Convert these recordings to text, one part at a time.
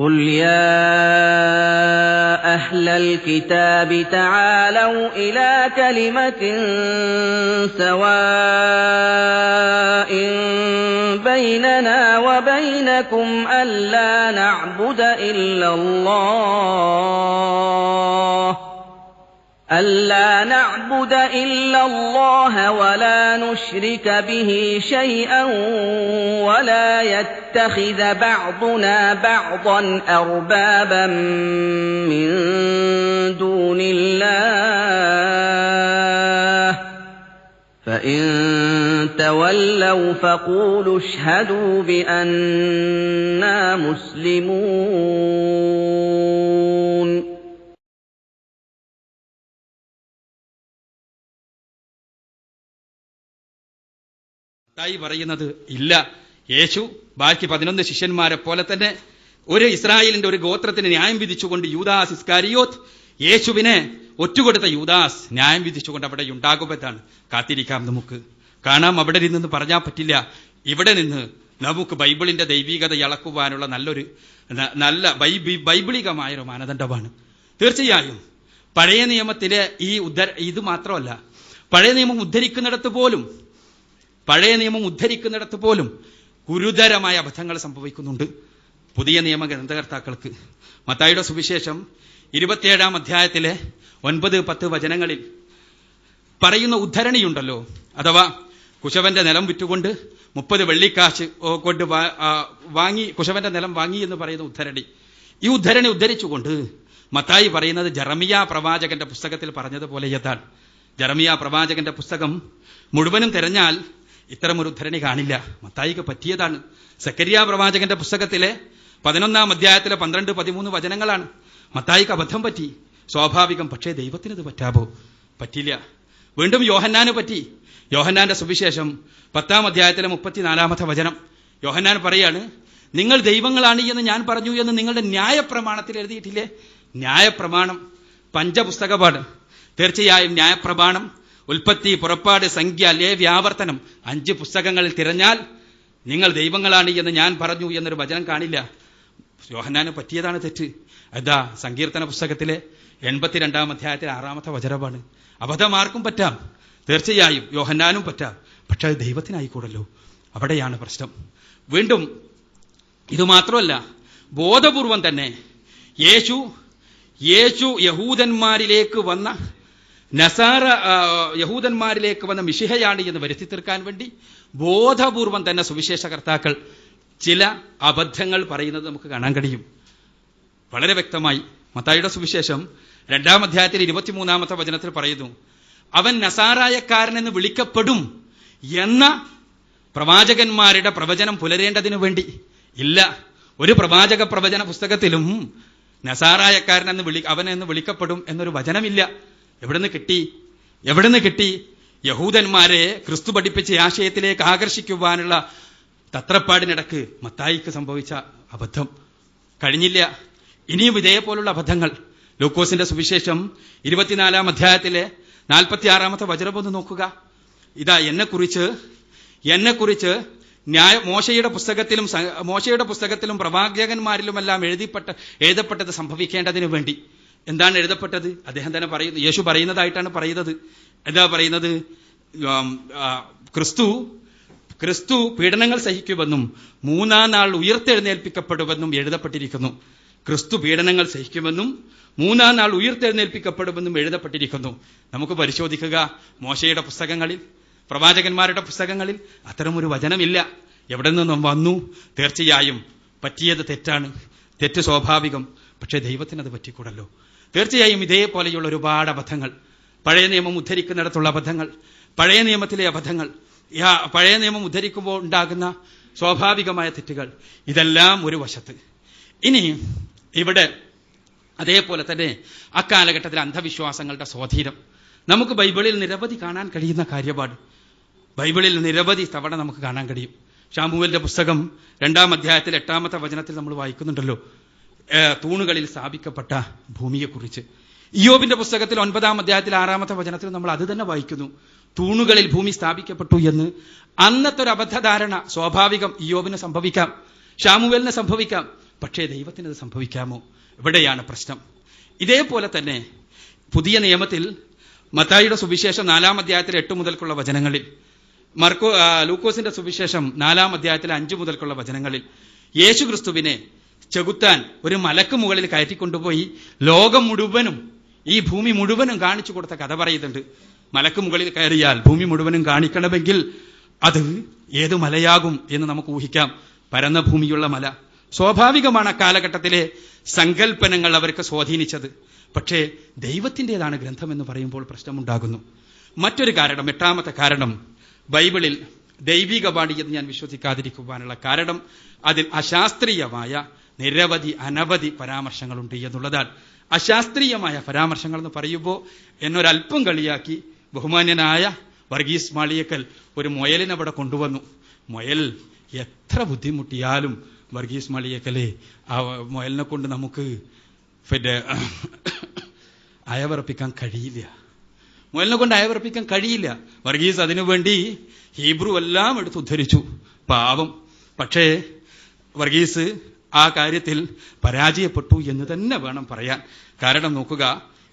قُلْ يَا أَهْلَ الْكِتَابِ تَعَالَوْا إِلَىٰ كَلِمَةٍ سَوَاءٍ بَيْنَنَا وَبَيْنَكُمْ أَلَّا نَعْبُدَ إِلَّا اللَّهَ وَلَا نُشْرِكَ بِهِ شَيْئًا وَلَا يَتَّخِذَ بَعْضُنَا بَعْضًا أَرْبَابًا مِّن دُونِ اللَّهِ ۚ فَإِن تَوَلَّوْا فَقُولُوا اشْهَدُوا بِأَنَّا مُسْلِمُونَ. പറയുന്നത് ഇല്ല, യേശു ബാക്കി 11 ശിഷ്യന്മാരെ പോലെ തന്നെ ഒരു ഇസ്രായേലിന്റെ ഒരു ഗോത്രത്തിന് ന്യായം വിധിച്ചുകൊണ്ട് യൂദാസ് ഇസ്കാരിയോത്ത്, യേശുവിനെ ഒറ്റുകൊടുത്ത യൂദാസ് ന്യായം വിധിച്ചുകൊണ്ട് അവിടെ ഉണ്ടാകുമെന്നാണ്. കാത്തിരിക്കാം, നമുക്ക് കാണാം. അവിടെ നിന്ന് പറഞ്ഞാൽ പറ്റില്ല. ഇവിടെ നിന്ന് നമുക്ക് ബൈബിളിന്റെ ദൈവികത ഇളക്കുവാനുള്ള നല്ല ബൈബിളികമായൊരു മാനദണ്ഡമാണ്. തീർച്ചയായും പഴയ നിയമത്തിലെ ഇത് മാത്രമല്ല, പഴയ നിയമം ഉദ്ധരിക്കുന്നിടത്ത് പോലും ഗുരുതരമായ അബദ്ധങ്ങൾ സംഭവിക്കുന്നുണ്ട് പുതിയ നിയമ ഗ്രന്ഥകർത്താക്കൾക്ക്. മത്തായിയുടെ സുവിശേഷം 27-ാം അധ്യായത്തിലെ 9-10 വചനങ്ങളിൽ പറയുന്ന ഉദ്ധരണിയുണ്ടല്ലോ, അഥവാ കുശവന്റെ നിലം വിറ്റുകൊണ്ട് 30 വെള്ളിക്കാശ് കൊണ്ട് കുശവന്റെ നിലം വാങ്ങി എന്ന് പറയുന്ന ഉദ്ധരണി. ഈ ഉദ്ധരണി ഉദ്ധരിച്ചുകൊണ്ട് മത്തായി പറയുന്നത് ജെറമിയ പ്രവാചകന്റെ പുസ്തകത്തിൽ പറഞ്ഞതുപോലെ ഏതാണ്. ജെറമിയ പ്രവാചകന്റെ പുസ്തകം മുഴുവനും തിരഞ്ഞാൽ ഇത്തരമൊരു ഉദ്ധരണി കാണില്ല. മത്തായിക്ക് പറ്റിയതാണ്. സക്കരിയ പ്രവാചകന്റെ പുസ്തകത്തിലെ 11-ാം അധ്യായത്തിലെ 12-13 വചനങ്ങളാണ്. മത്തായിക്ക് അബദ്ധം പറ്റി, സ്വാഭാവികം. പക്ഷേ ദൈവത്തിനത് പറ്റില്ല. വീണ്ടും യോഹന്നാന് പറ്റി. യോഹന്നാന്റെ സുവിശേഷം 10-ാം അധ്യായത്തിലെ 34-ാമത്തെ വചനം യോഹന്നാൻ പറയാണ്, നിങ്ങൾ ദൈവങ്ങളാണ് എന്ന് ഞാൻ പറഞ്ഞു എന്ന് നിങ്ങളുടെ ന്യായപ്രമാണത്തിൽ എഴുതിയിട്ടില്ലേ? ന്യായപ്രമാണം പഞ്ചപുസ്തകമാണ്. തീർച്ചയായും ന്യായപ്രമാണം, ഉൽപ്പത്തി, പുറപ്പാട്, സംഖ്യ, ലേവ്യ, ആവർത്തനം 5 പുസ്തകങ്ങളിൽ തിരഞ്ഞാൽ നിങ്ങൾ ദൈവങ്ങളാണ് എന്ന് ഞാൻ പറഞ്ഞു എന്നൊരു വചനം കാണില്ല. യോഹന്നാന് പറ്റിയതാണ് തെറ്റ്. അതാ സങ്കീർത്തന പുസ്തകത്തിലെ 82-ാം അധ്യായത്തിലെ 6-ാമത്തെ വചനമാണ്. അബദ്ധം ആർക്കും പറ്റാം, തീർച്ചയായും യോഹന്നാനും പറ്റാം. പക്ഷെ അത് ദൈവത്തിനായിക്കൂടല്ലോ, അവിടെയാണ് പ്രശ്നം. വീണ്ടും ഇതുമാത്രമല്ല, ബോധപൂർവം തന്നെ യേശു യഹൂദന്മാരിലേക്ക് വന്ന മിശിഹയാണ് എന്ന് വരുത്തി തീർക്കാൻ വേണ്ടി ബോധപൂർവം തന്നെ സുവിശേഷകർത്താക്കൾ ചില അബദ്ധങ്ങൾ പറയുന്നത് നമുക്ക് കാണാൻ കഴിയും. വളരെ വ്യക്തമായി മത്തായിയുടെ സുവിശേഷം 2-ാം അധ്യായത്തിൽ 23-ാമത്തെ വചനത്തിൽ പറയുന്നു, അവൻ നസാറായക്കാരനെന്ന് വിളിക്കപ്പെടും എന്ന പ്രവാചകന്മാരുടെ പ്രവചനം പുലരേണ്ടതിനു വേണ്ടി ഇല്ല. ഒരു പ്രവാചക പ്രവചന പുസ്തകത്തിലും നസാറായക്കാരനെന്ന് അവനെന്ന് വിളിക്കപ്പെടും എന്നൊരു വചനമില്ല. എവിടുന്ന് കിട്ടി? യഹൂദന്മാരെ ക്രിസ്തു പഠിപ്പിച്ച ആശയത്തിലേക്ക് ആകർഷിക്കുവാനുള്ള തത്രപ്പാടിനിടക്ക് മത്തായിക്ക് സംഭവിച്ച അബദ്ധം കഴിഞ്ഞില്ല. ഇനിയും ഇതേപോലുള്ള അബദ്ധങ്ങൾ. ലൂക്കോസിന്റെ സുവിശേഷം 24-ാം അധ്യായത്തിലെ 46-ാമത്തെ വചനം ഒന്ന് നോക്കുക. ഇതാ എന്നെക്കുറിച്ച് മോശയുടെ പുസ്തകത്തിലും പ്രവാചകന്മാരിലുമെല്ലാം എഴുതപ്പെട്ടത് സംഭവിക്കേണ്ടതിനു വേണ്ടി. എന്താണ് എഴുതപ്പെട്ടത്? അദ്ദേഹം തന്നെ പറയുന്നു, യേശു പറയുന്നതായിട്ടാണ് പറയുന്നത്. എന്താ പറയുന്നത്? ക്രിസ്തു പീഡനങ്ങൾ സഹിക്കുമെന്നും 3-ാം നാൾ ഉയർത്തെഴുന്നേൽപ്പിക്കപ്പെടുമെന്നും എഴുതപ്പെട്ടിരിക്കുന്നു. ക്രിസ്തു പീഡനങ്ങൾ സഹിക്കുമെന്നും 3-ാം നാൾ ഉയർത്തെഴുന്നേൽപ്പിക്കപ്പെടുമെന്നും എഴുതപ്പെട്ടിരിക്കുന്നു. നമുക്ക് പരിശോധിക്കുക. മോശയുടെ പുസ്തകങ്ങളിൽ, പ്രവാചകന്മാരുടെ പുസ്തകങ്ങളിൽ അത്തരമൊരു വചനമില്ല. എവിടെ നിന്നും വന്നു? തീർച്ചയായും പറ്റിയത് തെറ്റാണ്, തെറ്റ് സ്വാഭാവികം. പക്ഷേ ദൈവത്തിനത് പറ്റിക്കൂടല്ലോ. തീർച്ചയായും ഇതേപോലെയുള്ള ഒരുപാട് അബദ്ധങ്ങൾ, പഴയ നിയമം ഉദ്ധരിക്കുന്നിടത്തുള്ള അബദ്ധങ്ങൾ, പഴയ നിയമത്തിലെ അബദ്ധങ്ങൾ, പഴയ നിയമം ഉദ്ധരിക്കുമ്പോൾ ഉണ്ടാകുന്ന സ്വാഭാവികമായ തെറ്റുകൾ, ഇതെല്ലാം ഒരു വശത്ത്. ഇനി ഇവിടെ അതേപോലെ തന്നെ അക്കാലഘട്ടത്തിലെ അന്ധവിശ്വാസങ്ങളുടെ സ്വാധീനം നമുക്ക് ബൈബിളിൽ നിരവധി കാണാൻ കഴിയുന്ന കാര്യമാണ്. ബൈബിളിൽ നിരവധി തവണ നമുക്ക് കാണാൻ കഴിയും. ശമൂവേലിന്റെ പുസ്തകം 2-ാം അധ്യായത്തിൽ 8-ാമത്തെ വചനത്തിൽ നമ്മൾ വായിക്കുന്നുണ്ടല്ലോ, തൂണുകളിൽ സ്ഥാപിക്കപ്പെട്ട ഭൂമിയെക്കുറിച്ച്. ഇയ്യോബിന്റെ പുസ്തകത്തിൽ 9-ാം അധ്യായത്തിൽ 6-ാമത്തെ വചനത്തിൽ നമ്മൾ അത് തന്നെ വായിക്കുന്നു, തൂണുകളിൽ ഭൂമി സ്ഥാപിക്കപ്പെട്ടു എന്ന്. അന്നത്തെ ഒരു അബദ്ധധാരണ സ്വാഭാവികം. ഇയ്യോബിന് സംഭവിക്കാം, ശമൂവേലിന് സംഭവിക്കാം. പക്ഷേ ദൈവത്തിന് അത് സംഭവിക്കാമോ? ഇവിടെയാണ് പ്രശ്നം. ഇതേപോലെ തന്നെ പുതിയ നിയമത്തിൽ മത്തായിയുടെ സുവിശേഷം 4-ാം അധ്യായത്തിൽ 8 മുതൽക്കുള്ള വചനങ്ങളിൽ, ലൂക്കോസിന്റെ സുവിശേഷം 4-ാം അധ്യായത്തിൽ 5 മുതൽക്കുള്ള വചനങ്ങളിൽ യേശു ക്രിസ്തുവിനെ ചെകുത്താൻ ഒരു മലക്ക് മുകളിൽ കയറ്റിക്കൊണ്ടുപോയി ലോകം മുഴുവനും, ഈ ഭൂമി മുഴുവനും കാണിച്ചു കൊടുത്ത കഥ പറയുന്നുണ്ട്. മലക്ക് മുകളിൽ കയറിയാൽ ഭൂമി മുഴുവനും കാണിക്കണമെങ്കിൽ അത് ഏത് മലയാകും എന്ന് നമുക്ക് ഊഹിക്കാം. പരന്ന ഭൂമിയുള്ള മല. സ്വാഭാവികമാണ് അക്കാലഘട്ടത്തിലെ സങ്കല്പനങ്ങൾ അവർക്ക് സ്വാധീനിച്ചത്. പക്ഷേ ദൈവത്തിൻ്റെതാണ് ഗ്രന്ഥം എന്ന് പറയുമ്പോൾ പ്രശ്നമുണ്ടാകുന്നു. മറ്റൊരു കാരണം, 8ാമത്തെ കാരണം, ബൈബിളിൽ ദൈവികവാണി എന്ന് ഞാൻ വിശ്വസിക്കാതിരിക്കുവാനുള്ള കാരണം അതിൽ അശാസ്ത്രീയമായ അനവധി പരാമർശങ്ങളുണ്ട് എന്നുള്ളതാണ്. അശാസ്ത്രീയമായ പരാമർശങ്ങൾ എന്ന് പറയുമ്പോൾ എന്നൊരൽപ്പം കളിയാക്കി ബഹുമാന്യനായ വർഗീസ് മാളിയേക്കൽ ഒരു മുയലിനെ അവിടെ കൊണ്ടുവന്നു. മുയൽ എത്ര ബുദ്ധിമുട്ടിയാലും വർഗീസ് മാളിയേക്കലെ ആ മുയലിനെ കൊണ്ട് നമുക്ക് അയവിറപ്പിക്കാൻ കഴിയില്ല. മുയലിനെ കൊണ്ട് അയവിറപ്പിക്കാൻ കഴിയില്ല. വർഗീസ് അതിനുവേണ്ടി ഹീബ്രു എല്ലാം എടുത്ത് ഉദ്ധരിച്ചു, പാവം. പക്ഷേ വർഗീസ് ആ കാര്യത്തിൽ പരാജയപ്പെട്ടു എന്ന് തന്നെ വേണം പറയാൻ. കാരണം നോക്കുക,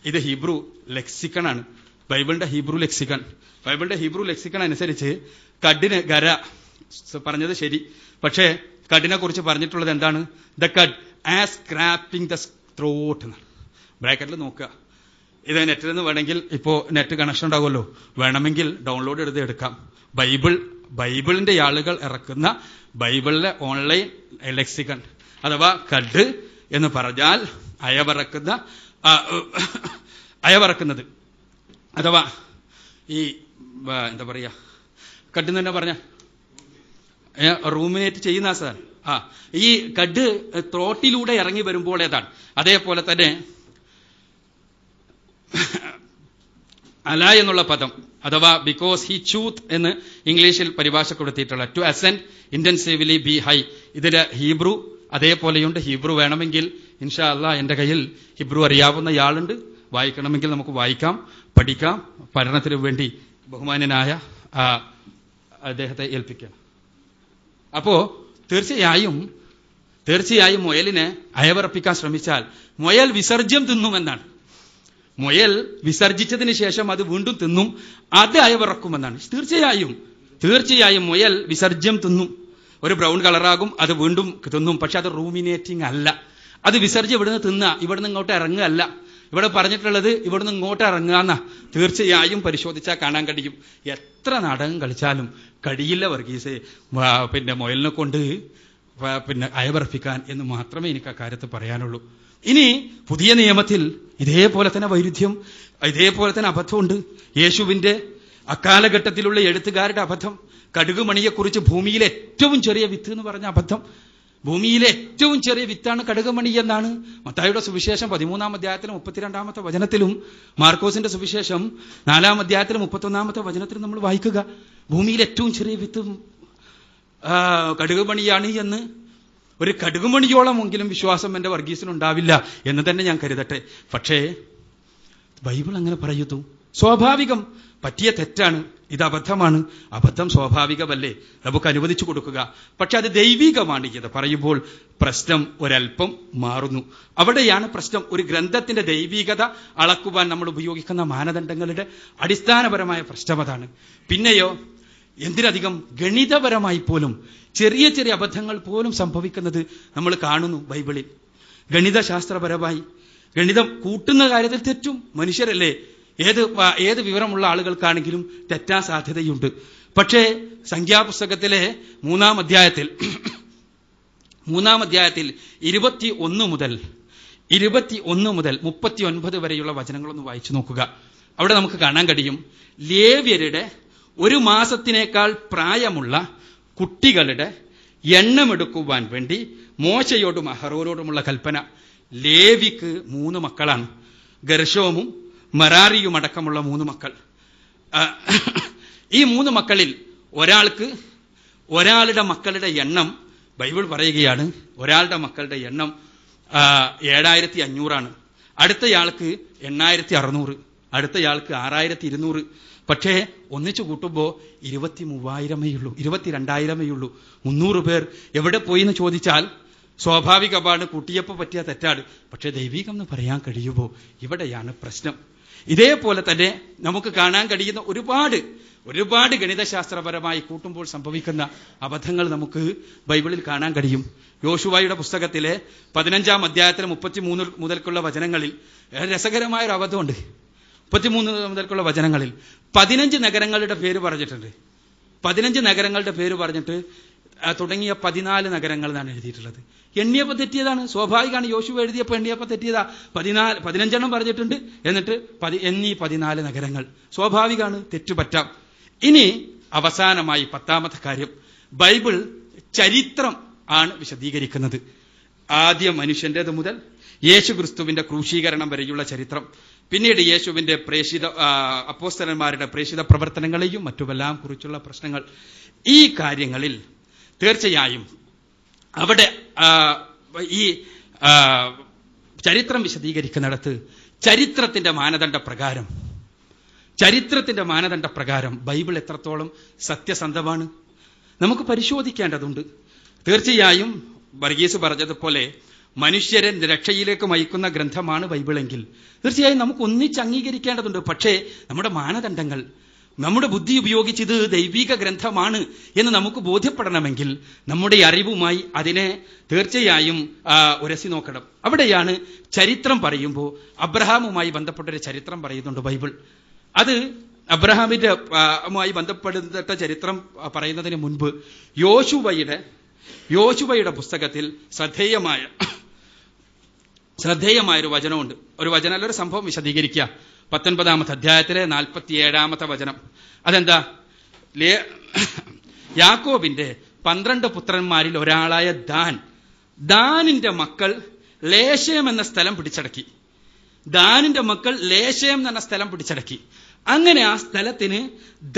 ഇത് ഹീബ്രു ലെക്സിക്കണാണ്, ബൈബിളിന്റെ ഹീബ്രു ലെക്സിക്കൺ അനുസരിച്ച് കഡിന് ഗര പറഞ്ഞത് ശരി, പക്ഷേ കഡിനെ കുറിച്ച് പറഞ്ഞിട്ടുള്ളത് എന്താണ്? The cud as scraping the throat എന്നാണ്. ബ്രാക്കറ്റിൽ നോക്കുക. ഇത് നെറ്റിൽ നിന്ന് വേണമെങ്കിൽ, ഇപ്പോൾ നെറ്റ് കണക്ഷൻ ഉണ്ടാകുമല്ലോ, വേണമെങ്കിൽ ഡൗൺലോഡ് എടുത്ത് എടുക്കാം. ബൈബിളിന്റെ ആളുകൾ ഇറക്കുന്ന ബൈബിളിലെ ഓൺലൈൻ ലെക്സിക്കൺ, അഥവാ കഡ് എന്ന് പറഞ്ഞാൽ അയവറക്കുന്നത്, അഥവാ ഈ എന്താ പറയാ, കഡ് എന്ന് തന്നെ പറഞ്ഞ റൂമിനേറ്റ് ചെയ്യുന്ന സാർ. ഈ കഡ് ത്രോട്ടിലൂടെ ഇറങ്ങി വരുമ്പോൾ ഏതാണ്. അതേപോലെ തന്നെ അല എന്നുള്ള പദം, അഥവാ ബിക്കോസ് ഹി ചൂത്ത് എന്ന് ഇംഗ്ലീഷിൽ പരിഭാഷപ്പെടുത്തിയിട്ടുള്ള ടു അസെൻഡ് ഇന്റൻസീവ്ലി ബി ഹൈ, ഇതിന്റെ ഹീബ്രു അതേപോലെയുണ്ട്. ഹീബ്രു വേണമെങ്കിൽ ഇൻഷാ അല്ലാഹ് എന്റെ കയ്യിൽ ഹീബ്രു അറിയാവുന്ന ആളുണ്ട്, വായിക്കണമെങ്കിൽ നമുക്ക് വായിക്കാം, പഠിക്കാം. പഠനത്തിന് വേണ്ടി ബഹുമാന്യനായ അദ്ദേഹത്തെ ഏൽപ്പിക്കാം. അപ്പോ തീർച്ചയായും മുയലിനെ അയവിറപ്പിക്കാൻ ശ്രമിച്ചാൽ മുയൽ വിസർജ്യം തിന്നുമെന്നാണ്. മുയൽ വിസർജിച്ചതിന് ശേഷം അത് വീണ്ടും തിന്നും, അത് അയവിറക്കുമെന്നാണ്. തീർച്ചയായും മുയൽ വിസർജ്യം തിന്നും, ഒരു ബ്രൗൺ കളറാകും, അത് വീണ്ടും തിന്നും. പക്ഷെ അത് റൂമിനേറ്റിംഗ് അല്ല. അത് വിസർജ്യം ഇവിടുന്ന് തിന്നുക, ഇവിടുന്ന് ഇങ്ങോട്ട് ഇറങ്ങുകയല്ല. ഇവിടെ പറഞ്ഞിട്ടുള്ളത് ഇവിടുന്ന് ഇങ്ങോട്ട് ഇറങ്ങുകയെന്ന. തീർച്ചയായും പരിശോധിച്ചാൽ കാണാൻ കഴിയും. എത്ര നാടകം കളിച്ചാലും കഴിയില്ല വർഗീസെ മുയലിനെ കൊണ്ട് അയവിറപ്പിക്കാൻ എന്ന് മാത്രമേ എനിക്ക് ആ കാര്യത്തിൽ പറയാനുള്ളൂ. ഇനി പുതിയ നിയമത്തിൽ ഇതേപോലെ തന്നെ വൈരുദ്ധ്യം, ഇതേപോലെ തന്നെ അബദ്ധമുണ്ട്. യേശുവിന്റെ അക്കാലഘട്ടത്തിലുള്ള എഴുത്തുകാരുടെ അബദ്ധം, കടുകുമണിയെക്കുറിച്ച് ഭൂമിയിലെ ഏറ്റവും ചെറിയ വിത്ത് എന്ന് പറഞ്ഞ അബദ്ധം. ഭൂമിയിലെ ഏറ്റവും ചെറിയ വിത്താണ് കടുകുമണി എന്നാണ് മത്തായിയുടെ സുവിശേഷം 13-ാം അധ്യായത്തിലും 32-ാമത്തെ വചനത്തിലും, മാർക്കോസിന്റെ സുവിശേഷം 4-ാം അധ്യായത്തിലും 31-ാമത്തെ വചനത്തിലും നമ്മൾ വായിക്കുക. ഭൂമിയിലെ ഏറ്റവും ചെറിയ വിത്തും കടുകുമണിയാണ് എന്ന്. ഒരു കടുകുമണിയോളമെങ്കിലും വിശ്വാസം എന്റെ വർഗീസിനുണ്ടാവില്ല എന്ന് തന്നെ ഞാൻ കരുതട്ടെ. പക്ഷേ ബൈബിൾ അങ്ങനെ പറയുന്നു. സ്വാഭാവികം, പറ്റിയ തെറ്റാണ്, ഇത് അബദ്ധമാണ്. അബദ്ധം സ്വാഭാവികമല്ലേ, നമുക്ക് അനുവദിച്ചു കൊടുക്കുക. പക്ഷെ അത് ദൈവികമാണ് എന്ന് പറയുമ്പോൾ പ്രശ്നം ഒരൽപ്പം മാറുന്നു. അവിടെയാണ് പ്രശ്നം. ഒരു ഗ്രന്ഥത്തിന്റെ ദൈവികത അളക്കുവാൻ നമ്മൾ ഉപയോഗിക്കുന്ന മാനദണ്ഡങ്ങളുടെ അടിസ്ഥാനപരമായ പ്രശ്നം അതാണ്. പിന്നെയോ എന്തിനധികം ഗണിതപരമായി പോലും ചെറിയ ചെറിയ അബദ്ധങ്ങൾ പോലും സംഭവിക്കുന്നത് നമ്മൾ കാണുന്നു ബൈബിളിൽ. ഗണിതശാസ്ത്രപരമായി ഗണിതം കൂട്ടുന്ന കാര്യത്തിൽ തെറ്റും. മനുഷ്യരല്ലേ, ഏത് വിവരമുള്ള ആളുകൾക്കാണെങ്കിലും തെറ്റാൻ സാധ്യതയുണ്ട്. പക്ഷേ സംഖ്യാപുസ്തകത്തിലെ 3-ാം അധ്യായത്തിൽ 21 മുതൽ 39 വരെയുള്ള വചനങ്ങളൊന്ന് വായിച്ചു നോക്കുക. അവിടെ നമുക്ക് കാണാൻ കഴിയും, ലേവ്യരുടെ 1 മാസത്തിനേക്കാൾ പ്രായമുള്ള കുട്ടികളുടെ എണ്ണമെടുക്കുവാൻ വേണ്ടി മോശയോടും അഹറോനോടുമുള്ള കൽപ്പന. ലേവിക്ക് 3 മക്കളാണ്, ഗർശോമും മറാറിയും അടക്കമുള്ള 3 മക്കൾ. ഈ 3 മക്കളിൽ ഒരാളുടെ മക്കളുടെ എണ്ണം ബൈബിൾ പറയുകയാണ്, ഒരാളുടെ മക്കളുടെ എണ്ണം 7500 അടുത്തയാൾക്ക് 8600, അടുത്തയാൾക്ക് 6200. പക്ഷേ ഒന്നിച്ചു കൂട്ടുമ്പോൾ 23,000 22,000 300 പേർ എവിടെ പോയി എന്ന് ചോദിച്ചാൽ സ്വാഭാവികമാണ്, കുട്ടിയപ്പ് പറ്റിയ തെറ്റാണ്. പക്ഷെ ദൈവികം എന്ന് പറയാൻ കഴിയുമോ? ഇവിടെയാണ് പ്രശ്നം. ഇതേപോലെ തന്നെ നമുക്ക് കാണാൻ കഴിയുന്ന ഒരുപാട് ഗണിതശാസ്ത്രപരമായി കൂട്ടുമ്പോൾ സംഭവിക്കുന്ന അബദ്ധങ്ങൾ നമുക്ക് ബൈബിളിൽ കാണാൻ കഴിയും. യോശുവയുടെ പുസ്തകത്തിലെ 15-ാം അധ്യായത്തിലെ 33 മുതൽക്കുള്ള വചനങ്ങളിൽ രസകരമായൊരു അബദ്ധമുണ്ട്. 33 മുതൽക്കുള്ള വചനങ്ങളിൽ 15 നഗരങ്ങളുടെ പേര് പറഞ്ഞിട്ടുണ്ട്. 15 നഗരങ്ങളുടെ പേര് പറഞ്ഞിട്ട് തുടങ്ങിയ 14 നഗരങ്ങൾ എന്നാണ് എഴുതിയിട്ടുള്ളത്. എണ്ണിയപ്പോൾ തെറ്റിയതാണ്, സ്വാഭാവികമാണ്. യോശുവ എഴുതിയപ്പോൾ എണ്ണിയപ്പോൾ തെറ്റിയതാ. 15 പറഞ്ഞിട്ടുണ്ട്, എന്നിട്ട് 14 നഗരങ്ങൾ. സ്വാഭാവികമാണ്, തെറ്റുപറ്റാം. ഇനി അവസാനമായി 10ാമത്തെ കാര്യം, ബൈബിൾ ചരിത്രം ആണ് വിശദീകരിക്കുന്നത്. ആദ്യ മനുഷ്യന്റേത് മുതൽ യേശുക്രിസ്തുവിന്റെ ക്രൂശീകരണം വരെയുള്ള ചരിത്രം, പിന്നീട് യേശുവിന്റെ അപ്പോസ്തലന്മാരുടെ പ്രേഷിത പ്രവർത്തനങ്ങളെയും മറ്റുമെല്ലാം കുറിച്ചുള്ള പ്രശ്നങ്ങൾ. ഈ കാര്യങ്ങളിൽ തീർച്ചയായും അവിടെ ഈ ചരിത്രം വിശദീകരിക്കുന്നിടത്ത് ചരിത്രത്തിന്റെ മാനദണ്ഡ പ്രകാരം ബൈബിൾ എത്രത്തോളം സത്യസന്ധമാണ് നമുക്ക് പരിശോധിക്കേണ്ടതുണ്ട്. തീർച്ചയായും വർഗീസ് പറഞ്ഞതുപോലെ മനുഷ്യരെ രക്ഷയിലേക്ക് നയിക്കുന്ന ഗ്രന്ഥമാണ് ബൈബിളെങ്കിൽ തീർച്ചയായും നമുക്ക് ഒന്നിച്ച് അംഗീകരിക്കേണ്ടതുണ്ട്. പക്ഷേ നമ്മുടെ മാനദണ്ഡങ്ങൾ, നമ്മുടെ ബുദ്ധി ഉപയോഗിച്ച് ഇത് ദൈവിക ഗ്രന്ഥമാണ് എന്ന് നമുക്ക് ബോധ്യപ്പെടണമെങ്കിൽ നമ്മുടെ അറിവുമായി അതിനെ തീർച്ചയായും ഉരസി നോക്കണം. അവിടെയാണ് ചരിത്രം പറയുമ്പോൾ അബ്രഹാമുമായി ബന്ധപ്പെട്ടൊരു ചരിത്രം പറയുന്നുണ്ട് ബൈബിൾ. അത് അബ്രഹാമിന്റെ ബന്ധപ്പെടുന്ന ചരിത്രം പറയുന്നതിന് മുൻപ് യോശുവയുടെ പുസ്തകത്തിൽ ശ്രദ്ധേയമായൊരു വചനമുണ്ട്. ഒരു വചനം, ഒരു സംഭവം വിശദീകരിക്കുക. 19-ാമത്തെ അധ്യായത്തിലെ 47-ാമത്തെ വചനം. അതെന്താ? യാക്കോബിന്റെ 12 പുത്രന്മാരിൽ ഒരാളായ ദാനിന്റെ മക്കൾ ലേശയം എന്ന സ്ഥലം പിടിച്ചടക്കി. അങ്ങനെ ആ സ്ഥലത്തിന്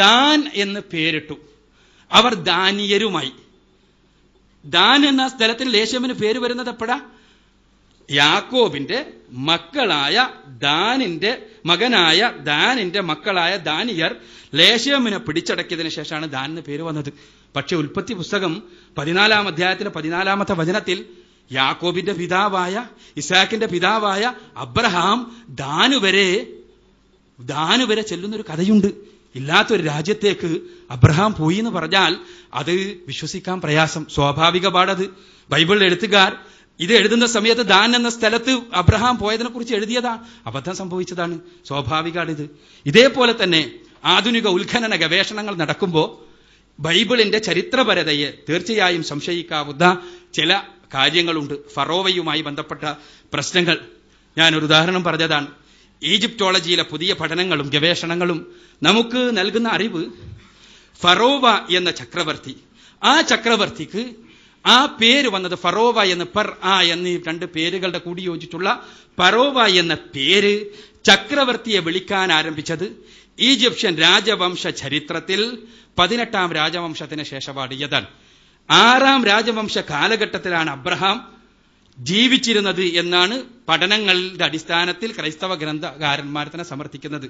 ദാൻ എന്ന് പേരിട്ടു. അവർ ദാനിയരുമായി. ദാൻ എന്ന സ്ഥലത്തിന് ലേശമിന് പേര് വരുന്നത് എപ്പോഴാ? യാക്കോബിന്റെ മകനായ ദാനിന്റെ മക്കളായ ദാനിയർ ലേശമിനെ പിടിച്ചടക്കിയതിനു ശേഷമാണ് ദാൻ എന്ന് പേര് വന്നത്. പക്ഷെ ഉൽപ്പത്തി പുസ്തകം 14-ാം അധ്യായത്തിലെ 14-ാമത്തെ വചനത്തിൽ യാക്കോബിന്റെ പിതാവായ ഇസാക്കിന്റെ പിതാവായ അബ്രഹാം ദാനുവരെ ചെല്ലുന്നൊരു കഥയുണ്ട്. ഇല്ലാത്തൊരു രാജ്യത്തേക്ക് അബ്രഹാം പോയി എന്ന് പറഞ്ഞാൽ അത് വിശ്വസിക്കാൻ പ്രയാസം. സ്വാഭാവികപാടത് ബൈബിൾ എഴുത്തുകാർ ഇത് എഴുതുന്ന സമയത്ത് ദാൻ എന്ന സ്ഥലത്ത് അബ്രഹാം പോയതിനെ കുറിച്ച് എഴുതിയതാണ്. അബദ്ധം സംഭവിച്ചതാണ്. സ്വാഭാവികമാണിത്. ഇതേപോലെ തന്നെ ആധുനിക ഉത്ഖനന ഗവേഷണങ്ങൾ നടക്കുമ്പോൾ ബൈബിളിന്റെ ചരിത്രപരതയെ തീർച്ചയായും സംശയിക്കാവുന്ന ചില കാര്യങ്ങളുണ്ട്. ഫറോവയുമായി ബന്ധപ്പെട്ട പ്രശ്നങ്ങൾ ഞാനൊരു ഉദാഹരണം പറഞ്ഞതാണ്. ഈജിപ്റ്റോളജിയിലെ പുതിയ പഠനങ്ങളും ഗവേഷണങ്ങളും നമുക്ക് നൽകുന്ന അറിവ്, ഫറോവ എന്ന ചക്രവർത്തി, ആ ചക്രവർത്തിക്ക് ആ പേര് വന്നത് ഫറോവ എന്ന് എന്നീ 2 പേരുകളുടെ കൂടി യോജിച്ചുള്ള ഫറോവ എന്ന പേര് ചക്രവർത്തിയെ വിളിക്കാൻ ആരംഭിച്ചത് ഈജിപ്ഷ്യൻ രാജവംശ ചരിത്രത്തിൽ 18-ാം രാജവംശത്തിന് ശേഷപാടിയതാണ്. 6-ാം രാജവംശ കാലഘട്ടത്തിലാണ് അബ്രഹാം ജീവിച്ചിരുന്നത് എന്നാണ് പഠനങ്ങളുടെ അടിസ്ഥാനത്തിൽ ക്രൈസ്തവ ഗ്രന്ഥകാരന്മാർ തന്നെ സമർത്ഥിക്കുന്നത്.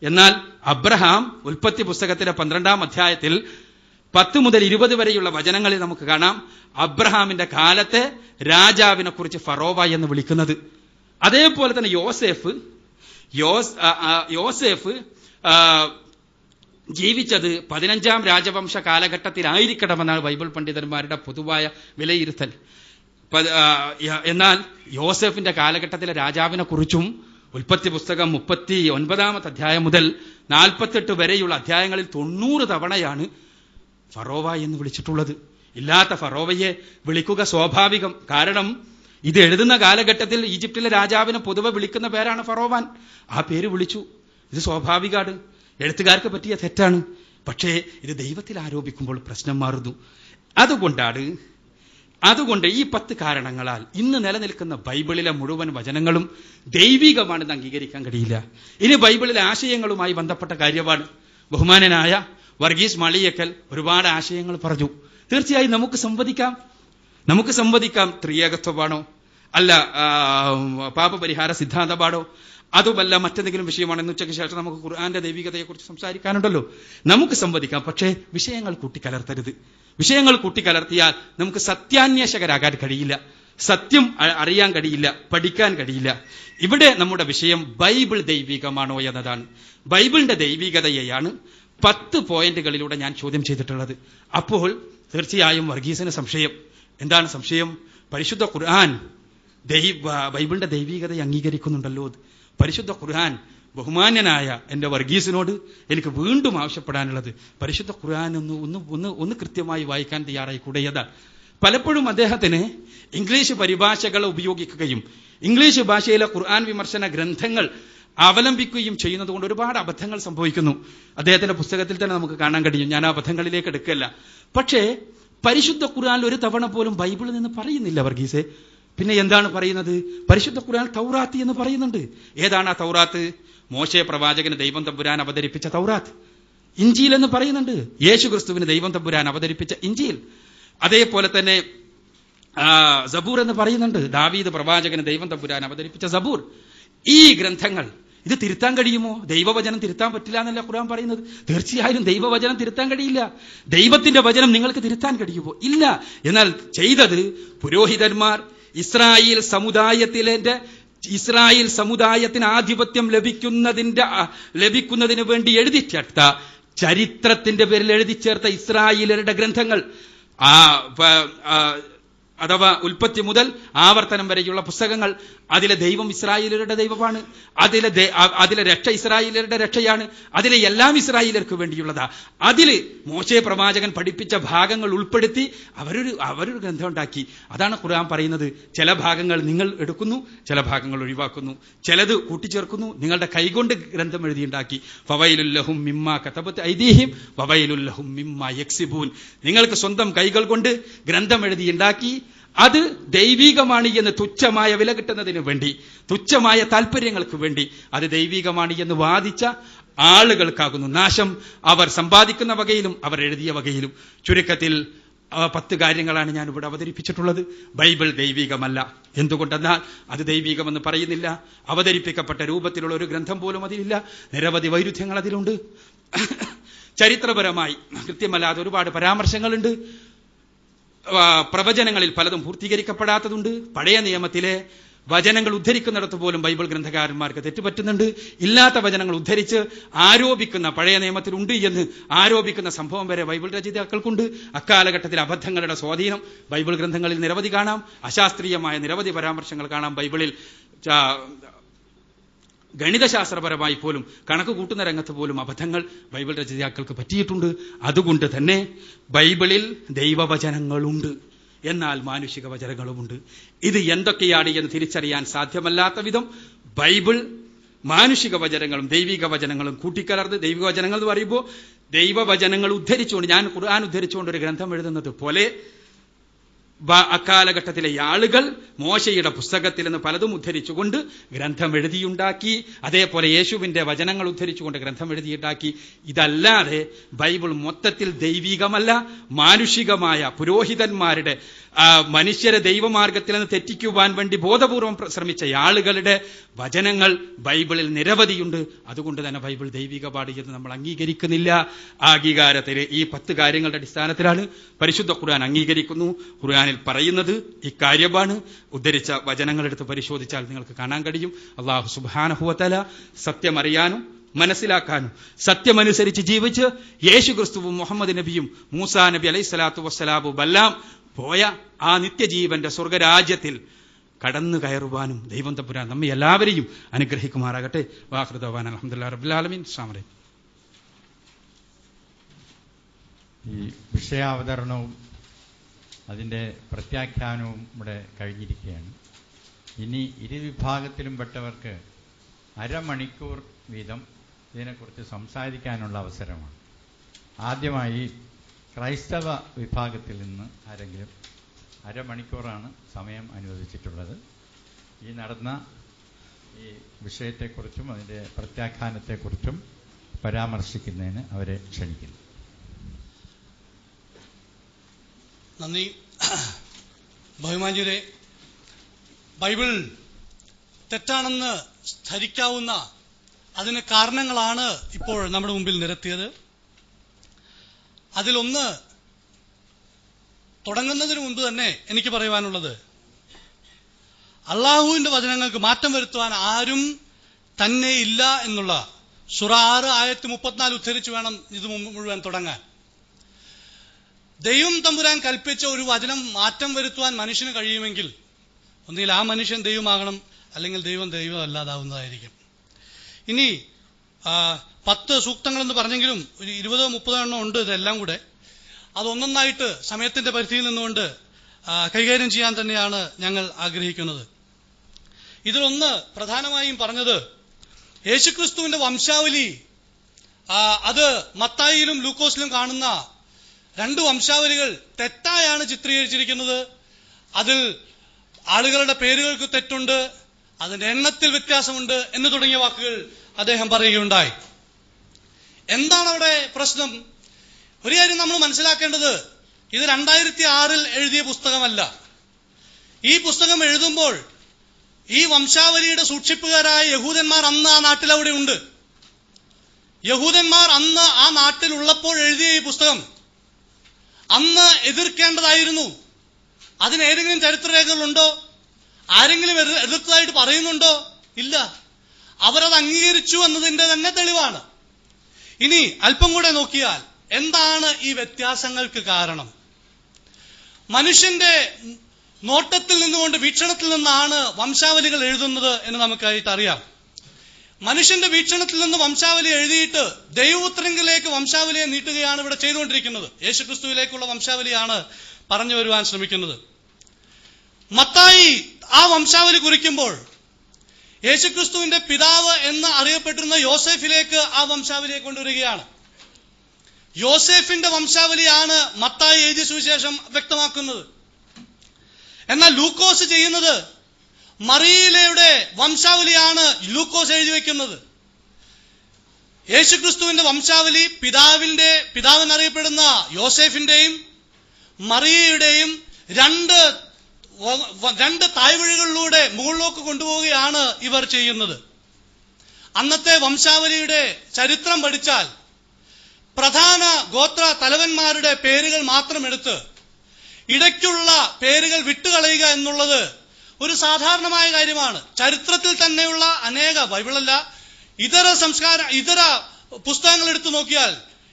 എന്നാൽ അബ്രഹാം ഉൽപ്പത്തി പുസ്തകത്തിലെ 12-ാം അധ്യായത്തിൽ 10 മുതൽ 20 വരെയുള്ള വചനങ്ങളിൽ നമുക്ക് കാണാം അബ്രഹാമിന്റെ കാലത്തെ രാജാവിനെ കുറിച്ച് ഫറോവ എന്ന് വിളിക്കുന്നത്. അതേപോലെ തന്നെ യോസേഫ് ജീവിച്ചത് 15-ാം രാജവംശ കാലഘട്ടത്തിലായിരിക്കണമെന്നാണ് ബൈബിൾ പണ്ഡിതന്മാരുടെ പൊതുവായ വിലയിരുത്തൽ. എന്നാൽ യോസേഫിന്റെ കാലഘട്ടത്തിലെ രാജാവിനെ കുറിച്ചും ഉൽപ്പത്തി പുസ്തകം 39-ാമത്തെ അധ്യായം മുതൽ 48 വരെയുള്ള അധ്യായങ്ങളിൽ 90 തവണയാണ് ഫറോവ എന്ന് വിളിച്ചിട്ടുള്ളത്. ഇല്ലാത്ത ഫറോവയെ വിളിക്കുക സ്വാഭാവികം. കാരണം ഇത് എഴുതുന്ന കാലഘട്ടത്തിൽ ഈജിപ്തിലെ രാജാവിനെ പൊതുവെ വിളിക്കുന്ന പേരാണ് ഫറോവാൻ. ആ പേര് വിളിച്ചു. ഇത് സ്വാഭാവികമാണ്. എഴുത്തുകാർക്ക് പറ്റിയ തെറ്റാണ്. പക്ഷേ ഇത് ദൈവത്തിൽ ആരോപിക്കുമ്പോൾ പ്രശ്നം മാറുന്നു. അതുകൊണ്ട് ഈ 10 കാരണങ്ങളാൽ ഇന്ന് നിലനിൽക്കുന്ന ബൈബിളിലെ മുഴുവൻ വചനങ്ങളും ദൈവികമാണെന്ന് അംഗീകരിക്കാൻ കഴിയില്ല. ഇനി ബൈബിളിലെ ആശയങ്ങളുമായി ബന്ധപ്പെട്ട കാര്യമാണ്. ബഹുമാനനായ വർഗീസ് മളിയക്കൽ ഒരുപാട് ആശയങ്ങൾ പറഞ്ഞു. തീർച്ചയായും നമുക്ക് സംവദിക്കാം. ത്രിയേകത്വമാണോ, അല്ല പാപപരിഹാര സിദ്ധാന്തമാണോ, അതുമല്ല മറ്റെന്തെങ്കിലും വിഷയമാണെന്ന് ഉച്ചയ്ക്ക് ശേഷം നമുക്ക് ഖുർആന്റെ ദൈവികതയെക്കുറിച്ച് സംസാരിക്കാനുണ്ടല്ലോ. നമുക്ക് സംവദിക്കാം. പക്ഷേ വിഷയങ്ങൾ കൂട്ടിക്കലർത്തരുത്. വിഷയങ്ങൾ കൂട്ടിക്കലർത്തിയാൽ നമുക്ക് സത്യാന്വേഷകരാകാൻ കഴിയില്ല. സത്യം അറിയാൻ കഴിയില്ല, പഠിക്കാൻ കഴിയില്ല. ഇവിടെ നമ്മുടെ വിഷയം ബൈബിൾ ദൈവികമാണോ എന്നതാണ്. ബൈബിളിന്റെ ദൈവികതയെയാണ് 10 പോയിന്റുകളിലൂടെ ഞാൻ ചോദ്യം ചെയ്തിട്ടുള്ളത്. അപ്പോൾ തീർച്ചയായും വർഗീസിന് സംശയം. എന്താണ് സംശയം? പരിശുദ്ധ ഖുർആൻ ബൈബിളിന്റെ ദൈവികതയെ അംഗീകരിക്കുന്നുണ്ടല്ലോ. പരിശുദ്ധ ഖുർആൻ ബഹുമാന്യനായ എന്റെ വർഗീസിനോട് എനിക്ക് വീണ്ടും ആവശ്യപ്പെടാനുള്ളത്, പരിശുദ്ധ ഖുർആൻ ഒന്ന് കൃത്യമായി വായിക്കാൻ തയ്യാറായി കൂടെയതാ. പലപ്പോഴും അദ്ദേഹത്തിന് ഇംഗ്ലീഷ് പരിഭാഷകൾ ഉപയോഗിക്കുകയും ഇംഗ്ലീഷ് ഭാഷയിലെ ഖുർആൻ വിമർശന ഗ്രന്ഥങ്ങൾ അവലംബിക്കുകയും ചെയ്യുന്നത് കൊണ്ട് ഒരുപാട് അബദ്ധങ്ങൾ സംഭവിക്കുന്നു. അദ്ദേഹത്തിന്റെ പുസ്തകത്തിൽ തന്നെ നമുക്ക് കാണാൻ കഴിയും. ഞാൻ ആ അബദ്ധങ്ങളിലേക്ക് എടുക്കല്ല. പക്ഷേ പരിശുദ്ധ ഖുർആൻ ഒരു തവണ പോലും ബൈബിളിൽ നിന്ന് പറയുന്നില്ല വർഗീസെ. പിന്നെ എന്താണ് പറയുന്നത്? പരിശുദ്ധ ഖുർആൻ തൗറാത്ത് എന്ന് പറയുന്നുണ്ട്. ഏതാണ് ആ തൗറാത്ത്? മോശെ പ്രവാചകന് ദൈവം തമ്പുരാൻ അവതരിപ്പിച്ച തൗറാത്ത്. ഇഞ്ചീൽ എന്ന് പറയുന്നുണ്ട്. യേശു ക്രിസ്തുവിന് ദൈവം തമ്പുരാൻ അവതരിപ്പിച്ച ഇഞ്ചീൽ. അതേപോലെ തന്നെ സബൂർ എന്ന് പറയുന്നുണ്ട്. ദാവീദ് പ്രവാചകന് ദൈവം തമ്പുരാൻ അവതരിപ്പിച്ച സബൂർ. ഈ ഗ്രന്ഥങ്ങൾ ഇത് തിരുത്താൻ കഴിയുമോ? ദൈവവചനം തിരുത്താൻ പറ്റില്ല എന്നല്ല ഖുർആൻ പറയുന്നത്. തീർച്ചയായും ദൈവവചനം തിരുത്താൻ കഴിയില്ല. ദൈവത്തിന്റെ വചനം നിങ്ങൾക്ക് തിരുത്താൻ കഴിയുമോ? ഇല്ല. എന്നാൽ ചെയ്തത് പുരോഹിതന്മാർ ഇസ്രായേൽ സമുദായത്തിന് ആധിപത്യം ലഭിക്കുന്നതിന് വേണ്ടി എഴുതിച്ചേർത്ത, ചരിത്രത്തിന്റെ പേരിൽ എഴുതിച്ചേർത്ത ഇസ്രായേലരുടെ ഗ്രന്ഥങ്ങൾ, അഥവാ ഉൽപ്പത്തി മുതൽ ആവർത്തനം വരെയുള്ള പുസ്തകങ്ങൾ, അതിലെ ദൈവം ഇസ്രായേലരുടെ ദൈവമാണ്, അതിലെ രക്ഷ ഇസ്രായേലരുടെ രക്ഷയാണ്, അതിലെ എല്ലാം ഇസ്രായേലർക്ക് വേണ്ടിയുള്ളതാ. അതില് മോശെ പ്രവാചകൻ പഠിപ്പിച്ച ഭാഗങ്ങൾ ഉൾപ്പെടുത്തി അവരൊരു ഗ്രന്ഥം ഉണ്ടാക്കി. അതാണ് ഖുർആൻ പറയുന്നത്. ചില ഭാഗങ്ങൾ നിങ്ങൾ എടുക്കുന്നു, ചില ഭാഗങ്ങൾ ഒഴിവാക്കുന്നു, ചിലത് കൂട്ടിച്ചേർക്കുന്നു. നിങ്ങളുടെ കൈകൊണ്ട് ഗ്രന്ഥം എഴുതിയുണ്ടാക്കി. ഫവൈലുൽ ലഹും മിമ്മാ കതബത് ഐദീഹിം വവൈലുൽ ലഹും മിമ്മാ യക്സിബൂൻ. നിങ്ങൾക്ക് സ്വന്തം കൈകൾ കൊണ്ട് ഗ്രന്ഥം എഴുതിയുണ്ടാക്കി, അത് ദൈവികമാണ് എന്ന് തുച്ഛമായ വില കിട്ടുന്നതിന് വേണ്ടി, തുച്ഛമായ താല്പര്യങ്ങൾക്ക് വേണ്ടി അത് ദൈവികമാണ് എന്ന് വാദിച്ച ആളുകൾക്കാകുന്നു നാശം. അവർ സമ്പാദിക്കുന്ന വകയിലും അവർ എഴുതിയ വകയിലും. ചുരുക്കത്തിൽ 10 കാര്യങ്ങളാണ് ഞാൻ ഇവിടെ അവതരിപ്പിച്ചിട്ടുള്ളത്. ബൈബിൾ ദൈവികമല്ല. എന്തുകൊണ്ടെന്നാൽ അത് ദൈവികമെന്ന് പറയുന്നില്ല. അവതരിപ്പിക്കപ്പെട്ട രൂപത്തിലുള്ള ഒരു ഗ്രന്ഥം പോലും അതിലില്ല. നിരവധി വൈരുദ്ധ്യങ്ങൾ അതിലുണ്ട്. ചരിത്രപരമായി കൃത്യമല്ലാതെ ഒരുപാട് പരാമർശങ്ങളുണ്ട്. പ്രവചനങ്ങളിൽ പലതും പൂർത്തീകരിക്കപ്പെടാത്തതുണ്ട്. പഴയ നിയമത്തിലെ വചനങ്ങൾ ഉദ്ധരിക്കുന്നിടത്ത് പോലും ബൈബിൾ ഗ്രന്ഥകാരന്മാർക്ക് തെറ്റുപറ്റുന്നുണ്ട്. ഇല്ലാത്ത വചനങ്ങൾ ഉദ്ധരിച്ച് ആരോപിക്കുന്ന, പഴയ നിയമത്തിലുണ്ട് എന്ന് ആരോപിക്കുന്ന സംഭവം വരെ ബൈബിൾ രചയിതാക്കൾക്കുണ്ട്. അക്കാലഘട്ടത്തിൽ അബദ്ധങ്ങളുടെ സ്വാധീനം ബൈബിൾ ഗ്രന്ഥങ്ങളിൽ നിരവധി കാണാം. അശാസ്ത്രീയമായ നിരവധി പരാമർശങ്ങൾ കാണാം ബൈബിളിൽ. ഗണിതശാസ്ത്രപരമായി പോലും, കണക്ക് കൂട്ടുന്ന രംഗത്ത് പോലും അബദ്ധങ്ങൾ ബൈബിൾ രചയിതാക്കൾക്ക് പറ്റിയിട്ടുണ്ട്. അതുകൊണ്ട് തന്നെ ബൈബിളിൽ ദൈവവചനങ്ങളുണ്ട്, എന്നാൽ മാനുഷിക വചനങ്ങളുമുണ്ട്. ഇത് എന്തൊക്കെയാണ് എന്ന് തിരിച്ചറിയാൻ സാധ്യമല്ലാത്ത വിധം ബൈബിൾ മാനുഷിക വചനങ്ങളും ദൈവിക വചനങ്ങളും കൂട്ടിക്കലർന്ന്, ദൈവിക വചനങ്ങൾ എന്ന് പറയുമ്പോൾ ദൈവവചനങ്ങൾ ഉദ്ധരിച്ചുകൊണ്ട്, ഞാൻ ഖുർആൻ ഉദ്ധരിച്ചുകൊണ്ട് ഒരു ഗ്രന്ഥം എഴുതുന്നത് പോലെ അക്കാലഘട്ടത്തിലെ ആളുകൾ മോശയുടെ പുസ്തകത്തിൽ നിന്ന് പലതും ഉദ്ധരിച്ചുകൊണ്ട് ഗ്രന്ഥം എഴുതിയുണ്ടാക്കി. അതേപോലെ യേശുവിന്റെ വചനങ്ങൾ ഉദ്ധരിച്ചുകൊണ്ട് ഗ്രന്ഥം എഴുതിയുണ്ടാക്കി. ഇതല്ലാതെ ബൈബിൾ മൊത്തത്തിൽ ദൈവികമല്ല, മാനുഷികമായ പുരോഹിതന്മാരുടെ മനുഷ്യരെ ദൈവമാർഗത്തിൽ നിന്ന് തെറ്റിക്കുവാൻ വേണ്ടി ബോധപൂർവം ശ്രമിച്ച ആളുകളുടെ വചനങ്ങൾ ബൈബിളിൽ നിരവധിയുണ്ട്. അതുകൊണ്ട് തന്നെ ബൈബിൾ ദൈവികപാട് എന്ന് നമ്മൾ അംഗീകരിക്കുന്നില്ല. അംഗീകാരത്തിലെ ഈ 10 കാര്യങ്ങളുടെ അടിസ്ഥാനത്തിലാണ് പരിശുദ്ധ ഖുർആൻ അംഗീകരിക്കുന്നു. ഖുർആനിൽ പറയുന്നത് ഇക്കാര്യമാണ്. ഉദ്ധരിച്ച വചനങ്ങൾ എടുത്ത് പരിശോധിച്ചാൽ നിങ്ങൾക്ക് കാണാൻ കഴിയും. അല്ലാഹു സുബ്ഹാനഹു വ തആല സത്യമറിയാനും മനസ്സിലാക്കാനും സത്യമനുസരിച്ച് ജീവിച്ച് യേശു ക്രിസ്തുവും മുഹമ്മദ് നബിയും മൂസാ നബി അലൈഹിസ്സലാത്തു വസ്സലാമും എല്ലാം പോയ ആ നിത്യജീവന്റെ സ്വർഗരാജ്യത്തിൽ കടന്നു കയറുവാനും ദൈവം തമ്പുരാൻ നമ്മെ എല്ലാവരെയും അനുഗ്രഹിക്കുമാറാകട്ടെ. വാഖിറു ദഅ്വാനാ അൽഹംദുലില്ലാഹി റബ്ബിൽ ആലമീൻ. അസ്സലാമു അലൈക്കും. ഈ വിഷയാവതരണവും അതിൻ്റെ പ്രത്യാഖ്യാനവും ഇവിടെ കഴിഞ്ഞിരിക്കുകയാണ്. ഇനി ഇരുവിഭാഗത്തിലും പെട്ടവർക്ക് അരമണിക്കൂർ വീതം ഇതിനെക്കുറിച്ച് സംസാരിക്കാനുള്ള അവസരമാണ്. ആദ്യമായി ക്രൈസ്തവ വിഭാഗത്തിൽ നിന്ന് ആരെങ്കിലും, അരമണിക്കൂറാണ് സമയം അനുവദിച്ചിട്ടുള്ളത്. ഈ നടന്ന ഈ വിഷയത്തെക്കുറിച്ചും അതിൻ്റെ പ്രത്യാഖ്യാനത്തെക്കുറിച്ചും പരാമർശിക്കുന്നതിന് അവരെ ക്ഷണിക്കുന്നു. നന്ദി. ബഹുമാന്യരെ, ബൈബിൾ തെറ്റാണെന്ന് ധരിക്കാവുന്ന അതിന് കാരണങ്ങളാണ് ഇപ്പോൾ നമ്മുടെ മുമ്പിൽ നിരത്തിയത്. അതിലൊന്ന്, തുടങ്ങുന്നതിന് മുമ്പ് തന്നെ എനിക്ക് പറയുവാനുള്ളത്, അള്ളാഹുവിന്റെ വചനങ്ങൾക്ക് മാറ്റം വരുത്തുവാൻ ആരും തന്നെ ഇല്ല എന്നുള്ള സൂറ 6 ആയത്ത് 34 ഉദ്ധരിച്ച് വേണം ഇത് മുഴുവൻ തുടങ്ങാൻ. ദൈവം തമ്പുരാൻ കൽപ്പിച്ച ഒരു വചനം മാറ്റം വരുത്തുവാൻ മനുഷ്യന് കഴിയുമെങ്കിൽ ഒന്നുകിൽ ആ മനുഷ്യൻ ദൈവമാകണം, അല്ലെങ്കിൽ ദൈവം അല്ലാതാവുന്നതായിരിക്കും. ഇനി 10 സൂക്തങ്ങളെന്ന് പറഞ്ഞെങ്കിലും ഒരു 20-30 എണ്ണം ഉണ്ട് ഇതെല്ലാം കൂടെ. അതൊന്നൊന്നായിട്ട് സമയത്തിന്റെ പരിധിയിൽ നിന്നുകൊണ്ട് കൈകാര്യം ചെയ്യാൻ തന്നെയാണ് ഞങ്ങൾ ആഗ്രഹിക്കുന്നത്. ഇതിലൊന്ന് പ്രധാനമായും പറഞ്ഞത് യേശുക്രിസ്തുവിന്റെ വംശാവലി, അത് മത്തായിയിലും ലൂക്കോസിലും കാണുന്ന 2 വംശാവലികൾ തെറ്റായാണ് ചിത്രീകരിച്ചിരിക്കുന്നത്. അതിൽ ആളുകളുടെ പേരുകൾക്ക് തെറ്റുണ്ട്, അതിന്റെ എണ്ണത്തിൽ വ്യത്യാസമുണ്ട് എന്ന് തുടങ്ങിയ വാക്കുകൾ അദ്ദേഹം പറയുകയുണ്ടായി. എന്താണ് അവിടെ പ്രശ്നം? ഒരു കാര്യം നമ്മൾ മനസ്സിലാക്കേണ്ടത്, ഇത് 2006 എഴുതിയ പുസ്തകമല്ല. ഈ പുസ്തകം എഴുതുമ്പോൾ ഈ വംശാവലിയുടെ സൂക്ഷിപ്പുകാരായ യഹൂദന്മാർ അന്ന് ആ നാട്ടിൽ അവിടെ ഉണ്ട്. യഹൂദന്മാർ അന്ന് ആ നാട്ടിൽ ഉള്ളപ്പോൾ എഴുതിയ ഈ പുസ്തകം അന്ന് എതിർക്കേണ്ടതായിരുന്നു. അതിനേതെങ്കിലും ചരിത്രരേഖകളുണ്ടോ? ആരെങ്കിലും എതിർത്തതായിട്ട് പറയുന്നുണ്ടോ? ഇല്ല. അവരത് അംഗീകരിച്ചു എന്നതിന്റെ തന്നെ തെളിവാണ്. ഇനി അല്പം കൂടെ നോക്കിയാൽ എന്താണ് ഈ വ്യത്യാസങ്ങൾക്ക് കാരണം? മനുഷ്യന്റെ നോട്ടത്തിൽ നിന്നുകൊണ്ട്, വീക്ഷണത്തിൽ നിന്നാണ് വംശാവലികൾ എഴുതുന്നത് എന്ന് നമുക്കായിട്ട് അറിയാം. മനുഷ്യന്റെ വീക്ഷണത്തിൽ നിന്ന് വംശാവലി എഴുതിയിട്ട് ദൈവപുത്രങ്കിലേക്ക് വംശാവലിയെ നീട്ടുകയാണ് ഇവിടെ ചെയ്തുകൊണ്ടിരിക്കുന്നത്. യേശുക്രിസ്തുവിലേക്കുള്ള വംശാവലിയാണ് പറഞ്ഞു വരുവാൻ ശ്രമിക്കുന്നത്. മത്തായി ആ വംശാവലി കുറിക്കുമ്പോൾ യേശുക്രിസ്തുവിന്റെ പിതാവ് എന്ന് അറിയപ്പെട്ടിരുന്ന യോസേഫിലേക്ക് ആ വംശാവലിയെ കൊണ്ടുവരികയാണ്. യോസേഫിന്റെ വംശാവലിയാണ് മത്തായി എഴുതിയ സുവിശേഷം വ്യക്തമാക്കുന്നത്. എന്നാൽ ലൂക്കോസ് ചെയ്യുന്നത് മറിയയുടെ വംശാവലിയാണ് ലൂക്കോസ് എഴുതി വയ്ക്കുന്നത്. യേശുക്രിസ്തുവിന്റെ വംശാവലി പിതാവെന്നറിയപ്പെടുന്ന യോസേഫിന്റെയും മറിയയുടെയും രണ്ട് തായ്വഴികളിലൂടെ മുകളിലേക്ക് കൊണ്ടുപോവുകയാണ് ഇവർ ചെയ്യുന്നത്. അന്നത്തെ വംശാവലിയുടെ ചരിത്രം പഠിച്ചാൽ പ്രധാന ഗോത്ര തലവന്മാരുടെ പേരുകൾ മാത്രം എടുത്ത് ഇടയ്ക്കുള്ള പേരുകൾ വിട്ടുകളയുക എന്നുള്ളത് ഒരു സാധാരണമായ കാര്യമാണ്. ചരിത്രത്തിൽ തന്നെയുള്ള അനേക, ബൈബിളല്ല, ഇതര പുസ്തകങ്ങൾ എടുത്തു നോക്കിയാൽ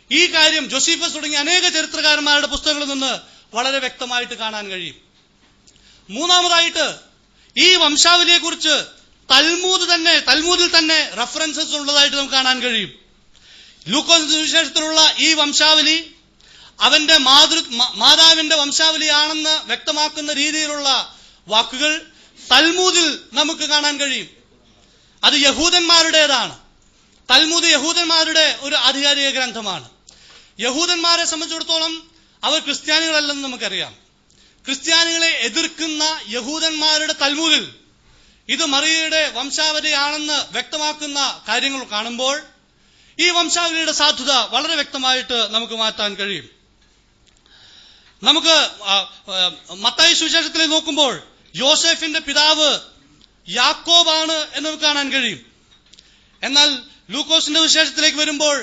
ഈ കാര്യം ജോസീഫസ് തുടങ്ങിയ അനേക ചരിത്രകാരന്മാരുടെ പുസ്തകങ്ങളിൽ നിന്ന് വളരെ വ്യക്തമായിട്ട് കാണാൻ കഴിയും. മൂന്നാമതായിട്ട് ഈ വംശാവലിയെ കുറിച്ച് തൽമൂദിൽ തന്നെ റെഫറൻസസ് ഉള്ളതായിട്ട് നമുക്ക് കാണാൻ കഴിയും. ലൂക്കോസ് സുവിശേഷത്തിലുള്ള ഈ വംശാവലി അവന്റെ മാതാവിന്റെ വംശാവലിയാണെന്ന് വ്യക്തമാക്കുന്ന രീതിയിലുള്ള വാക്കുകൾ തൽമൂദിൽ നമുക്ക് കാണാൻ കഴിയും. അത് യഹൂദന്മാരുടേതാണ്. തൽമൂദ് യഹൂദന്മാരുടെ ഒരു ആധികാരിക ഗ്രന്ഥമാണ്. യഹൂദന്മാരെ സംബന്ധിച്ചിടത്തോളം അവർ ക്രിസ്ത്യാനികളല്ലെന്ന് നമുക്കറിയാം. ക്രിസ്ത്യാനികളെ എതിർക്കുന്ന യഹൂദന്മാരുടെ തൽമൂദിൽ ഇത് മറിയയുടെ വംശാവലിയാണെന്ന് വ്യക്തമാക്കുന്ന കാര്യങ്ങൾ കാണുമ്പോൾ ഈ വംശാവലിയുടെ സാധുത വളരെ വ്യക്തമായിട്ട് നമുക്ക് മാറ്റാൻ കഴിയും. നമുക്ക് മത്തായി സുവിശേഷത്തിൽ നോക്കുമ്പോൾ യോസേഫിന്റെ പിതാവ് യാക്കോബാണ് എന്ന് നമുക്ക് കാണാൻ കഴിയും. എന്നാൽ ലൂക്കോസിന്റെ വിശേഷത്തിലേക്ക് വരുമ്പോൾ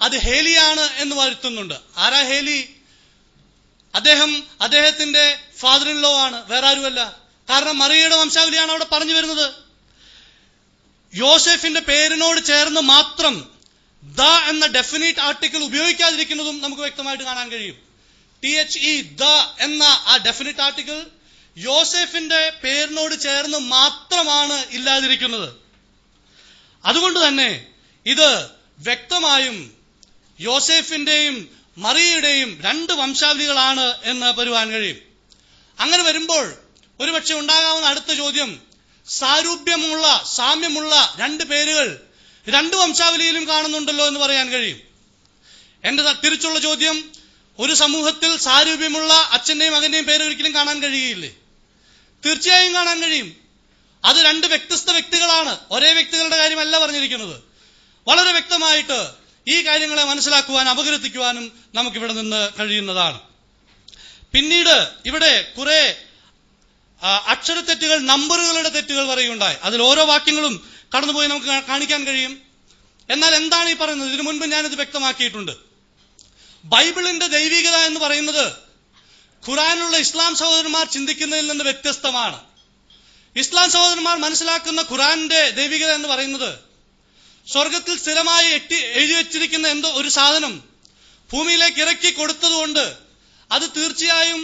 അത് ഹേലിയാണ് എന്ന് വരുത്തുന്നുണ്ട്. ആരാ ഹേലി? അദ്ദേഹത്തിന്റെ ഫാദർ ഇൻ ലോ ആണ്, വേറെ ആരുമല്ല. കാരണം മറിയയുടെ വംശാവലിയാണ് അവിടെ പറഞ്ഞു വരുന്നത്. യോസേഫിന്റെ പേരിനോട് ചേർന്ന് മാത്രം ദ എന്ന ഡെഫിനിറ്റ് ആർട്ടിക്കിൾ ഉപയോഗിക്കാതിരിക്കുന്നതും നമുക്ക് വ്യക്തമായിട്ട് കാണാൻ കഴിയും. THE ദ എന്ന ആ ഡെഫിനിറ്റ് ആർട്ടിക്കിൾ യോസേഫിന്റെ പേരിനോട് ചേർന്ന് മാത്രമാണ് ഇല്ലാതിരിക്കുന്നത്. അതുകൊണ്ട് തന്നെ ഇത് വ്യക്തമായും യോസേഫിന്റെയും മറിയയുടെയും 2 വംശാവലികളാണ് എന്ന് വരുവാൻ കഴിയും. അങ്ങനെ വരുമ്പോൾ ഒരുപക്ഷെ ഉണ്ടാകാവുന്ന അടുത്ത ചോദ്യം, സാമ്യമുള്ള 2 പേരുകൾ 2 വംശാവലിയിലും കാണുന്നുണ്ടല്ലോ എന്ന് പറയാൻ കഴിയും. എന്റെ തിരിച്ചുള്ള ചോദ്യം, ഒരു സമൂഹത്തിൽ സാരൂപ്യമുള്ള അച്ഛന്റെയും മകന്റെയും പേര് ഒരിക്കലും കാണാൻ കഴിയുകയില്ലേ? തീർച്ചയായും കാണാൻ കഴിയും. അത് 2 വ്യത്യസ്ത വ്യക്തികളാണ്, ഒരേ വ്യക്തികളുടെ കാര്യമല്ല പറഞ്ഞിരിക്കുന്നത്. വളരെ വ്യക്തമായിട്ട് ഈ കാര്യങ്ങളെ മനസ്സിലാക്കുവാനും അപഗ്രഥിക്കുവാനും നമുക്കിവിടെ നിന്ന് കഴിയുന്നതാണ്. പിന്നീട് ഇവിടെ കുറെ അക്ഷരത്തെറ്റുകൾ, നമ്പറുകളുടെ തെറ്റുകൾ പറയുകയുണ്ടായി. അതിൽ ഓരോ വാക്യങ്ങളും കടന്നുപോയി നമുക്ക് കാണിക്കാൻ കഴിയും. എന്നാൽ എന്താണ് ഈ പറയുന്നത്? ഇതിനു മുൻപ് ഞാനിത് വ്യക്തമാക്കിയിട്ടുണ്ട്. ബൈബിളിന്റെ ദൈവികത എന്ന് പറയുന്നത് ഖുറാനുള്ള ഇസ്ലാം സഹോദരന്മാർ ചിന്തിക്കുന്നതിൽ നിന്ന് വ്യത്യസ്തമാണ്. ഇസ്ലാം സഹോദരന്മാർ മനസ്സിലാക്കുന്ന ഖുർആന്റെ ദൈവികത എന്ന് പറയുന്നത് സ്വർഗത്തിൽ സ്ഥിരമായി എഴുതി വെച്ചിരിക്കുന്ന എന്തോ ഒരു സാധനം ഭൂമിയിലേക്ക് ഇറക്കി കൊടുത്തതുകൊണ്ട് അത് തീർച്ചയായും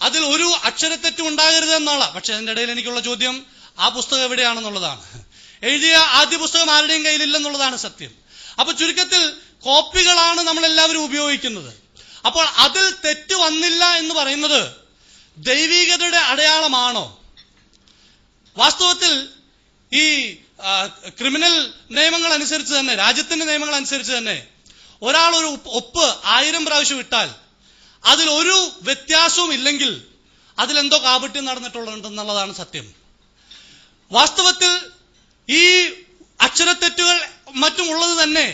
അതിൽ ഒരു അക്ഷരത്തെറ്റും ഉണ്ടാകരുത് എന്നുള്ള. പക്ഷെ അതിന്റെ ഇടയിൽ എനിക്കുള്ള ചോദ്യം, ആ പുസ്തകം എവിടെയാണെന്നുള്ളതാണ്. എഴുതിയ ആദ്യ പുസ്തകം ആരുടെയും കയ്യിലില്ലെന്നുള്ളതാണ് സത്യം. അപ്പൊ ചുരുക്കത്തിൽ കോപ്പികളാണ് നമ്മളെല്ലാവരും ഉപയോഗിക്കുന്നത്. അപ്പോൾ അതിൽ തെറ്റ് വന്നില്ല എന്ന് പറയുന്നത് ദൈവികതയുടെ അടയാളമാണോ? വാസ്തവത്തിൽ ഈ ക്രിമിനൽ നിയമങ്ങൾ അനുസരിച്ച് തന്നെ, രാജ്യത്തിന്റെ നിയമങ്ങൾ അനുസരിച്ച് തന്നെ ഒരാൾ ഒരു ഒപ്പ് 1000 പ്രാവശ്യം ഇട്ടാൽ അതിൽ ഒരു വ്യത്യാസവും ഇല്ലെങ്കിൽ അതിലെന്തോ കാപട്യം നടന്നിട്ടുണ്ടെന്നുള്ളതാണ് സത്യം. വാസ്തവത്തിൽ ഈ അക്ഷരത്തെറ്റുകൾ മറ്റും ഉള്ളത് തന്നെ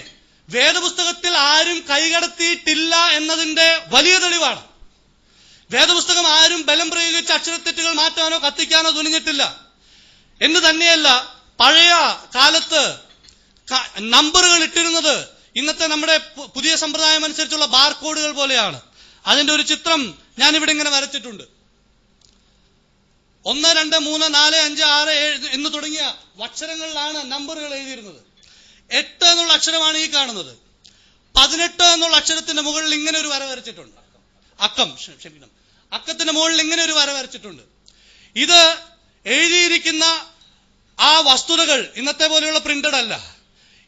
വേദപുസ്തകത്തിൽ ആരും കൈകടത്തിയിട്ടില്ല എന്നതിന്റെ വലിയ തെളിവാണ്. വേദപുസ്തകം ആരും ബലം പ്രയോഗിച്ച് അക്ഷരത്തെറ്റുകൾ മാറ്റാനോ കത്തിക്കാനോ തുനിഞ്ഞിട്ടില്ല എന്ന് തന്നെയല്ല, പഴയ കാലത്ത് നമ്പറുകൾ ഇട്ടിരുന്നത് ഇന്നത്തെ നമ്മുടെ പുതിയ സമ്പ്രദായം അനുസരിച്ചുള്ള ബാർകോഡുകൾ പോലെയാണ്. അതിന്റെ ഒരു ചിത്രം ഞാൻ ഇവിടെ ഇങ്ങനെ വരച്ചിട്ടുണ്ട്. 1, 2, 3, 4, 5, 6, 7 എന്ന് തുടങ്ങിയ അക്ഷരങ്ങളിലാണ് നമ്പറുകൾ എഴുതിയിരുന്നത്. 8 എന്നുള്ള അക്ഷരമാണ് ഈ കാണുന്നത്. 18 എന്നുള്ള അക്ഷരത്തിന്റെ മുകളിൽ ഇങ്ങനെ ഒരു വര വരച്ചിട്ടുണ്ട്. അക്കത്തിന്റെ മുകളിൽ ഇങ്ങനെ ഒരു വര വരച്ചിട്ടുണ്ട്. ഇത് എഴുതിയിരിക്കുന്ന ആ വസ്തുതകൾ ഇന്നത്തെ പോലെയുള്ള പ്രിന്റഡ് അല്ല.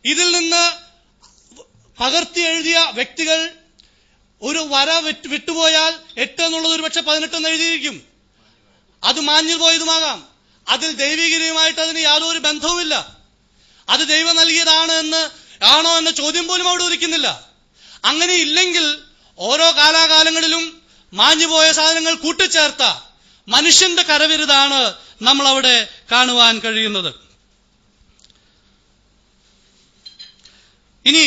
ഇതിൽ നിന്ന് പകർത്തി എഴുതിയ വ്യക്തികൾ ഒരു വര വിട്ടുപോയാൽ 8 എന്നുള്ളത് ഒരു പക്ഷെ 18 എന്ന് എഴുതിയിരിക്കും. അത് മാഞ്ഞു പോയതുമാകാം. അതിൽ ദൈവികതയുമായിട്ട് അതിന് യാതൊരു ബന്ധവുമില്ല. അത് ദൈവം നൽകിയതാണ് ആണോ എന്ന ചോദ്യം പോലും അവിടെ ഉദിക്കുന്നില്ല. അങ്ങനെ ഇല്ലെങ്കിൽ ഓരോ കാലാകാലങ്ങളിലും മാഞ്ഞുപോയ സാധനങ്ങൾ കൂട്ടിച്ചേർത്ത മനുഷ്യന്റെ കരവിരുതാണ് നമ്മൾ അവിടെ കാണുവാൻ കഴിയുന്നത്. ഇനി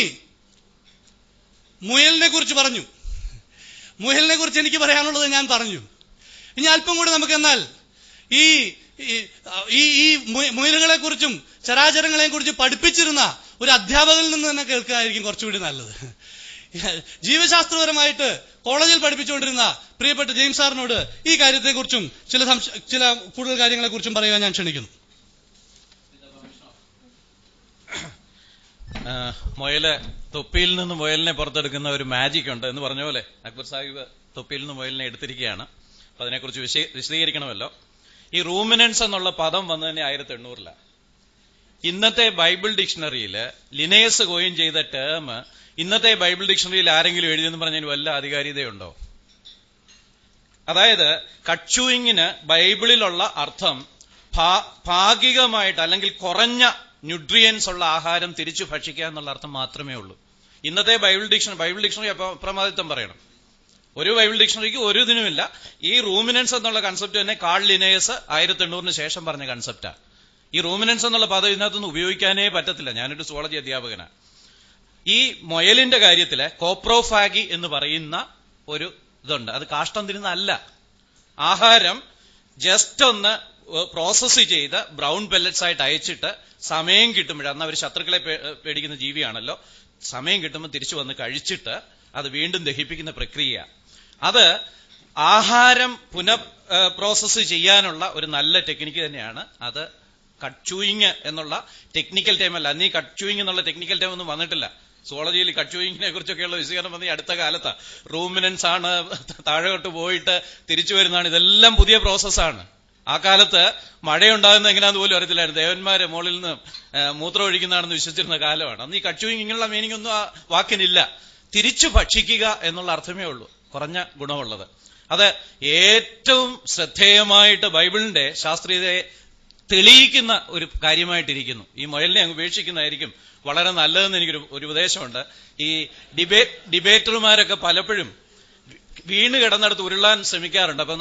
മുയലിനെ കുറിച്ച് പറഞ്ഞു. മുയലിനെ കുറിച്ച് എനിക്ക് പറയാനുള്ളത് ഞാൻ പറഞ്ഞു. ഇനി അല്പം കൂടി നമുക്ക് എന്നാൽ ഈ മുയലുകളെ കുറിച്ചും ചരാചരങ്ങളെ കുറിച്ചും പഠിപ്പിച്ചിരുന്ന ഒരു അധ്യാപകനിൽ നിന്ന് തന്നെ കേൾക്കുകയായിരിക്കും കുറച്ചുകൂടി നല്ലത്. ജീവശാസ്ത്രപരമായിട്ട് കോളേജിൽ പഠിപ്പിച്ചുകൊണ്ടിരുന്ന പ്രിയപ്പെട്ട ജെയിംസ് സാറിനോട് ഈ കാര്യത്തെക്കുറിച്ചും ചില കൂടുതൽ കാര്യങ്ങളെ കുറിച്ചും പറയുവാൻ ഞാൻ ക്ഷണിക്കുന്നു. മുയല് തൊപ്പിയിൽ നിന്ന് മുയലിനെ പുറത്തെടുക്കുന്ന ഒരു മാജിക് ഉണ്ട് എന്ന് പറഞ്ഞ പോലെ അക്ബർ സാഹിബ് തൊപ്പിയിൽ നിന്ന് മുയലിനെ എടുത്തിരിക്കുകയാണ്. അപ്പൊ അതിനെക്കുറിച്ച് വിശദീകരിക്കണമല്ലോ. ഈ റൂമിനൻസ് എന്നുള്ള പദം വന്നു തന്നെ 1800-ലാണ്. ഇന്നത്തെ ബൈബിൾ ഡിക്ഷണറിയിൽ ലിനേയസ് കോയിൻ ചെയ്ത ടേം ഇന്നത്തെ ബൈബിൾ ഡിക്ഷണറിയിൽ ആരെങ്കിലും എഴുതിയെന്ന് പറഞ്ഞതിന് വല്ല ആധികാരികതയുണ്ടോ? അതായത് കട്ട്ചൂയിങ്ങിന് ബൈബിളിലുള്ള അർത്ഥം ഭാഗികമായിട്ട് അല്ലെങ്കിൽ കുറഞ്ഞ ന്യൂട്രിയൻസ് ഉള്ള ആഹാരം തിരിച്ചു ഭക്ഷിക്കുക എന്നുള്ള അർത്ഥം മാത്രമേ ഉള്ളൂ. ഇന്നത്തെ ബൈബിൾ ഡിക്ഷണറി അപ്രമാദിത്വം പറയണം. ഒരു ബൈബിൾ ഡിക്ഷണറിക്ക് ഒരു ഇതിനുമില്ല. ഈ റൂമിനൻസ് എന്നുള്ള കൺസെപ്റ്റ് തന്നെ കാൾ ലിനേയസ് 1800-ന് ശേഷം പറഞ്ഞ കൺസെപ്റ്റാ. ഈ റൂമിനൻസ് എന്നുള്ള പദം ഇതിനകത്തൊന്നും ഉപയോഗിക്കാനേ പറ്റത്തില്ല. ഞാനൊരു സുവോളജി അധ്യാപകനാണ്. ഈ മൊയലിന്റെ കാര്യത്തില് കോപ്രോഫാഗി എന്ന് പറയുന്ന ഒരു ഇതുണ്ട്. അത് കാഷ്ടം തിരുന്നല്ല. ആഹാരം ജസ്റ്റ് ഒന്ന് പ്രോസസ് ചെയ്ത് ബ്രൗൺ പെല്ലറ്റ്സ് ആയിട്ട് അയച്ചിട്ട് സമയം കിട്ടുമ്പോൾ, അന്ന് അവർ ശത്രുക്കളെ പേടിക്കുന്ന ജീവിയാണല്ലോ, സമയം കിട്ടുമ്പോൾ തിരിച്ചു വന്ന് കഴിച്ചിട്ട് അത് വീണ്ടും ദഹിപ്പിക്കുന്ന പ്രക്രിയ. അത് ആഹാരം പ്രോസസ് ചെയ്യാനുള്ള ഒരു നല്ല ടെക്നിക്ക് തന്നെയാണ്. അത് കട്ട്ചൂയിങ് എന്നുള്ള ടെക്നിക്കൽ ടൈം അല്ല. അന്ന് ഈ കട്ട്ചൂയിങ് എന്നുള്ള ടെക്നിക്കൽ ടൈം ഒന്നും വന്നിട്ടില്ല. സുവോളജിയിൽ കട്ട്ചൂയിങ്ങിനെ കുറിച്ചൊക്കെയുള്ള വിശദീകരണം വന്ന് ഈ അടുത്ത കാലത്താണ്. റൂമിനൻസ് ആണ്, താഴോട്ട് പോയിട്ട് തിരിച്ചു വരുന്നതാണ്, ഇതെല്ലാം പുതിയ പ്രോസസ്സാണ്. ആ കാലത്ത് മഴയുണ്ടാകുന്ന എങ്ങനെയാന്ന് പോലും അറിയത്തില്ലായിരുന്നു. ദേവന്മാരെ മുകളിൽ നിന്ന് മൂത്രം ഒഴിക്കുന്നതാണെന്ന് വിശ്വസിച്ചിരുന്ന കാലമാണ്. അന്ന് ഈ കട്ട്ചൂയിങ് ഇങ്ങനെയുള്ള മീനിങ് ഒന്നും ആ വാക്കിനില്ല. തിരിച്ചു ഭക്ഷിക്കുക എന്നുള്ള അർത്ഥമേ ഉള്ളൂ, കുറഞ്ഞ ഗുണമുള്ളത്. അത് ഏറ്റവും ശ്രദ്ധേയമായിട്ട് ബൈബിളിന്റെ ശാസ്ത്രീയതയെ തെളിയിക്കുന്ന ഒരു കാര്യമായിട്ടിരിക്കുന്നു. ഈ മുയലിനെ അങ്ങ് ഉപേക്ഷിക്കുന്നതായിരിക്കും വളരെ നല്ലതെന്ന് എനിക്കൊരു ഉപദേശമുണ്ട്. ഈ ഡിബേറ്റർമാരൊക്കെ പലപ്പോഴും വീണ് കിടന്നിടത്ത് ഉരുളാൻ ശ്രമിക്കാറുണ്ട്. അപ്പൊ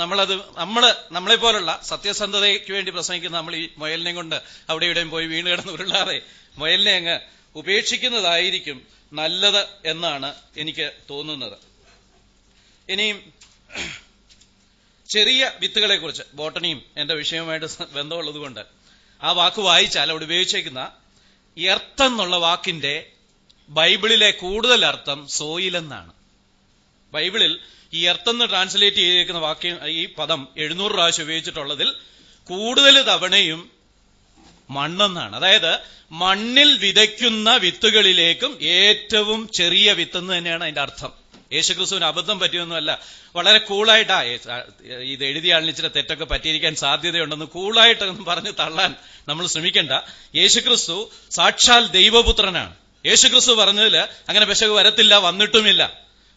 നമ്മളെ പോലുള്ള സത്യസന്ധതയ്ക്ക് വേണ്ടി പ്രസംഗിക്കുന്ന നമ്മൾ ഈ മുയലിനെ കൊണ്ട് അവിടെ ഇവിടെയും പോയി വീണ് കിടന്ന് ഉരുളാതെ മുയലിനെ അങ്ങ് ഉപേക്ഷിക്കുന്നതായിരിക്കും നല്ലത് എന്നാണ് എനിക്ക് തോന്നുന്നത്. ഇനിയും ചെറിയ വിത്തുകളെ കുറിച്ച്, ബോട്ടണിയും എന്റെ വിഷയവുമായിട്ട് ബന്ധമുള്ളത് കൊണ്ട് ആ വാക്ക് വായിച്ചാൽ അവിടെ ഉപയോഗിച്ചേക്കുന്ന എർത്ത് എന്നുള്ള വാക്കിന്റെ ബൈബിളിലെ കൂടുതൽ അർത്ഥം സോയിൽ എന്നാണ്. ബൈബിളിൽ ഈ എർത്ത് എന്ന് ട്രാൻസ്ലേറ്റ് ചെയ്തേക്കുന്ന വാക്യം, ഈ പദം 700 പ്രാവശ്യം ഉപയോഗിച്ചിട്ടുള്ളതിൽ കൂടുതൽ തവണയും മണ്ണെന്നാണ്. അതായത് മണ്ണിൽ വിതയ്ക്കുന്ന വിത്തുകളിലേക്കും ഏറ്റവും ചെറിയ വിത്തെന്ന് തന്നെയാണ് അതിന്റെ അർത്ഥം. യേശുക്രിസ്തുവിന് അബദ്ധം പറ്റിയൊന്നുമല്ല. വളരെ കൂളായിട്ടാ ഇത് എഴുതിയ ആളിന് ഇച്ചിരി തെറ്റൊക്കെ പറ്റിയിരിക്കാൻ സാധ്യതയുണ്ടെന്ന് കൂളായിട്ടൊന്നും പറഞ്ഞ് തള്ളാൻ നമ്മൾ ശ്രമിക്കണ്ട. യേശുക്രിസ്തു സാക്ഷാൽ ദൈവപുത്രനാണ്. യേശുക്രിസ്തു പറഞ്ഞതിൽ അങ്ങനെ പെശക് വരത്തില്ല, വന്നിട്ടുമില്ല.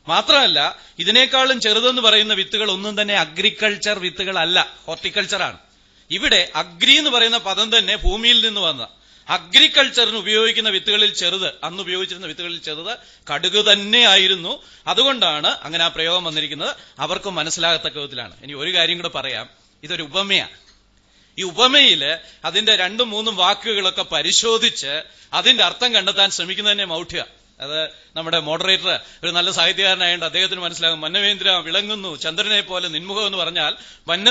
മാത്രമല്ല, ഇതിനേക്കാളും ചെറുതെന്ന് പറയുന്ന വിത്തുകൾ ഒന്നും തന്നെ അഗ്രികൾച്ചർ വിത്തുകളല്ല, ഹോർട്ടിക്കൾച്ചറാണ്. ഇവിടെ അഗ്രി എന്ന് പറയുന്ന പദം തന്നെ ഭൂമിയിൽ നിന്ന് വന്ന അഗ്രികൾച്ചറിന് ഉപയോഗിക്കുന്ന വിത്തുകളിൽ ചെറുത്, അന്ന് ഉപയോഗിച്ചിരുന്ന വിത്തുകളിൽ ചെറുത് കടുക് തന്നെയായിരുന്നു. അതുകൊണ്ടാണ് അങ്ങനെ ആ പ്രയോഗം വന്നിരിക്കുന്നത്. അവർക്കും മനസ്സിലാകത്തക്ക വിധത്തിലാണ്. ഇനി ഒരു കാര്യം കൂടെ പറയാം. ഇതൊരു ഉപമയാണ്. ഈ ഉപമയില് അതിന്റെ 2-3 വാക്കുകളൊക്കെ പരിശോധിച്ച് അതിന്റെ അർത്ഥം കണ്ടെത്താൻ ശ്രമിക്കുന്നത് മൗഢ്യ. അത് നമ്മുടെ മോഡറേറ്റർ ഒരു നല്ല സാഹിത്യകാരനായതുകൊണ്ട് അദ്ദേഹത്തിന് മനസ്സിലാകും. മന്നവേന്ദ്ര വിളങ്ങുന്നു ചന്ദ്രനെ പോലെ നിൻമുഖം എന്ന് പറഞ്ഞാൽ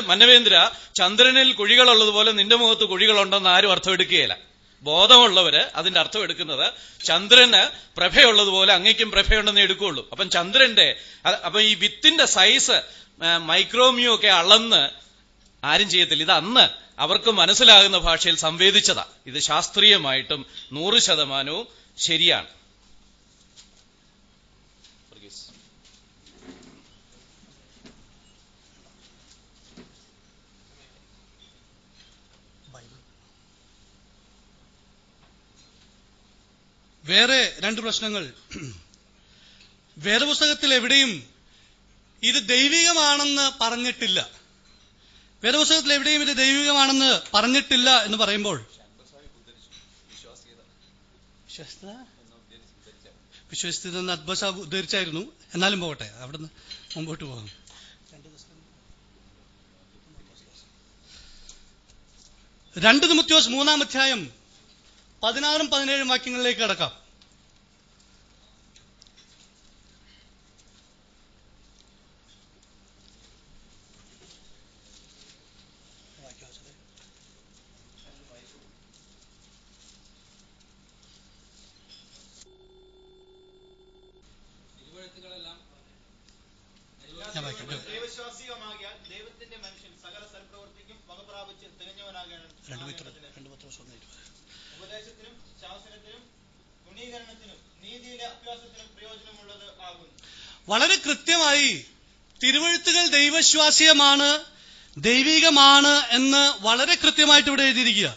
മന്നവേന്ദ്ര ചന്ദ്രനിൽ കുഴികളുള്ളതുപോലെ നിന്റെ മുഖത്ത് കുഴികളുണ്ടെന്ന് ആരും അർത്ഥം എടുക്കുകയില്ല. ബോധമുള്ളവര് അതിന്റെ അർത്ഥം എടുക്കുന്നത് ചന്ദ്രന് പ്രഭയുള്ളതുപോലെ അങ്ങേക്കും പ്രഭയുണ്ടെന്ന് എടുക്കുകയുള്ളൂ. അപ്പം ചന്ദ്രന്റെ അപ്പൊ ഈ വിത്തിന്റെ സൈസ് മൈക്രോമിയോ ഒക്കെ അളന്ന് ആരും ചെയ്യത്തില്ല. ഇത് അന്ന് അവർക്ക് മനസ്സിലാകുന്ന ഭാഷയിൽ സംവേദിച്ചതാ. ഇത് ശാസ്ത്രീയമായിട്ടും 100% ശരിയാണ്. വേറെ 2 പ്രശ്നങ്ങൾ. വേദപുസ്തകത്തിൽ എവിടെയും ഇത് ദൈവികമാണെന്ന് പറഞ്ഞിട്ടില്ല. വേദപുസ്തകത്തിൽ എവിടെയും ഇത് ദൈവികമാണെന്ന് പറഞ്ഞിട്ടില്ല എന്ന് പറയുമ്പോൾ വിശ്വസിച്ചതെന്ന് അദ്ബസ ഉദ്ധരിച്ചായിരുന്നു. എന്നാലും പോകട്ടെ, അവിടുന്ന് മുമ്പോട്ട് പോകാം. 2 തിമോഥെയോസ് 3-ാം അധ്യായം 16-17 വാക്യങ്ങളിലേക്ക് കടക്കാം. ദൈവത്തിന്റെ മനുഷ്യൻ സകല സൽപ്രവൃത്തിക്കും വകപ്രാപിച്ച് തികഞ്ഞവനാകാൻ ഉപദേശത്തിനും ശാസനത്തിനും ഗുണീകരണത്തിനും നീതിയിലെ അഭ്യാസത്തിനും പ്രയോജനമുള്ളത് ആകുന്നു. വളരെ കൃത്യമായി തിരുവെഴുത്തുകൾ ദൈവശ്വാസീയമാണ്, ദൈവികമാണ് എന്ന് വളരെ കൃത്യമായിട്ട് ഇവിടെ എഴുതിയിരിക്കുക.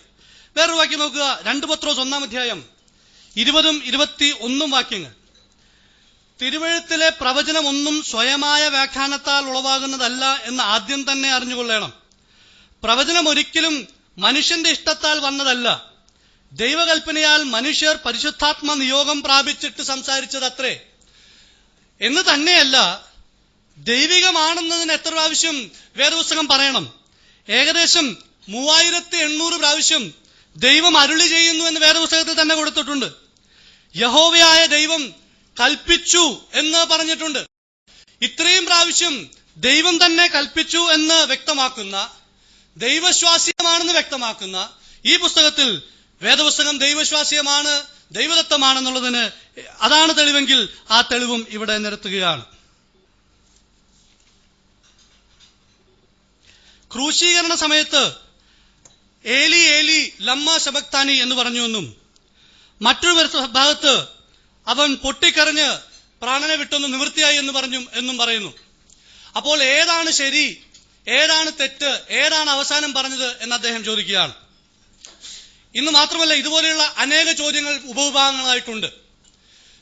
വേറൊരു വാക്യം നോക്കുക. 2 പത്രോസ് 1-ാം അധ്യായം 20-21 വാക്യങ്ങൾ. തിരുവെഴുത്തിലെ പ്രവചനമൊന്നും സ്വയമായ വ്യാഖ്യാനത്താൽ ഉളവാകുന്നതല്ല എന്ന് ആദ്യം തന്നെ അറിഞ്ഞുകൊള്ളണം. പ്രവചനം ഒരിക്കലും മനുഷ്യന്റെ ഇഷ്ടത്താൽ വന്നതല്ല, ദൈവകൽപ്പനയാൽ മനുഷ്യർ പരിശുദ്ധാത്മ നിയോഗം പ്രാപിച്ചിട്ട് സംസാരിച്ചതത്രേ. എന്ന് തന്നെയല്ല, ദൈവികമാണെന്നതിന് എത്ര പ്രാവശ്യം വേദപുസ്തകം പറയണം? ഏകദേശം 3800 പ്രാവശ്യം ദൈവം അരുളി ചെയ്യുന്നു എന്ന് വേദപുസ്തകത്തിൽ തന്നെ കൊടുത്തിട്ടുണ്ട്. യഹോവയായ ദൈവം കൽപ്പിച്ചു എന്ന് പറഞ്ഞിട്ടുണ്ട്. ഇത്രയും പ്രാവശ്യം ദൈവം തന്നെ കൽപ്പിച്ചു എന്ന് വ്യക്തമാക്കുന്ന, ദൈവശ്വാസീയമാണെന്ന് വ്യക്തമാക്കുന്ന ഈ പുസ്തകത്തിൽ വേദപുസ്തകം ദൈവശ്വാസീയമാണ്, ദൈവദത്തമാണെന്നുള്ളതിന് അതാണ് തെളിവെങ്കിൽ ആ തെളിവും ഇവിടെ നിരത്തുകയാണ്. ക്രൂശീകരണ സമയത്ത് ഏലി ഏലി ലമ്മ ശബക്താനി എന്ന് പറഞ്ഞുവെന്നും മറ്റൊരു ഭാഗത്ത് അവൻ പൊട്ടിക്കരഞ്ഞ് പ്രാണനെ വിട്ടൊന്ന് നിവൃത്തിയായി എന്ന് പറഞ്ഞു എന്നും പറയുന്നു. അപ്പോൾ ഏതാണ് ശരി, ഏതാണ് തെറ്റ്, ഏതാണ് അവസാനം പറഞ്ഞത് എന്ന് അദ്ദേഹം ചോദിക്കുകയാണ്. ഇന്ന് മാത്രമല്ല, ഇതുപോലെയുള്ള അനേക ചോദ്യങ്ങൾ ഉപവിഭാഗങ്ങളായിട്ടുണ്ട്.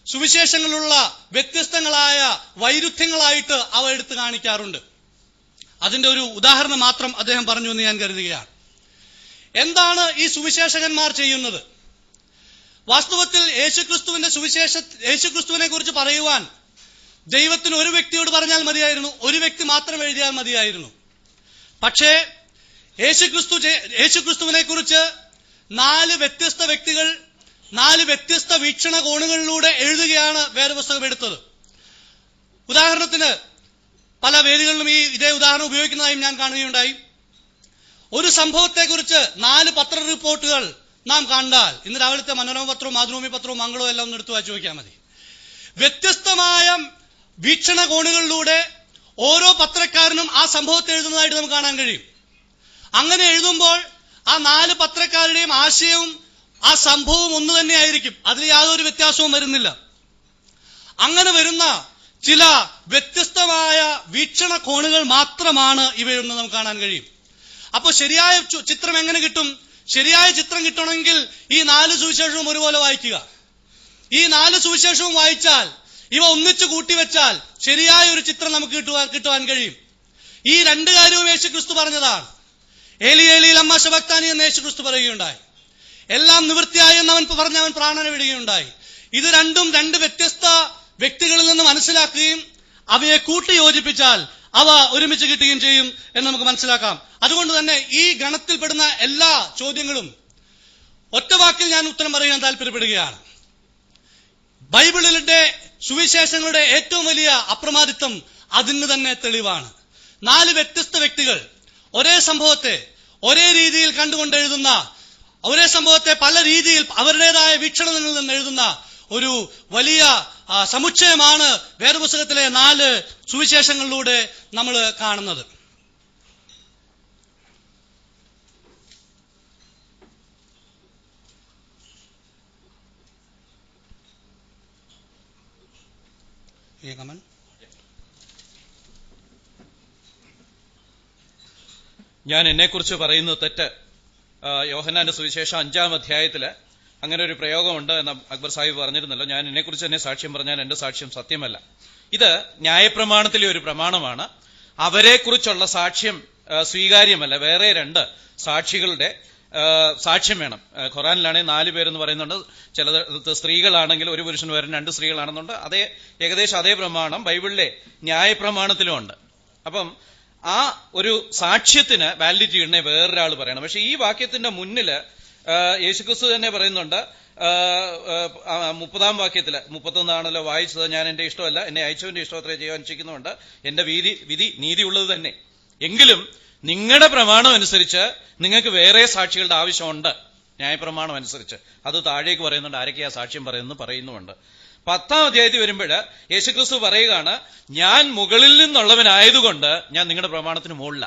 സുവിശേഷങ്ങളിലുള്ള വ്യത്യസ്തങ്ങളായ വൈരുദ്ധ്യങ്ങളായിട്ട് അവ എടുത്തു കാണിക്കാറുണ്ട്. അതിന്റെ ഒരു ഉദാഹരണം മാത്രം അദ്ദേഹം പറഞ്ഞു എന്ന് ഞാൻ കരുതുകയാണ്. എന്താണ് ഈ സുവിശേഷകന്മാർ ചെയ്യുന്നത്? വാസ്തവത്തിൽ യേശുക്രിസ്തുവിനെ കുറിച്ച് പറയുവാൻ ദൈവത്തിന് ഒരു വ്യക്തിയോട് പറഞ്ഞാൽ മതിയായിരുന്നു, ഒരു വ്യക്തി മാത്രം എഴുതിയാൽ മതിയായിരുന്നു. പക്ഷേ യേശുക്രിസ്തുവിനെ കുറിച്ച് 4 വ്യത്യസ്ത വ്യക്തികൾ 4 വ്യത്യസ്ത വീക്ഷണ കോണുകളിലൂടെ എഴുതുകയാണ് വേദപുസ്തകം എടുത്തത്. ഉദാഹരണത്തിന് പല വേദികളിലും ഇതേ ഉദാഹരണം ഉപയോഗിക്കുന്നതായും ഞാൻ കാണുകയുണ്ടായി. ഒരു സംഭവത്തെക്കുറിച്ച് 4 പത്ര റിപ്പോർട്ടുകൾ നാം കണ്ടാൽ, ഇന്ന് രാവിലത്തെ മനോരമ പത്രവും മാതൃഭൂമി പത്രവും മംഗളവും എല്ലാം ഒന്ന് എടുത്തു വായിച്ചു നോക്കിയാൽ മതി. വ്യത്യസ്തമായ വീക്ഷണ കോണുകളിലൂടെ ഓരോ പത്രക്കാരനും ആ സംഭവത്തെ എഴുതുന്നതായിട്ട് നമുക്ക് കാണാൻ കഴിയും. അങ്ങനെ എഴുതുമ്പോൾ ആ 4 പത്രക്കാരുടെയും ആശയവും ആ സംഭവവും ഒന്ന് തന്നെയായിരിക്കും. അതിൽ യാതൊരു വ്യത്യാസവും വരുന്നില്ല. അങ്ങനെ വരുന്ന ചില വ്യത്യസ്തമായ വീക്ഷണകോണുകൾ മാത്രമാണ് ഇവയെന്ന് നമുക്ക് കാണാൻ കഴിയും. അപ്പോൾ ശരിയായ ചിത്രം എങ്ങനെ കിട്ടും? ശരിയായ ചിത്രം കിട്ടണമെങ്കിൽ ഈ 4 സുവിശേഷവും ഒരുപോലെ വായിക്കുക. ഈ 4 സുവിശേഷവും വായിച്ചാൽ, ഇവ ഒന്നിച്ചു കൂട്ടിവെച്ചാൽ ശരിയായ ഒരു ചിത്രം നമുക്ക് കിട്ടുവാൻ കഴിയും. ഈ 2 കാര്യവും യേശുക്രിസ്തു പറഞ്ഞതാണ്. ഏലി ഏലി ലമ്മാ ശബക്താനി എന്ന് യേശുക്രിസ്തു പറയുകയുണ്ടായി. എല്ലാം നിവൃത്തിയായി എന്ന് അവൻ പറഞ്ഞ് അവൻ പ്രാണനെ വിടുകയുണ്ടായി. ഇത് രണ്ടും 2 വ്യത്യസ്ത വ്യക്തികളിൽ നിന്ന് മനസ്സിലാക്കുകയും അവയെ കൂട്ടി യോജിപ്പിച്ചാൽ അവ ഒരുമിച്ച് കിട്ടുകയും ചെയ്യും എന്ന് നമുക്ക് മനസ്സിലാക്കാം. അതുകൊണ്ട് തന്നെ ഈ ഗണത്തിൽപ്പെടുന്ന എല്ലാ ചോദ്യങ്ങളും ഒറ്റ വാക്കിൽ ഞാൻ ഉത്തരം പറയാൻ താല്പര്യപ്പെടുകയാണ്. ബൈബിളിലെ സുവിശേഷങ്ങളുടെ ഏറ്റവും വലിയ അപ്രമാദിത്വം അതിന് തന്നെ തെളിവാണ്. 4 വ്യത്യസ്ത വ്യക്തികൾ ഒരേ സംഭവത്തെ ഒരേ രീതിയിൽ കണ്ടുകൊണ്ട് എഴുതുന്ന, ഒരേ സംഭവത്തെ പല രീതിയിൽ അവരുടേതായ വീക്ഷണങ്ങളിൽ നിന്ന് എഴുതുന്ന ഒരു വലിയ സമുച്ചയമാണ് വേദപുസ്തകത്തിലെ 4 സുവിശേഷങ്ങളിലൂടെ നമ്മൾ കാണുന്നത്. ഞാൻ എന്നെക്കുറിച്ച് പറയുന്നത് തെറ്റ്. യോഹന്നാന്റെ സുവിശേഷം 5-ാം അധ്യായത്തില് അങ്ങനെ ഒരു പ്രയോഗമുണ്ട് എന്ന് അക്ബർ സാഹിബ് പറഞ്ഞിരുന്നല്ലോ. ഞാൻ എന്നെക്കുറിച്ച് തന്നെ സാക്ഷ്യം പറഞ്ഞാൽ എന്റെ സാക്ഷ്യം സത്യമല്ല. ഇത് ന്യായപ്രമാണത്തിലെ ഒരു പ്രമാണമാണ്. അവരെക്കുറിച്ചുള്ള സാക്ഷ്യം സ്വീകാര്യമല്ല. വേറെ 2 സാക്ഷികളുടെ സാക്ഷ്യം വേണം. ഖുറാനിലാണെങ്കിൽ 4 പേരെന്ന് പറയുന്നുണ്ട്. ചില സ്ത്രീകളാണെങ്കിൽ ഒരു പുരുഷന് വരും, 2 സ്ത്രീകളാണെന്നുണ്ട്. ഏകദേശം അതേ പ്രമാണം ബൈബിളിലെ ന്യായപ്രമാണത്തിലും ഉണ്ട്. അപ്പം ആ ഒരു സാക്ഷ്യത്തിന് വാലിഡിറ്റി ഉടനെ വേറൊരാൾ പറയണം. പക്ഷെ ഈ വാക്യത്തിന്റെ മുന്നില് യേശുക്രിസ്തു തന്നെ പറയുന്നുണ്ട്. 30-ാം വാക്യത്തില്, 31 വായിച്ചത്, ഞാൻ എന്റെ ഇഷ്ടമല്ല എന്നെ അയച്ചവന്റെ ഇഷ്ടമത്രേ ചെയ്യാൻ ഇച്ഛിക്കുന്നുണ്ട്. എന്റെ വിധി നീതിയുള്ളത് തന്നെ. എങ്കിലും നിങ്ങളുടെ പ്രമാണം അനുസരിച്ച് നിങ്ങൾക്ക് വേറെ സാക്ഷികളുടെ ആവശ്യമുണ്ട്. ന്യായപ്രമാണം അനുസരിച്ച് അത് താഴേക്ക് പറയുന്നുണ്ട്. ആരൊക്കെയാ സാക്ഷ്യം പറയുന്നുമുണ്ട്. 10-ാം അധ്യായത്തിൽ വരുമ്പോൾ യേശുക്രിസ്തു പറയുകയാണ്, ഞാൻ മുകളിൽ നിന്നുള്ളവനായതുകൊണ്ട് ഞാൻ നിങ്ങളുടെ പ്രമാണത്തിന് മുകളില.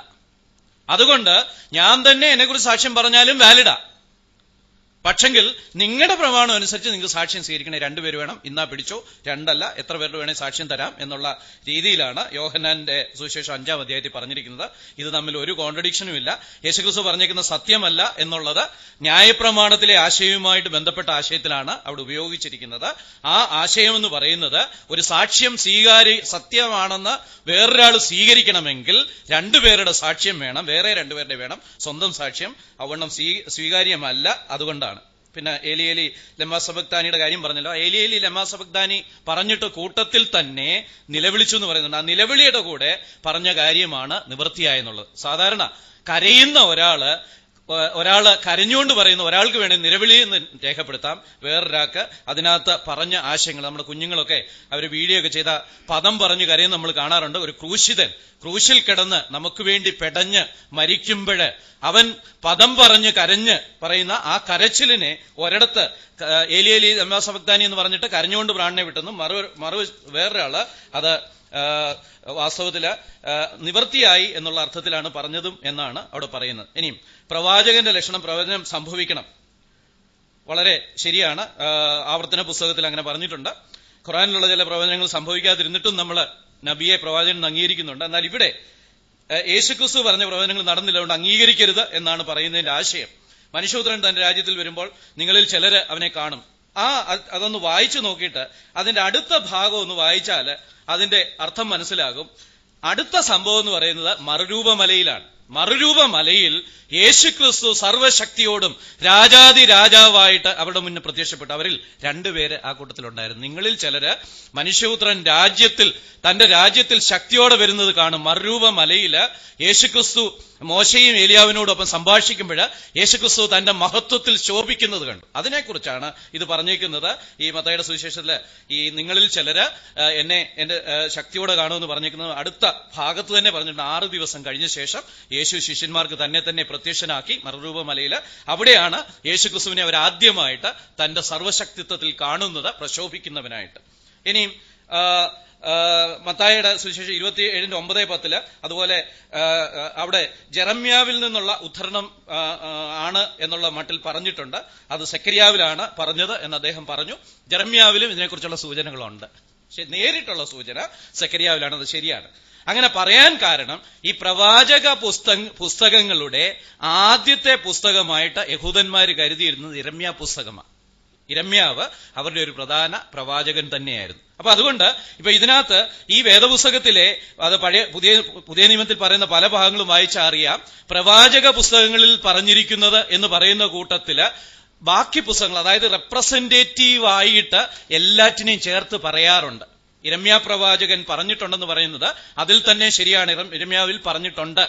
അതുകൊണ്ട് ഞാൻ തന്നെ എന്നെക്കുറിച്ച് സാക്ഷ്യം പറഞ്ഞാലും വാലിഡാ. പക്ഷെങ്കിൽ നിങ്ങളുടെ പ്രമാണം അനുസരിച്ച് നിങ്ങൾക്ക് സാക്ഷ്യം സ്വീകരിക്കണേ. 2 പേര് വേണം. ഇന്നാ പിടിച്ചോ, 2 അല്ല, എത്ര പേരുടെ വേണേ സാക്ഷ്യം തരാം എന്നുള്ള രീതിയിലാണ് യോഹന്നാന്റെ സുവിശേഷം 5-ാം അധ്യായത്തിൽ പറഞ്ഞിരിക്കുന്നത്. ഇത് തമ്മിൽ ഒരു കോൺട്രഡിക്ഷനും ഇല്ല. യേശുക്രിസ്തു പറഞ്ഞിരിക്കുന്ന സത്യമല്ല എന്നുള്ളത് ന്യായപ്രമാണത്തിലെ ആശയവുമായിട്ട് ബന്ധപ്പെട്ട ആശയത്തിലാണ് അവിടെ ഉപയോഗിച്ചിരിക്കുന്നത്. ആ ആശയം എന്ന് പറയുന്നത്, ഒരു സാക്ഷ്യം സത്യമാണെന്ന് വേറൊരാൾ സ്വീകരിക്കണമെങ്കിൽ 2 പേരുടെ സാക്ഷ്യം വേണം. വേറെ 2 പേരുടെ വേണം. സ്വന്തം സാക്ഷ്യം അവണ്ണം സ്വീകാര്യമല്ല. അതുകൊണ്ടാണ്. പിന്നെ ഏലി ഏലി ലമ്മാ സബക്താനിയുടെ കാര്യം പറഞ്ഞല്ലോ. ഏലി ഏലി ലമ്മാ സബക്താനി പറഞ്ഞിട്ട് കൂട്ടത്തിൽ തന്നെ നിലവിളിച്ചു എന്ന് പറയുന്നുണ്ട്. ആ നിലവിളിയുടെ കൂടെ പറഞ്ഞ കാര്യമാണ് നിവൃത്തിയായെന്നുള്ളത്. സാധാരണ കരയുന്ന ഒരാള് കരഞ്ഞുകൊണ്ട് പറയുന്ന ഒരാൾക്ക് വേണ്ടി നിലവിളി എന്ന് രേഖപ്പെടുത്താം. വേറൊരാൾക്ക് അതിനകത്ത് പറഞ്ഞ ആശയങ്ങൾ, നമ്മുടെ കുഞ്ഞുങ്ങളൊക്കെ അവർ വീഡിയോ ഒക്കെ ചെയ്ത പദം പറഞ്ഞ് കരയും നമ്മൾ കാണാറുണ്ട്. ഒരു ക്രൂശിതൻ ക്രൂശിൽ കിടന്ന് നമുക്ക് വേണ്ടി പെടഞ്ഞ് മരിക്കുമ്പോഴ് അവൻ പദം പറഞ്ഞ് കരഞ്ഞ് പറയുന്ന ആ കരച്ചിലിനെ ഒരിടത്ത് ഏലി ഏലി ലമ്മാ സബക്താനി എന്ന് പറഞ്ഞിട്ട് കരഞ്ഞുകൊണ്ട് പ്രാണനെ വിട്ടെന്നും മറു വേറൊരാള് അത് വാസ്തവത്തില് നിവൃത്തിയായി എന്നുള്ള അർത്ഥത്തിലാണ് പറഞ്ഞതും എന്നാണ് അവിടെ പറയുന്നത്. ഇനിയും പ്രവാചകന്റെ ലക്ഷണം, പ്രവചനം സംഭവിക്കണം. വളരെ ശരിയാണ്. ആവർത്തന പുസ്തകത്തിൽ അങ്ങനെ പറഞ്ഞിട്ടുണ്ട്. ഖുറാനിലുള്ള ചില പ്രവചനങ്ങൾ സംഭവിക്കാതിരുന്നിട്ടും നമ്മൾ നബിയെ പ്രവാചകൻ അംഗീകരിക്കുന്നുണ്ട്. എന്നാൽ ഇവിടെ യേശുക്രിസ്തു പറഞ്ഞ പ്രവചനങ്ങൾ നടന്നില്ല, അതുകൊണ്ട് അംഗീകരിക്കരുത് എന്നാണ് പറയുന്നതിന്റെ ആശയം. മനുഷ്യപുത്രൻ തന്റെ രാജ്യത്തിൽ വരുമ്പോൾ നിങ്ങളിൽ ചിലര് അവനെ കാണും. അതൊന്ന് വായിച്ചു നോക്കിയിട്ട് അതിന്റെ അടുത്ത ഭാഗം ഒന്ന് വായിച്ചാൽ അതിന്റെ അർത്ഥം മനസ്സിലാകും. അടുത്ത സംഭവം എന്ന് പറയുന്നത് മറുരൂപമലയിലാണ്. മറുരൂപമലയിൽ യേശുക്രിസ്തു സർവശക്തിയോടും രാജാതി രാജാവായിട്ട് അവരുടെ മുന്നിൽ പ്രത്യക്ഷപ്പെട്ടു. അവരിൽ 2 പേര് ആ കൂട്ടത്തിലുണ്ടായിരുന്നു. നിങ്ങളിൽ ചിലര് മനുഷ്യപുത്രൻ തന്റെ രാജ്യത്തിൽ ശക്തിയോടെ വരുന്നത് കാണും. മറുരൂപമലയില് യേശുക്രിസ്തു മോശയും ഏലിയാവിനോടൊപ്പം സംഭാഷിക്കുമ്പോൾ യേശുക്രിസ്തു തന്റെ മഹത്വത്തിൽ ശോഭിക്കുന്നത് കണ്ടു. അതിനെക്കുറിച്ചാണ് ഇത് പറഞ്ഞിരിക്കുന്നത്. ഈ മത്തായിയുടെ സുവിശേഷത്തില് ഈ നിങ്ങളിൽ ചിലര് എന്റെ ശക്തിയോടെ കാണുമെന്ന് പറഞ്ഞിരിക്കുന്നത് അടുത്ത ഭാഗത്ത് തന്നെ പറഞ്ഞിട്ടുണ്ട്. 6 ദിവസം കഴിഞ്ഞ ശേഷം യേശു ശിഷ്യന്മാർക്ക് തന്നെ പ്രത്യക്ഷനാക്കി മറുരൂപമലയില്. അവിടെയാണ് യേശുക്രിസ്തുവിനെ അവർ ആദ്യമായിട്ട് തന്റെ സർവശക്തിത്വത്തിൽ കാണുന്നത്, പ്രശോഭിക്കുന്നവനായിട്ട്. ഇനിയും മത്തായിയുടെ സുവിശേഷം 27:9-10 അതുപോലെ അവിടെ ജെറമ്യാവിൽ നിന്നുള്ള ഉദ്ധരണം ആണ് എന്നുള്ള മട്ടിൽ പറഞ്ഞിട്ടുണ്ട്. അത് സെക്കരിയാവിലാണ് പറഞ്ഞത് എന്ന് അദ്ദേഹം പറഞ്ഞു. ജെറമ്യാവിലും ഇതിനെക്കുറിച്ചുള്ള സൂചനകളുണ്ട്. നേരിട്ടുള്ള സൂചന സെക്കരിയാവിലാണ്. അത് ശരിയാണ്. അങ്ങനെ പറയാൻ കാരണം ഈ പ്രവാചക പുസ്തകങ്ങളുടെ ആദ്യത്തെ പുസ്തകമായിട്ട് യഹൂദന്മാർ കരുതിയിരുന്നത് ഇരമ്യാ പുസ്തകമാണ്. ഇരമ്യാവ് അവരുടെ ഒരു പ്രധാന പ്രവാചകൻ തന്നെയായിരുന്നു. അപ്പൊ അതുകൊണ്ട് ഇപ്പൊ ഇതിനകത്ത് ഈ വേദപുസ്തകത്തിലെ അത് പുതിയ നിയമത്തിൽ പറയുന്ന പല ഭാഗങ്ങളും വായിച്ചറിയാം. പ്രവാചക പുസ്തകങ്ങളിൽ പറഞ്ഞിരിക്കുന്നത് എന്ന് പറയുന്ന കൂട്ടത്തില് ബാക്കി പുസ്തകങ്ങൾ, അതായത് റെപ്രസെന്റേറ്റീവ് ആയിട്ട് എല്ലാറ്റിനെയും ചേർത്ത് പറയാറുണ്ട്. ഇരമ്യാ പ്രവാചകൻ പറഞ്ഞിട്ടുണ്ടെന്ന് പറയുന്നത് അതിൽ തന്നെ ശരിയാണ്. ഇരമ്യാവിൽ പറഞ്ഞിട്ടുണ്ട്.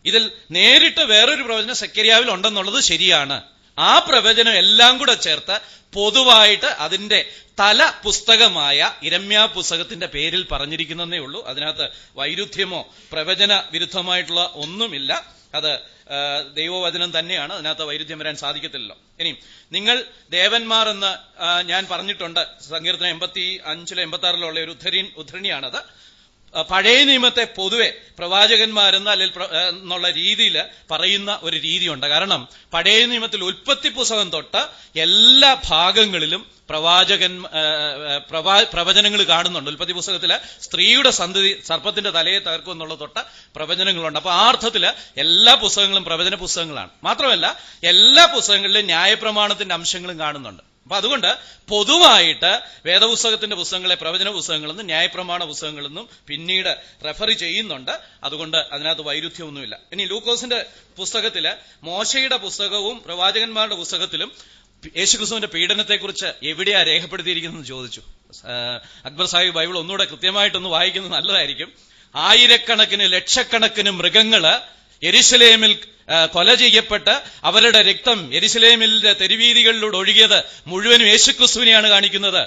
ഇതിൽ നേരിട്ട് വേറൊരു പ്രവചനം സെക്കരിയാവിൽ ഉണ്ടെന്നുള്ളത് ശരിയാണ്. ആ പ്രവചനം എല്ലാം കൂടെ ചേർത്ത് പൊതുവായിട്ട് അതിന്റെ തല പുസ്തകമായ ഇരമ്യാ പുസ്തകത്തിന്റെ പേരിൽ പറഞ്ഞിരിക്കുന്നതേ ഉള്ളൂ. അതിനകത്ത് വൈരുദ്ധ്യമോ പ്രവചന വിരുദ്ധമായിട്ടുള്ള ഒന്നുമില്ല. അത് ദൈവവചനം തന്നെയാണ്. അതിനകത്ത് വൈരുദ്ധ്യം വരാൻ സാധിക്കത്തില്ലല്ലോ. ഇനി നിങ്ങൾ ദേവന്മാർ എന്ന് ഞാൻ പറഞ്ഞിട്ടുണ്ട്. സങ്കീർത്തനം 85-86 ഒരു ഉദ്ധരണിയാണത്. പഴയ നിയമത്തെ പൊതുവെ പ്രവാചകന്മാരെന്ന അല്ലെങ്കിൽ എന്നുള്ള രീതിയിൽ പറയുന്ന ഒരു രീതിയുണ്ട്. കാരണം പഴയ നിയമത്തിൽ ഉൽപ്പത്തി പുസ്തകം തൊട്ട് എല്ലാ ഭാഗങ്ങളിലും പ്രവചനങ്ങൾ കാണുന്നുണ്ട്. ഉൽപ്പത്തി പുസ്തകത്തില് സ്ത്രീയുടെ സന്തതി സർപ്പത്തിന്റെ തലയെ തകർക്കും എന്നുള്ള തൊട്ട് പ്രവചനങ്ങളുണ്ട്. അപ്പൊ ആ അർത്ഥത്തില് എല്ലാ പുസ്തകങ്ങളും പ്രവചന പുസ്തകങ്ങളാണ്. മാത്രമല്ല എല്ലാ പുസ്തകങ്ങളിലും ന്യായപ്രമാണത്തിന്റെ അംശങ്ങളും കാണുന്നുണ്ട്. അപ്പൊ അതുകൊണ്ട് പൊതുവായിട്ട് വേദപുസ്തകത്തിന്റെ പുസ്തകങ്ങളെ പ്രവചന പുസ്തകങ്ങളെന്നും ന്യായപ്രമാണ പുസ്തകങ്ങളെന്നും പിന്നീട് റെഫർ ചെയ്യുന്നുണ്ട്. അതുകൊണ്ട് അതിനകത്ത് വൈരുദ്ധ്യമൊന്നുമില്ല. ഇനി ലൂക്കോസിന്റെ പുസ്തകത്തില് മോശയുടെ പുസ്തകവും പ്രവാചകന്മാരുടെ പുസ്തകത്തിലും യേശുക്രിസ്തുവിന്റെ പീഡനത്തെക്കുറിച്ച് എവിടെയാ രേഖപ്പെടുത്തിയിരിക്കുന്നതെന്ന് ചോദിച്ചു. അക്ബർ സാഹിബ് ബൈബിൾ ഒന്നുകൂടെ കൃത്യമായിട്ടൊന്ന് വായിക്കുന്നത് നല്ലതായിരിക്കും. ആയിരക്കണക്കിന് ലക്ഷക്കണക്കിന് മൃഗങ്ങള് യെരുശലേമിൽ കൊല ചെയ്യപ്പെട്ട് അവരുടെ രക്തം യെരുശലേമിന്റെ തെരുവീതികളിലൂടെ ഒഴുകിയത് മുഴുവനും യേശുക്രിസ്തുവിനെയാണ് കാണിക്കുന്നത്.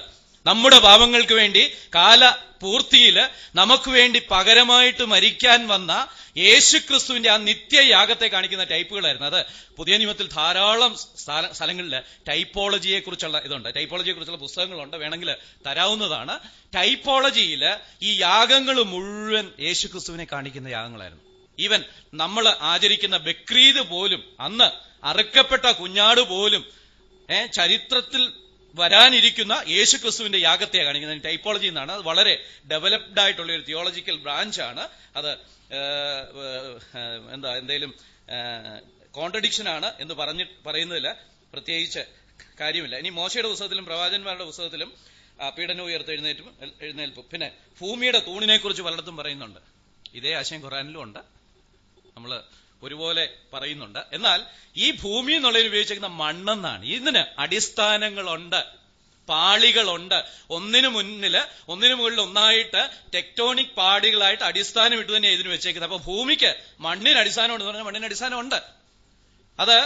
നമ്മുടെ പാപങ്ങൾക്ക് വേണ്ടി കാലപൂർത്തിയില് നമുക്ക് വേണ്ടി പകരമായിട്ട് മരിക്കാൻ വന്ന യേശുക്രിസ്തുവിന്റെ ആ നിത്യയാഗത്തെ കാണിക്കുന്ന ടൈപ്പുകളായിരുന്നു. അത് പുതിയ നിയമത്തിൽ ധാരാളം സ്ഥലങ്ങളിൽ ടൈപ്പോളജിയെ കുറിച്ചുള്ള ഇതുണ്ട്. ടൈപ്പോളജിയെ കുറിച്ചുള്ള പുസ്തകങ്ങളുണ്ട്, വേണമെങ്കിൽ തരാവുന്നതാണ്. ടൈപ്പോളജിയില് ഈ യാഗങ്ങൾ മുഴുവൻ യേശുക്രിസ്തുവിനെ കാണിക്കുന്ന യാഗങ്ങളായിരുന്നു. ഈവൻ നമ്മൾ ആചരിക്കുന്ന ബക്രീദ് പോലും, അന്ന് അറുക്കപ്പെട്ട കുഞ്ഞാട് പോലും ചരിത്രത്തിൽ വരാനിരിക്കുന്ന യേശുക്രിസ്തുവിന്റെ യാഗത്തെയാണ് കാണിക്കുന്നത്. ടൈപ്പോളജി എന്നാണ്. അത് വളരെ ഡെവലപ്ഡ് ആയിട്ടുള്ള ഒരു തിയോളജിക്കൽ ബ്രാഞ്ചാണ്. അത് എന്തേലും കോൺട്രഡിക്ഷൻ ആണ് എന്ന് പറയുന്നതിൽ പ്രത്യേകിച്ച് കാര്യമില്ല. ഇനി മോശയുടെ പുസ്തകത്തിലും പ്രവാചകന്മാരുടെ പുസ്തകത്തിലും പീഡനം എഴുന്നേൽപ്പും പിന്നെ ഭൂമിയുടെ തൂണിനെ കുറിച്ച് പലയിടത്തും പറയുന്നുണ്ട്. ഇതേ ആശയം ഖുറാനിലും ഉണ്ട്. നമ്മൾ ഒരുപോലെ പറയുന്നുണ്ട്. എന്നാൽ ഈ ഭൂമി എന്നുള്ളതിന് ഉപയോഗിച്ചിരിക്കുന്ന മണ്ണെന്നാണ്. ഇതിന് അടിസ്ഥാനങ്ങളുണ്ട്, പാളികളുണ്ട്. ഒന്നിനു മുകളിൽ ഒന്നായിട്ട് ടെക്ടോണിക് പാടികളായിട്ട് അടിസ്ഥാനം ഇട്ട് തന്നെ ഇതിന് വെച്ചേക്കുന്നത്. അപ്പൊ ഭൂമിക്ക് മണ്ണിന് അടിസ്ഥാനം ഉണ്ടെന്ന് പറഞ്ഞാൽ മണ്ണിന് അടിസ്ഥാനമുണ്ട്. അത്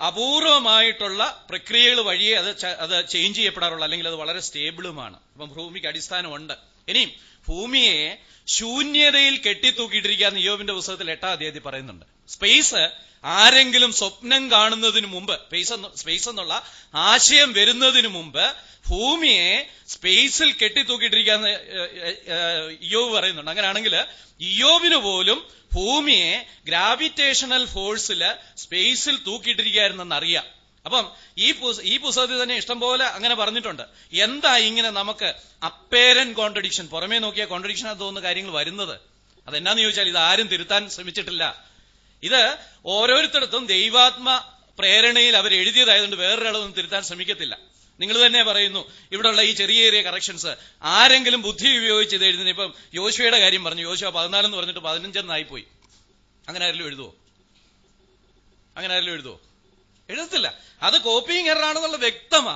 അപൂർവമായിട്ടുള്ള പ്രക്രിയകൾ വഴിയേ അത് ചേഞ്ച് ചെയ്യപ്പെടാറുള്ളൂ, അല്ലെങ്കിൽ അത് വളരെ സ്റ്റേബിളുമാണ്. അപ്പം ഭൂമിക്ക് അടിസ്ഥാനമുണ്ട്. ഇനിയും ഭൂമിയെ ശൂന്യതയിൽ കെട്ടിത്തൂക്കിയിട്ടിരിക്കാന്ന് ഇയ്യോബിന്റെ പുസ്തകത്തിൽ 8-ാം അധ്യായത്തിൽ പറയുന്നുണ്ട്. സ്പേസ് ആരെങ്കിലും സ്വപ്നം കാണുന്നതിന് മുമ്പ്, സ്പേസ് എന്നുള്ള ആശയം വരുന്നതിന് മുമ്പ് ഭൂമിയെ സ്പേസിൽ കെട്ടിത്തൂക്കിയിട്ടിരിക്കാന്ന് ഇയ്യോബ് പറയുന്നുണ്ട്. അങ്ങനെയാണെങ്കിൽ ഇയ്യോബിന് പോലും ഭൂമിയെ ഗ്രാവിറ്റേഷണൽ ഫോഴ്സില് സ്പേസിൽ തൂക്കിയിട്ടിരിക്കുകയായിരുന്നെന്ന് അറിയാം. അപ്പം ഈ പുസ്തകത്തിൽ തന്നെ ഇഷ്ടംപോലെ അങ്ങനെ പറഞ്ഞിട്ടുണ്ട്. എന്താ ഇങ്ങനെ നമുക്ക് അപ്പേരന്റ് കോൺട്രഡിക്ഷൻ, പുറമേ നോക്കിയ കോൺട്രഡിക്ഷൻ ആയി തോന്നുന്ന കാര്യങ്ങൾ വരുന്നത്? അതെന്നാന്ന് ചോദിച്ചാൽ ഇത് ആരും തിരുത്താൻ ശ്രമിച്ചിട്ടില്ല. ഇത് ഓരോരുത്തർക്കും ദൈവാത്മ പ്രേരണയിൽ അവർ എഴുതിയതായതുകൊണ്ട് വേറൊരാളൊന്നും തിരുത്താൻ ശ്രമിക്കത്തില്ല. നിങ്ങൾ തന്നെ പറയുന്നു ഇവിടെയുള്ള ഈ ചെറിയ ചെറിയ കറക്ഷൻസ് ആരെങ്കിലും ബുദ്ധി ഉപയോഗിച്ച് ഇത് എഴുതുന്നത്. ഇപ്പം യോശുവയുടെ കാര്യം പറഞ്ഞു, യോശുവ 14 എന്ന് പറഞ്ഞിട്ട് 15 ആയിപ്പോയി. അങ്ങനെ ആരെങ്കിലും എഴുതുവോ? എഴുതത്തില്ല. അത് കോപ്പിങ് എറർ ആണെന്നുള്ള വ്യക്തമാ.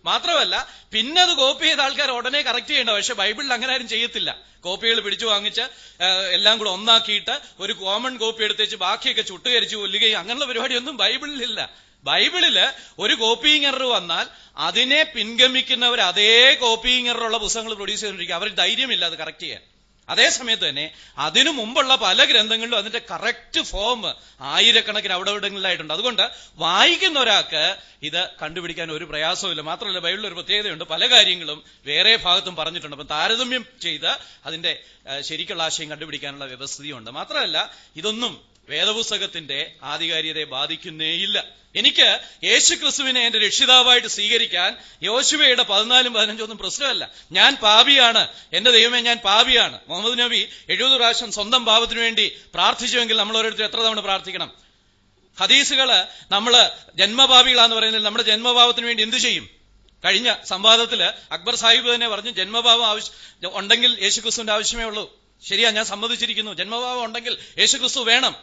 മാത്രമല്ല പിന്നെ അത് കോപ്പി ചെയ്ത ആൾക്കാർ ഉടനെ കറക്റ്റ് ചെയ്യേണ്ട. പക്ഷെ ബൈബിളിൽ അങ്ങനെ ആരും ചെയ്യത്തില്ല. കോപ്പികൾ പിടിച്ചു വാങ്ങിച്ച് എല്ലാം കൂടെ ഒന്നാക്കിയിട്ട് ഒരു കോമൺ കോപ്പി എടുത്തേച്ച് ബാക്കിയൊക്കെ ചുട്ടുകരിച്ച് കൊല്ലുകയും അങ്ങനെയുള്ള പരിപാടിയൊന്നും ബൈബിളിലില്ല. ബൈബിളില് ഒരു കോപ്പിങ് എറർ വന്നാൽ അതിനെ പിൻഗമിക്കുന്നവർ അതേ കോപ്പിങ് എററുള്ള പുസ്തകങ്ങൾ പ്രൊഡ്യൂസ് ചെയ്തുകൊണ്ടിരിക്കുക. അവർ ധൈര്യമില്ല അത് കറക്റ്റ് ചെയ്യാൻ. അതേസമയത്ത് തന്നെ അതിനു മുമ്പുള്ള പല ഗ്രന്ഥങ്ങളിലും അതിന്റെ കറക്റ്റ് ഫോം ആയിരക്കണക്കിന് അവിടെ ഇവിടങ്ങളിലായിട്ടുണ്ട്. അതുകൊണ്ട് വായിക്കുന്ന ഒരാൾക്ക് ഇത് കണ്ടുപിടിക്കാൻ ഒരു പ്രയാസവുമില്ല. മാത്രമല്ല ബൈബിളിൽ ഒരു പ്രത്യേകതയുണ്ട്, പല കാര്യങ്ങളും വേറെ ഭാഗത്തും പറഞ്ഞിട്ടുണ്ട്. അപ്പം താരതമ്യം ചെയ്ത് അതിന്റെ ശരിക്കുള്ള ആശയം കണ്ടുപിടിക്കാനുള്ള വ്യവസ്ഥയുണ്ട്. മാത്രമല്ല ഇതൊന്നും വേദപുസ്തകത്തിന്റെ ആധികാരികതയെ ബാധിക്കുന്നേയില്ല. എനിക്ക് യേശുക്രിസ്തുവിനെ എന്റെ രക്ഷിതാവായിട്ട് സ്വീകരിക്കാൻ യോശുവയുടെ 14-15 പ്രശ്നമല്ല. ഞാൻ പാപിയാണ്, എന്റെ ദൈവമേ ഞാൻ പാപിയാണ്. മുഹമ്മദ് നബി 70 പ്രാവശ്യം സ്വന്തം പാപത്തിനു വേണ്ടി പ്രാർത്ഥിച്ചുവെങ്കിൽ നമ്മൾ ഓരോരുത്തർ എത്ര തവണ പ്രാർത്ഥിക്കണം? ഹദീസുകള് നമ്മള് ജന്മപാപികളാന്ന് പറയുന്നത് നമ്മുടെ ജന്മപാപത്തിന് വേണ്ടി എന്ത് ചെയ്യും? കഴിഞ്ഞ സംവാദത്തില് അക്ബർ സാഹിബ് തന്നെ പറഞ്ഞു, ജന്മപാപം ഉണ്ടെങ്കിൽ യേശുക്രിസ്തുവിന്റെ ആവശ്യമേ ഉള്ളൂ. ശരിയാ, ഞാൻ സമ്മതിച്ചിരിക്കുന്നു. ജന്മപാപം ഉണ്ടെങ്കിൽ യേശുക്രിസ്തു വേണം.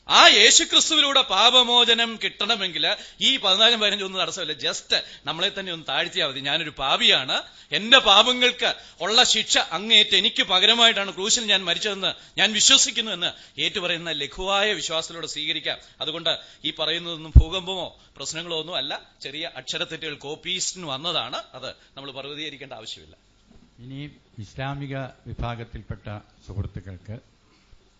ആ യേശുക്രിസ്തുവിലൂടെ പാപമോചനം കിട്ടണമെങ്കിൽ ഈ 14-15 തടസ്സമില്ല. ജസ്റ്റ് നമ്മളെ തന്നെ ഒന്ന് താഴ്ത്തിയാൽ മതി. ഞാനൊരു പാപിയാണ്, എന്റെ പാപങ്ങൾക്ക് ഉള്ള ശിക്ഷ അങ്ങേറ്റ് എനിക്ക് പകരമായിട്ടാണ് ക്രൂശിൽ ഞാൻ മരിച്ചതെന്ന് ഞാൻ വിശ്വസിക്കുന്നു എന്ന് ഏറ്റുപറയുന്ന ലഘുവായ വിശ്വാസത്തിലൂടെ സ്വീകരിക്കാം. അതുകൊണ്ട് ഈ പറയുന്നതൊന്നും ഭൂകമ്പമോ പ്രശ്നങ്ങളോ ഒന്നും അല്ല, ചെറിയ അക്ഷരത്തെറ്റുകൾ കോപ്പീസ്റ്റിന് വന്നതാണ്. അത് നമ്മൾ പർവ്വതീകരിക്കേണ്ട ആവശ്യമില്ല. ഇനി ഇസ്ലാമിക വിഭാഗത്തിൽപ്പെട്ട സുഹൃത്തുക്കൾക്ക്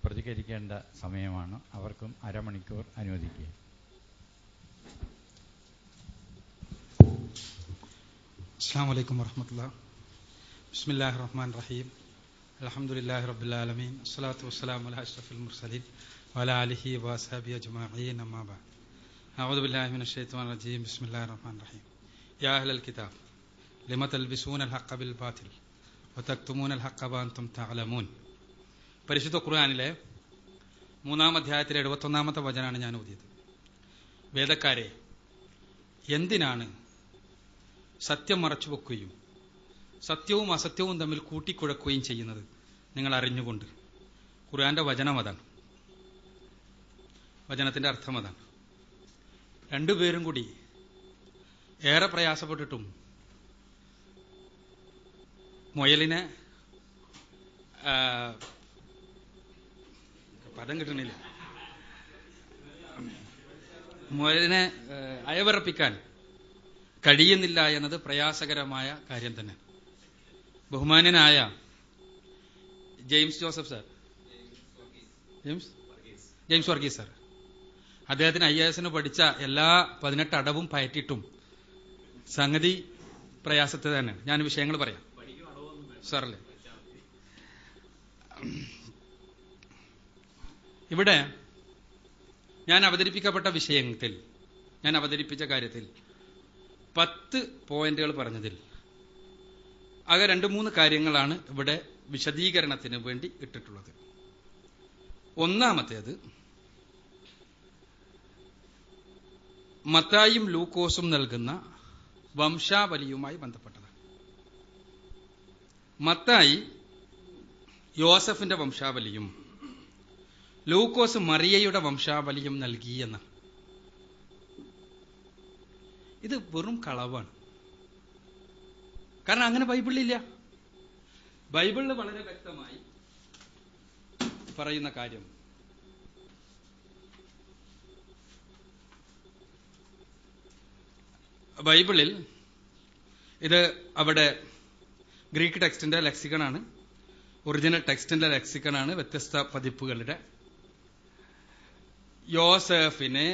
പ്രതികരിക്കേണ്ട സമയമാണ്. അവർക്കും അരമണിക്കൂർ അനുവദിക്കുക. അസ്സലാമു അലൈക്കും വറഹ്മത്തുള്ളാഹി. ബിസ്മില്ലാഹിർ റഹ്മാനിർ റഹീം. അൽഹംദുലില്ലാഹി റബ്ബിൽ ആലമീൻ. അസ്സലാത്തു വസ്സലാമു അലാ അഷ്റഫിൽ മുർസലീൻ വഅലാ ആലിഹി വഅസ്ഹാബിഹി അജ്മഈൻ. അമ്മാ ബഅദ്. അഊദു ബില്ലാഹി മിനശ് ശൈത്വാനിർ റജീം. ബിസ്മില്ലാഹിർ റഹ്മാനിർ റഹീം. യാ അഹ്ലൽ കിതാബ് ലിമ തൽബിസൂനൽ ഹഖ്ഖ ബിൽ ബാതിൽ വതക്തുമൂനൽ ഹഖ്ഖ വഅൻതും തഅലമൂൻ. പരിശുദ്ധ ഖുർആനിലെ 3-ാം അധ്യായത്തിലെ 71-ാമത്തെ വചനമാണ് ഞാൻ ഓതിയത്. വേദക്കാരെ, എന്തിനാണ് സത്യം മറച്ചുവെക്കുകയും സത്യവും അസത്യവും തമ്മിൽ കൂട്ടിക്കുഴക്കുകയും ചെയ്യുന്നത്? നിങ്ങൾ അറിഞ്ഞുകൊണ്ട്. ഖുർആന്റെ വചനം അതാണ്, വചനത്തിന്റെ അർത്ഥം അതാണ്. രണ്ടുപേരും കൂടി ഏറെ പ്രയാസപ്പെട്ടിട്ടും മുയലിനെ പദം കിട്ടണില്ല, മുയലിനെ അയവിറപ്പിക്കാൻ കഴിയുന്നില്ല എന്നത് പ്രയാസകരമായ കാര്യം തന്നെ. ബഹുമാന്യനായ James Joseph sir, James Varghese sir, അദ്ദേഹത്തിന് IAS പഠിച്ച എല്ലാ 18 അടവും പയറ്റിയിട്ടും സംഗതി പ്രയാസത്തെ തന്നെ. ഞാൻ വിഷയങ്ങൾ പറയാം സാറല്ലേ. ഇവിടെ ഞാൻ അവതരിപ്പിക്കപ്പെട്ട വിഷയത്തിൽ, ഞാൻ അവതരിപ്പിച്ച കാര്യത്തിൽ 10 പോയിന്റുകൾ പറഞ്ഞതിൽ ആകെ 2-3 കാര്യങ്ങളാണ് ഇവിടെ വിശദീകരണത്തിന് വേണ്ടി ഇട്ടിട്ടുള്ളത്. ഒന്നാമത്തേത് മത്തായിയും ലൂക്കോസും നൽകുന്ന വംശാവലിയുമായി ബന്ധപ്പെട്ടതാണ്. മത്തായി യോസഫിന്റെ വംശാവലിയും ലൂക്കോസ് മറിയയുടെ വംശാവലിയും നൽകിയെന്ന്. ഇത് വെറും കളവാണ്. കാരണം അങ്ങനെ ബൈബിളിലില്ല. ബൈബിളിൽ വളരെ വ്യക്തമായി പറയുന്ന കാര്യം, ബൈബിളിൽ ഇത് അവിടെ ഗ്രീക്ക് ടെക്സ്റ്റിന്റെ ലെക്സിക്കണാണ്, ഒറിജിനൽ ടെക്സ്റ്റിന്റെ ലെക്സിക്കണാണ്, വ്യത്യസ്ത പതിപ്പുകളുടെ. യോസഫിനെ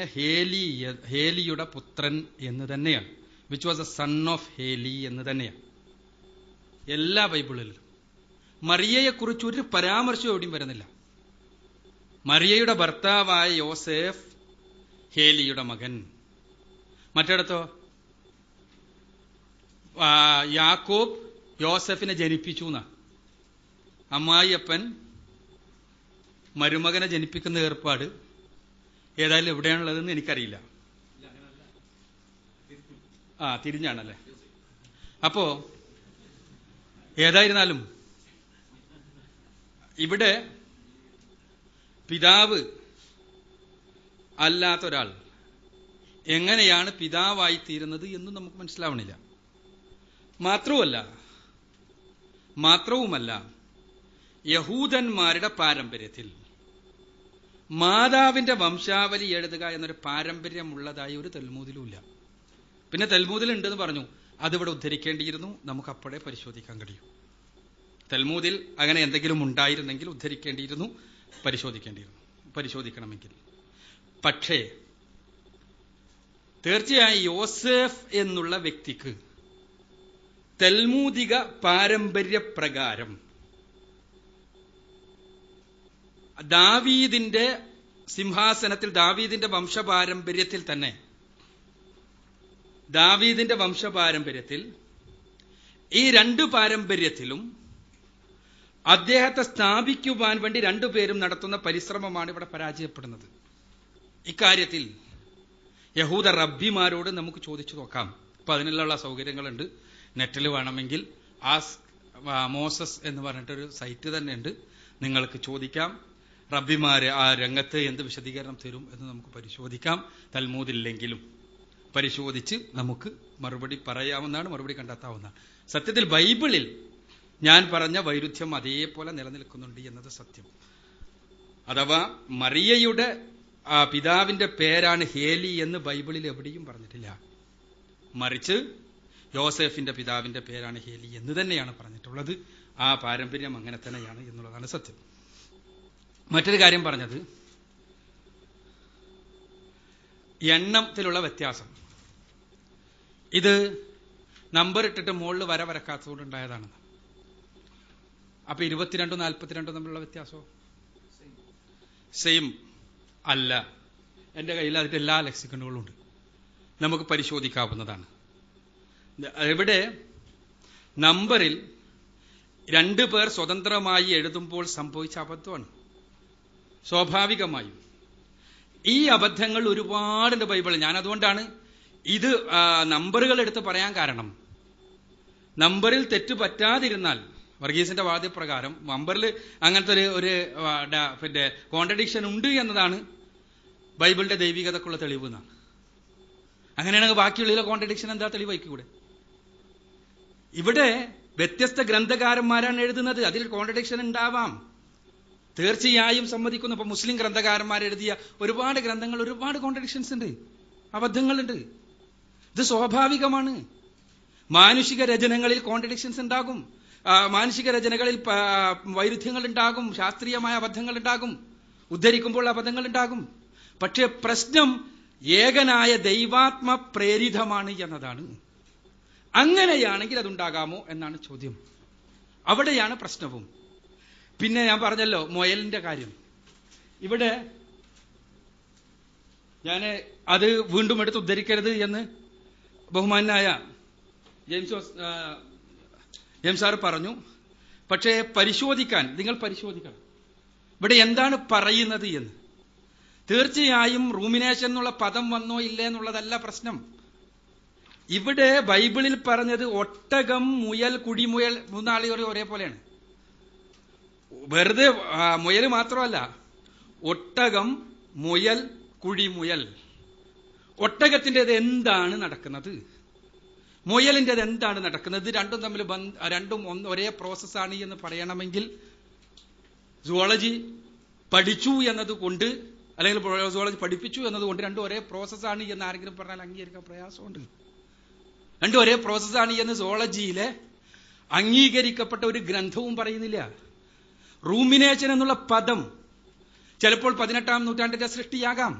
ഹേലിയുടെ പുത്രൻ എന്ന് തന്നെയാണ്, which was a son of Haley എന്ന് തന്നെയാണ് എല്ലാ ബൈബിളിലും. മറിയയെക്കുറിച്ച് ഒരു പരാമർശവും എവിടെയും വരുന്നില്ല. മറിയയുടെ ഭർത്താവായ യോസഫ് ഹേലിയുടെ മകൻ. മറ്റിടത്തോ യാക്കോബ് യോസഫിനെ ജനിപ്പിച്ചു എന്നാ. അമ്മായിയപ്പൻ മരുമകനെ ജനിപ്പിക്കുന്ന ഏർപ്പാട് ഏതായാലും എവിടെയാണുള്ളതെന്ന് എനിക്കറിയില്ല. തിരിഞ്ഞാണല്ലേ. അപ്പോ ഏതായിരുന്നാലും ഇവിടെ പിതാവ് അല്ലാത്തൊരാൾ എങ്ങനെയാണ് പിതാവായി തീരുന്നത് എന്നും നമുക്ക് മനസ്സിലാവണില്ല. മാത്രവുമല്ല യഹൂദന്മാരുടെ പാരമ്പര്യത്തിൽ മാതാവിന്റെ വംശാവലി എഴുതുക എന്നൊരു പാരമ്പര്യമുള്ളതായി ഒരു തൽമൂദിലുമില്ല. പിന്നെ തൽമൂദിൽ ഉണ്ടെന്ന് പറഞ്ഞു, അതിവിടെ ഉദ്ധരിക്കേണ്ടിയിരുന്നു, നമുക്ക് അപ്പോഴേ പരിശോധിക്കാൻ കഴിയും. തൽമൂദിൽ അങ്ങനെ എന്തെങ്കിലും ഉണ്ടായിരുന്നെങ്കിൽ ഉദ്ധരിക്കേണ്ടിയിരുന്നു, പരിശോധിക്കണമെങ്കിൽ. പക്ഷേ തീർച്ചയായും യോസേഫ് എന്നുള്ള വ്യക്തിക്ക് തൽമൂദിക പാരമ്പര്യപ്രകാരം ദാവീദിന്റെ സിംഹാസനത്തിൽ, ദാവീദിന്റെ വംശപാരമ്പര്യത്തിൽ ഈ രണ്ട് പാരമ്പര്യത്തിലും അദ്ദേഹത്തെ സ്ഥാപിക്കുവാൻ വേണ്ടി രണ്ടുപേരും നടത്തുന്ന പരിശ്രമമാണ് ഇവിടെ പരാജയപ്പെടുന്നത്. ഇക്കാര്യത്തിൽ യഹൂദ റബ്ബിമാരോട് നമുക്ക് ചോദിച്ചു നോക്കാം. ഇപ്പൊ അതിനുള്ള സൗകര്യങ്ങളുണ്ട്. നെറ്റിൽ വേണമെങ്കിൽ മോസസ് എന്ന് പറഞ്ഞിട്ടൊരു സൈറ്റ് തന്നെ ഉണ്ട്, നിങ്ങൾക്ക് ചോദിക്കാം. റബ്ബിമാര് ആ രംഗത്ത് എന്ത് വിശദീകരണം തരും എന്ന് നമുക്ക് പരിശോധിക്കാം. തൽമൂദില്ലെങ്കിലും പരിശോധിച്ച് നമുക്ക് മറുപടി പറയാവുന്നതാണ്, മറുപടി കണ്ടെത്താവുന്നതാണ്. സത്യത്തിൽ ബൈബിളിൽ ഞാൻ പറഞ്ഞ വൈരുദ്ധ്യം അതേപോലെ നിലനിൽക്കുന്നുണ്ട് എന്നത് സത്യം. അഥവാ മറിയയുടെ പിതാവിന്റെ പേരാണ് ഹേലി എന്ന് ബൈബിളിൽ എവിടെയും പറഞ്ഞിട്ടില്ല. മറിച്ച് യോസേഫിന്റെ പിതാവിന്റെ പേരാണ് ഹേലി എന്ന് തന്നെയാണ് പറഞ്ഞിട്ടുള്ളത്. ആ പാരമ്പര്യം അങ്ങനെ തന്നെയാണ് എന്നുള്ളതാണ് സത്യം. മറ്റൊരു കാര്യം പറഞ്ഞത് എണ്ണത്തിലുള്ള വ്യത്യാസം. ഇത് നമ്പർ ഇട്ടിട്ട് മുകളിൽ വരക്കാത്തതുകൊണ്ടുണ്ടായതാണ്. അപ്പൊ 22 42 തമ്മിലുള്ള വ്യത്യാസമോ സെയിം അല്ല. എന്റെ കയ്യിൽ അതിന്റെ എല്ലാ ലെക്സിക്കണുകളും ഉണ്ട്, നമുക്ക് പരിശോധിക്കാവുന്നതാണ്. ഇവിടെ നമ്പറിൽ 2 പേർ സ്വതന്ത്രമായി എഴുതുമ്പോൾ സംഭവിച്ച അബദ്ധമാണ്. സ്വാഭാവികമായും ഈ അബദ്ധങ്ങൾ ഒരുപാടുണ്ട് ബൈബിളിൽ. ഞാൻ അതുകൊണ്ടാണ് ഇത് നമ്പറുകൾ എടുത്ത് പറയാൻ കാരണം. നമ്പറിൽ തെറ്റ് പറ്റാതിരുന്നാൽ, വർഗീസിന്റെ വാദപ്രകാരം നമ്പറിൽ അങ്ങനത്തെ ഒരു പിന്നെ കോൺട്രഡിക്ഷൻ ഉണ്ട് എന്നതാണ് ബൈബിളിന്റെ ദൈവികതക്കുള്ള തെളിവ് എന്നാണ്. അങ്ങനെയാണെങ്കിൽ ബാക്കിയുള്ള കോൺട്രഡിക്ഷൻ എന്താ തെളിവായിക്കൂടെ? ഇവിടെ വ്യത്യസ്ത ഗ്രന്ഥകാരന്മാരാണ് എഴുതുന്നത്, അതിൽ കോൺട്രഡിക്ഷൻ ഉണ്ടാവാം, തീർച്ചയായും സമ്മതിക്കുന്നു. ഇപ്പൊ മുസ്ലിം ഗ്രന്ഥകാരന്മാർ എഴുതിയ ഒരുപാട് ഗ്രന്ഥങ്ങൾ ഒരുപാട് കോൺട്രഡിക്ഷൻസ് ഉണ്ട്, അബദ്ധങ്ങളുണ്ട്. ഇത് സ്വാഭാവികമാണ്. മാനുഷിക രചനകളിൽ കോൺട്രഡിക്ഷൻസ് ഉണ്ടാകും, മാനുഷിക രചനകളിൽ വൈരുദ്ധ്യങ്ങൾ ഉണ്ടാകും, ശാസ്ത്രീയമായ അബദ്ധങ്ങൾ ഉണ്ടാകും, ഉദ്ധരിക്കുമ്പോൾ അബദ്ധങ്ങൾ ഉണ്ടാകും. പക്ഷേ പ്രശ്നം ഏകനായ ദൈവാത്മ പ്രേരിതമാണ് എന്നതാണ്. അങ്ങനെയാണെങ്കിൽ അതുണ്ടാകാമോ എന്നാണ് ചോദ്യം. അവിടെയാണ് പ്രശ്നവും. പിന്നെ ഞാൻ പറഞ്ഞല്ലോ മുയലിന്റെ കാര്യം. ഇവിടെ ഞാൻ അത് വീണ്ടും എടുത്ത് ഉദ്ധരിക്കരുത് എന്ന് ബഹുമാനായ ജെയിംസ് സാർ പറഞ്ഞു. പക്ഷേ നിങ്ങൾ പരിശോധിക്കണം ഇവിടെ എന്താണ് പറയുന്നത് എന്ന്. തീർച്ചയായും റൂമിനേഷൻ എന്നുള്ള പദം വന്നോ ഇല്ലേ എന്നുള്ളതല്ല പ്രശ്നം. ഇവിടെ ബൈബിളിൽ പറഞ്ഞത് ഒട്ടകം, മുയൽ, കുടിമുയൽ, മൂന്നാളി ഒരേപോലെയാണ്. വെറുതെ മുയൽ മാത്രമല്ല, ഒട്ടകം, മുയൽ, കുഴിമുയൽ. ഒട്ടകത്തിൻ്റെത് എന്താണ് നടക്കുന്നത്, മുയലിൻ്റെത് എന്താണ് നടക്കുന്നത്? രണ്ടും ഒരേ പ്രോസസ്സാണ് എന്ന് പറയണമെങ്കിൽ സുവോളജി പഠിച്ചു എന്നതുകൊണ്ട്, അല്ലെങ്കിൽ സുവോളജി പഠിപ്പിച്ചു എന്നതുകൊണ്ട് രണ്ടും ഒരേ പ്രോസസ്സാണ് എന്ന് ആരെങ്കിലും പറഞ്ഞാൽ അംഗീകരിക്കാൻ പ്രയാസമുണ്ട്. രണ്ടും ഒരേ പ്രോസസ്സാണ് എന്ന് സുവോളജിയിലെ അംഗീകരിക്കപ്പെട്ട ഒരു ഗ്രന്ഥവും പറയുന്നില്ല. റൂമിനേഷൻ എന്നുള്ള പദം ചിലപ്പോൾ 18-ാം നൂറ്റാണ്ടിന്റെ സൃഷ്ടിയാകാം.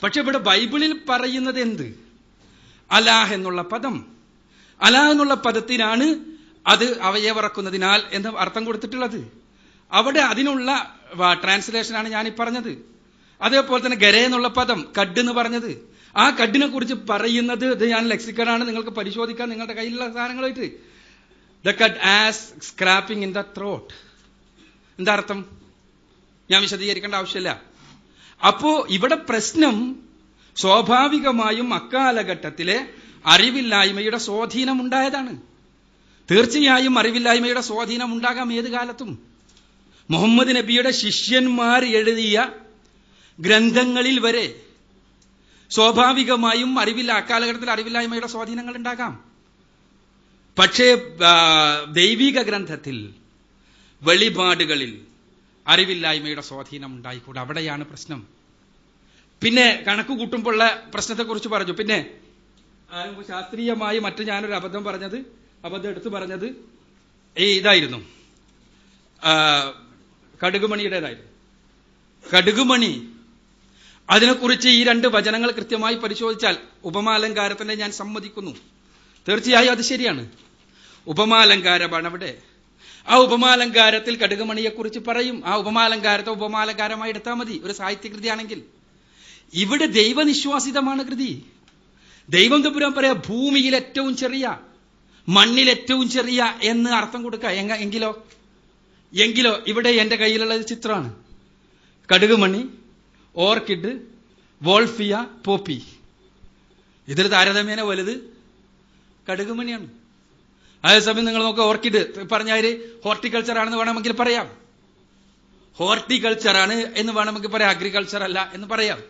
പക്ഷെ ഇവിടെ ബൈബിളിൽ പറയുന്നത് എന്ത്? അലാഹ് എന്നുള്ള പദം. അലാഹ് എന്നുള്ള പദത്തിനാണ് അത് അവയവറക്കുന്നതിനാൽ എന്ന് അർത്ഥം കൊടുത്തിട്ടുള്ളത്. അവിടെ അതിനുള്ള ട്രാൻസ്ലേഷനാണ് ഞാനീ പറഞ്ഞത്. അതേപോലെ തന്നെ ഗര എന്നുള്ള പദം, കഡ് എന്ന് പറഞ്ഞത്, ആ കഡിനെ കുറിച്ച് പറയുന്നത് ഇത് ഞാൻ ലെക്സിക്കനാണ്, നിങ്ങൾക്ക് പരിശോധിക്കാൻ നിങ്ങളുടെ കയ്യിലുള്ള സാധനങ്ങളായിട്ട്. The cud as scraping in the throat. എന്താ അർത്ഥം? ഞാൻ വിശദീകരിക്കേണ്ട ആവശ്യമില്ല. അപ്പോ ഇവിടെ പ്രശ്നം സ്വാഭാവികമായും അക്കാലഘട്ടത്തിലെ അറിവില്ലായ്മയുടെ സ്വാധീനം ഉണ്ടായതാണ്. തീർച്ചയായും അറിവില്ലായ്മയുടെ സ്വാധീനം ഉണ്ടാകാം ഏത് കാലത്തും. മുഹമ്മദ് നബിയുടെ ശിഷ്യന്മാർ എഴുതിയ ഗ്രന്ഥങ്ങളിൽ വരെ സ്വാഭാവികമായും അക്കാലഘട്ടത്തിൽ അറിവില്ലായ്മയുടെ സ്വാധീനങ്ങൾ ഉണ്ടാകാം. പക്ഷേ ദൈവിക ഗ്രന്ഥത്തിൽ, വെളിപാടുകളിൽ അറിവില്ലായ്മയുടെ സ്വാധീനം ഉണ്ടായിക്കൂടെ. അവിടെയാണ് പ്രശ്നം. പിന്നെ കണക്ക് കൂട്ടുമ്പോഴുള്ള പ്രശ്നത്തെക്കുറിച്ച് പറഞ്ഞു. പിന്നെ ശാസ്ത്രീയമായി ഞാനൊരു അബദ്ധം എടുത്തു പറഞ്ഞത് ഇതായിരുന്നു. കടുകുമണിയുടേതായിരുന്നു. കടുകുമണി, അതിനെക്കുറിച്ച് ഈ 2 വചനങ്ങൾ കൃത്യമായി പരിശോധിച്ചാൽ, ഉപമാലങ്കാരത്തിനെ ഞാൻ സമ്മതിക്കുന്നു, തീർച്ചയായും അത് ശരിയാണ്. ഉപമാലങ്കാരമാണ് അവിടെ. ആ ഉപമാലങ്കാരത്തിൽ കടുകുമണിയെക്കുറിച്ച് പറയും. ആ ഉപമാലങ്കാരത്തെ ഉപമാലങ്കാരമായി എടുത്താൽ മതി, ഒരു സാഹിത്യകൃതിയാണെങ്കിൽ. ഇവിടെ ദൈവനിശ്വാസിതമാണ് കൃതി. ദൈവം തമ്പുരാൻ പറയാ ഭൂമിയിൽ ഏറ്റവും ചെറിയ, മണ്ണിൽ ഏറ്റവും ചെറിയ എന്ന് അർത്ഥം കൊടുക്കുക. എങ്കിലോ ഇവിടെ എന്റെ കയ്യിലുള്ള ചിത്രമാണ്. കടുകുമണി, ഓർക്കിഡ്, വോൾഫിയ, പോപ്പി. ഇതിൽ താരതമ്യേന വലുത് കടുകുമണിയാണ്. അതേസമയം നിങ്ങൾ നോക്കുക, ഓർക്കിഡ് പറഞ്ഞാൽ ഹോർട്ടിക്കൾച്ചർ ആണെന്ന് വേണമെങ്കിൽ പറയാം, ഹോർട്ടിക്കൾച്ചർ ആണ് എന്ന് വേണമെങ്കിൽ പറയാം, അഗ്രികൾച്ചർ അല്ല എന്ന് പറയാം.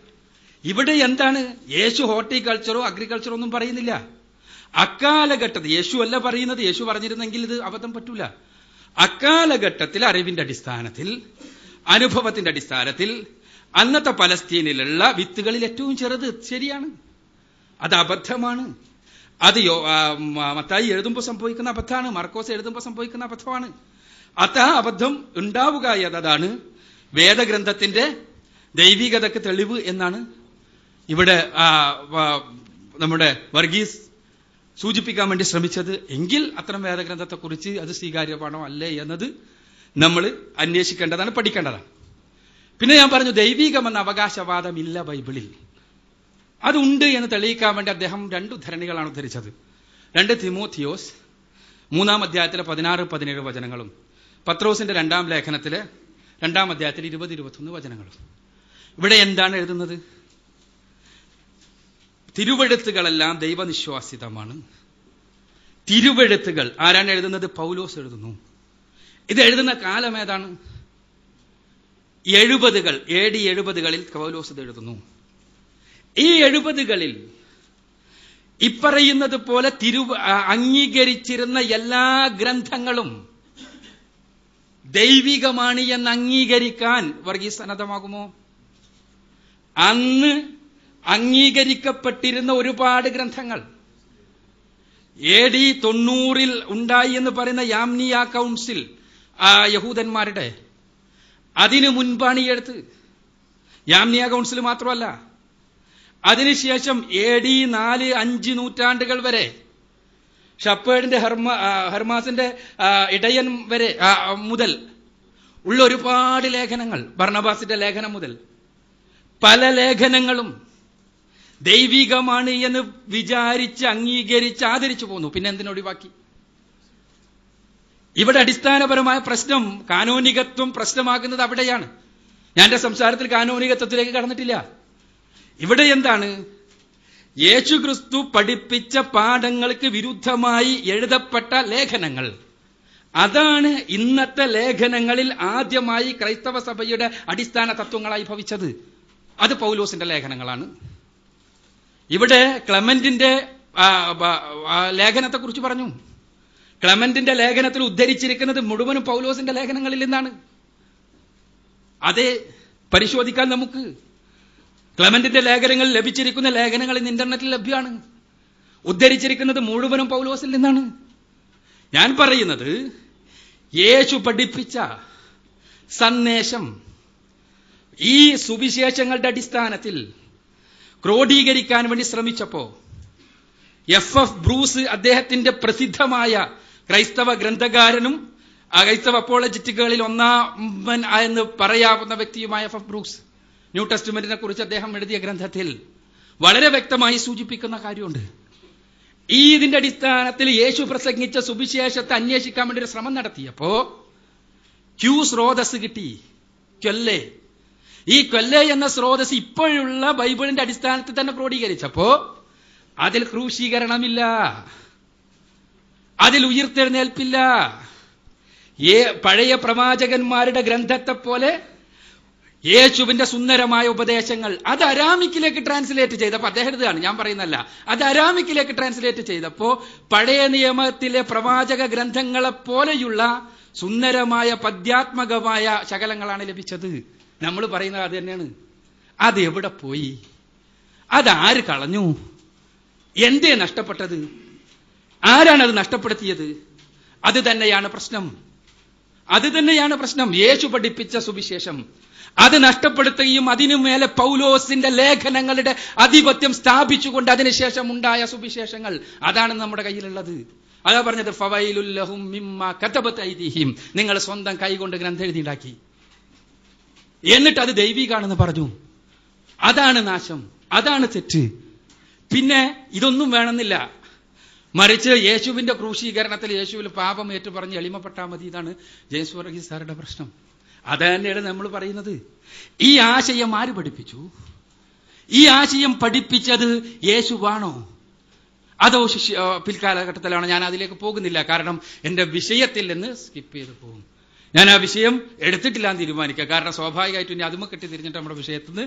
ഇവിടെ എന്താണ്? യേശു ഹോർട്ടിക്കൾച്ചറോ അഗ്രികൾച്ചറോ ഒന്നും പറയുന്നില്ല. അക്കാലഘട്ടത്തിൽ യേശു അല്ല പറയുന്നത്. യേശു പറഞ്ഞിരുന്നെങ്കിൽ ഇത് അബദ്ധം പറ്റൂല. അക്കാലഘട്ടത്തിൽ അറിവിന്റെ അടിസ്ഥാനത്തിൽ, അനുഭവത്തിന്റെ അടിസ്ഥാനത്തിൽ അന്നത്തെ പലസ്തീനിലുള്ള വിത്തുകളിൽ ഏറ്റവും ചെറുത് ശരിയാണ്, അത് അബദ്ധമാണ്. അത് മത്തായി എഴുതുമ്പോൾ സംഭവിക്കുന്ന അബദ്ധമാണ്, മർക്കോസ് എഴുതുമ്പോൾ സംഭവിക്കുന്ന അബദ്ധമാണ്. അബദ്ധം ഉണ്ടാവുക എന്നതാണ് വേദഗ്രന്ഥത്തിന്റെ ദൈവികതയ്ക്ക് തെളിവ് എന്നാണ് ഇവിടെ നമ്മുടെ വർഗീസ് സൂചിപ്പിക്കാൻ വേണ്ടി ശ്രമിച്ചത്. എങ്കിൽ അത്തരം വേദഗ്രന്ഥത്തെക്കുറിച്ച് അത് സ്വീകാര്യമാണോ അല്ലേ എന്നത് നമ്മൾ അന്വേഷിക്കേണ്ടതാണ്, പഠിക്കേണ്ടതാണ്. പിന്നെ ഞാൻ പറഞ്ഞു, ദൈവികമെന്ന അവകാശവാദമില്ല ബൈബിളിൽ. അതുണ്ട് എന്ന് തെളിയിക്കാൻ വേണ്ടി അദ്ദേഹം 2 ഉദ്ധരണികളാണ് ഉദ്ധരിച്ചത്. 2 തിമോത്തിയോസ് 3-ാം അധ്യായത്തിലെ 16-17 വചനങ്ങളും പത്രോസിന്റെ 2-ാം ലേഖനത്തിലെ 2-ാം അധ്യായത്തിലെ 20-21 വചനങ്ങളും. ഇവിടെ എന്താണ് എഴുതുന്നത്? തിരുവെഴുത്തുകളെല്ലാം ദൈവനിശ്വാസിതമാണ്. തിരുവെഴുത്തുകൾ ആരാണ് എഴുതുന്നത്? പൗലോസ് എഴുതുന്നു. ഇത് എഴുതുന്ന കാലം ഏതാണ്? 70-കൾ, AD 70-കളിൽ പൗലോസ് ഇത് എഴുതുന്നു. ഈ 70-കളിൽ ഇപ്പറയുന്നത് പോലെ അംഗീകരിച്ചിരുന്ന എല്ലാ ഗ്രന്ഥങ്ങളും ദൈവികമാണ് എന്ന് അംഗീകരിക്കാൻ വർഗീസ് സന്നദ്ധമാകുമോ? അന്ന് അംഗീകരിക്കപ്പെട്ടിരുന്ന ഒരുപാട് ഗ്രന്ഥങ്ങൾ AD 90-ൽ ഉണ്ടായി എന്ന് പറയുന്ന യാംനിയ കൗൺസിൽ, യഹൂദന്മാരുടെ, അതിനു മുൻപാണ് ഈ എഴുത്ത്. യാംനിയ കൗൺസിൽ മാത്രമല്ല, അതിനുശേഷം AD 4-5 നൂറ്റാണ്ടുകൾ വരെ ഷപ്പേർഡിന്റെ ഹെർമാസിന്റെ ഇടയൻ വരെ മുതൽ ഉള്ള ഒരുപാട് ലേഖനങ്ങൾ, ബർണബാസിന്റെ ലേഖനം മുതൽ പല ലേഖനങ്ങളും ദൈവികമാണ് എന്ന് വിചാരിച്ച് അംഗീകരിച്ച് ആദരിച്ചു പോന്നു. പിന്നെ എന്തിനൊഴിവാക്കി? ഇവിടെ അടിസ്ഥാനപരമായ പ്രശ്നം കാനോനികത്വം പ്രശ്നമാകുന്നത് അവിടെയാണ്. ഞാൻ എന്റെ സംസാരത്തിൽ കാനോനികത്വത്തിലേക്ക് കടന്നിട്ടില്ല. ഇവിടെ എന്താണ്? യേശുക്രിസ്തു പഠിപ്പിച്ച പാഠങ്ങൾക്ക് വിരുദ്ധമായി എഴുതപ്പെട്ട ലേഖനങ്ങൾ, അതാണ് ഇന്നത്തെ ലേഖനങ്ങളിൽ ആദ്യമായി ക്രൈസ്തവ സഭയുടെ അടിസ്ഥാന തത്വങ്ങളായി ഭവിച്ചത്. അത് പൗലോസിന്റെ ലേഖനങ്ങളാണ്. ഇവിടെ ക്ലെമന്റിന്റെ ലേഖനത്തെക്കുറിച്ച് പറഞ്ഞു. ക്ലെമന്റിന്റെ ലേഖനത്തിൽ ഉദ്ധരിച്ചിരിക്കുന്നത് മുഴുവനും പൗലോസിന്റെ ലേഖനങ്ങളിൽ നിന്നാണ്. അതേ പരിശോധിക്കാൻ നമുക്ക്. ക്ലെമന്റിന്റെ ലേഖനങ്ങൾ ലഭിച്ചിരിക്കുന്ന ലേഖനങ്ങൾ ഇന്ന് ഇന്റർനെറ്റിൽ ലഭ്യമാണ്. ഉദ്ധരിച്ചിരിക്കുന്നത് മുഴുവനും പൗലോസിൽ നിന്നാണ്. ഞാൻ പറയുന്നത്, യേശു പഠിപ്പിച്ച സന്ദേശം ഈ സുവിശേഷങ്ങളുടെ അടിസ്ഥാനത്തിൽ ക്രോഡീകരിക്കാൻ വേണ്ടി ശ്രമിച്ചപ്പോ FF ബ്രൂസ്, അദ്ദേഹത്തിന്റെ പ്രസിദ്ധമായ ക്രൈസ്തവ ഗ്രന്ഥകാരനും ക്രൈസ്തവ അപ്പോളജിറ്റുകളിൽ ഒന്നാമൻ എന്ന് പറയാവുന്ന വ്യക്തിയുമായ FF ബ്രൂസ്, ന്യൂ ടെസ്റ്റ്മെന്റിനെ കുറിച്ച് അദ്ദേഹം എഴുതിയ ഗ്രന്ഥത്തിൽ വളരെ വ്യക്തമായി സൂചിപ്പിക്കുന്ന കാര്യമുണ്ട്. ഇതിന്റെ അടിസ്ഥാനത്തിൽ യേശു പ്രസംഗിച്ച സുവിശേഷത്തെ അന്വേഷിക്കാൻ വേണ്ടി ഒരു ശ്രമം നടത്തിയപ്പോ സ്രോതസ് കിട്ടി. കൊല്ലെ. ഈ കൊല്ലെ എന്ന സ്രോതസ് ഇപ്പോഴുള്ള ബൈബിളിന്റെ അടിസ്ഥാനത്തിൽ തന്നെ ക്രോഡീകരിച്ചപ്പോ അതിൽ ക്രൂശീകരണമില്ല, അതിൽ ഉയിർത്തെഴുന്നേൽപ്പില്ല. പഴയ പ്രവാചകന്മാരുടെ ഗ്രന്ഥത്തെ പോലെ യേശുവിന്റെ സുന്ദരമായ ഉപദേശങ്ങൾ അത് അരാമിക്കിലേക്ക് ട്രാൻസ്ലേറ്റ് ചെയ്തപ്പോ, അദ്ദേഹം എഴുതുകയാണ്, ഞാൻ പറയുന്നല്ല, അത് അരാമിക്കിലേക്ക് ട്രാൻസ്ലേറ്റ് ചെയ്തപ്പോ പഴയ നിയമത്തിലെ പ്രവാചക ഗ്രന്ഥങ്ങളെ പോലെയുള്ള സുന്ദരമായ പദ്യാത്മകമായ ശകലങ്ങളാണ് ലഭിച്ചത്. നമ്മൾ പറയുന്നത് അത് തന്നെയാണ്. അത് എവിടെ പോയി? അതാര് കളഞ്ഞു? എന്തേ നഷ്ടപ്പെട്ടത്? ആരാണ് അത് നഷ്ടപ്പെടുത്തിയത്? അത് തന്നെയാണ് പ്രശ്നം. അത് തന്നെയാണ് പ്രശ്നം. യേശു പഠിപ്പിച്ച സുവിശേഷം അത് നഷ്ടപ്പെടുത്തുകയും അതിനു മേലെ പൗലോസിന്റെ ലേഖനങ്ങളുടെ ആധിപത്യം സ്ഥാപിച്ചുകൊണ്ട് അതിനുശേഷം ഉണ്ടായ സുവിശേഷങ്ങൾ, അതാണ് നമ്മുടെ കയ്യിലുള്ളത്. അതാ പറഞ്ഞത് ഫവൈലുൽ ലഹും മിമ്മാ കതബത് ഐദീഹിം, നിങ്ങൾ സ്വന്തം കൈകൊണ്ട് ഗ്രന്ഥം എഴുതിണ്ടാക്കി, എന്നിട്ട് അത് ദൈവികാണെന്ന് പറഞ്ഞു. അതാണ് നാശം, അതാണ് തെറ്റ്. പിന്നെ ഇതൊന്നും വേണമെന്നില്ല, മറിച്ച് യേശുവിന്റെ ക്രൂശീകരണത്തിൽ യേശുവിൽ പാപം ഏറ്റു പറഞ്ഞ് എളിമപ്പെട്ടാൽ മതി. ഇതാണ് ജെയിംസ് വർഗീസ് സാറുടെ പ്രശ്നം. അത് തന്നെയാണ് നമ്മൾ പറയുന്നത്. ഈ ആശയം ആര് പഠിപ്പിച്ചു? ഈ ആശയം പഠിപ്പിച്ചത് യേശുവാണോ അതോ പിൽക്കാലഘട്ടത്തിലാണോ? ഞാൻ അതിലേക്ക് പോകുന്നില്ല, കാരണം എന്റെ വിഷയത്തിൽ നിന്ന് സ്കിപ്പ് ചെയ്ത് പോകും. ഞാൻ ആ വിഷയം എടുത്തിട്ടില്ലാന്ന് തീരുമാനിക്കുക, കാരണം സ്വാഭാവികമായിട്ടും ഇനി അതുമ കെട്ടി തിരിഞ്ഞിട്ട് നമ്മുടെ വിഷയത്തിൽ നിന്ന്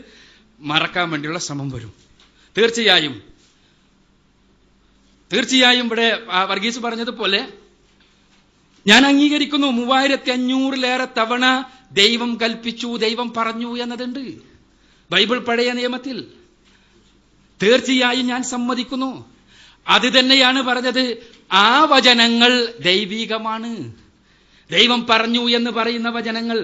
മറക്കാൻ വേണ്ടിയുള്ള ശ്രമം വരും. തീർച്ചയായും ഇവിടെ വർഗീസ് പറഞ്ഞതുപോലെ ഞാൻ അംഗീകരിക്കുന്നു, 3500-ലേറെ തവണ ദൈവം കൽപ്പിച്ചു, ദൈവം പറഞ്ഞു എന്നതുണ്ട് ബൈബിൾ പഴയ നിയമത്തിൽ. തീർച്ചയായും ഞാൻ സമ്മതിക്കുന്നു. അത് തന്നെയാണ് പറഞ്ഞത്, ആ വചനങ്ങൾ ദൈവികമാണ്. ദൈവം പറഞ്ഞു എന്ന് പറയുന്ന വചനങ്ങൾ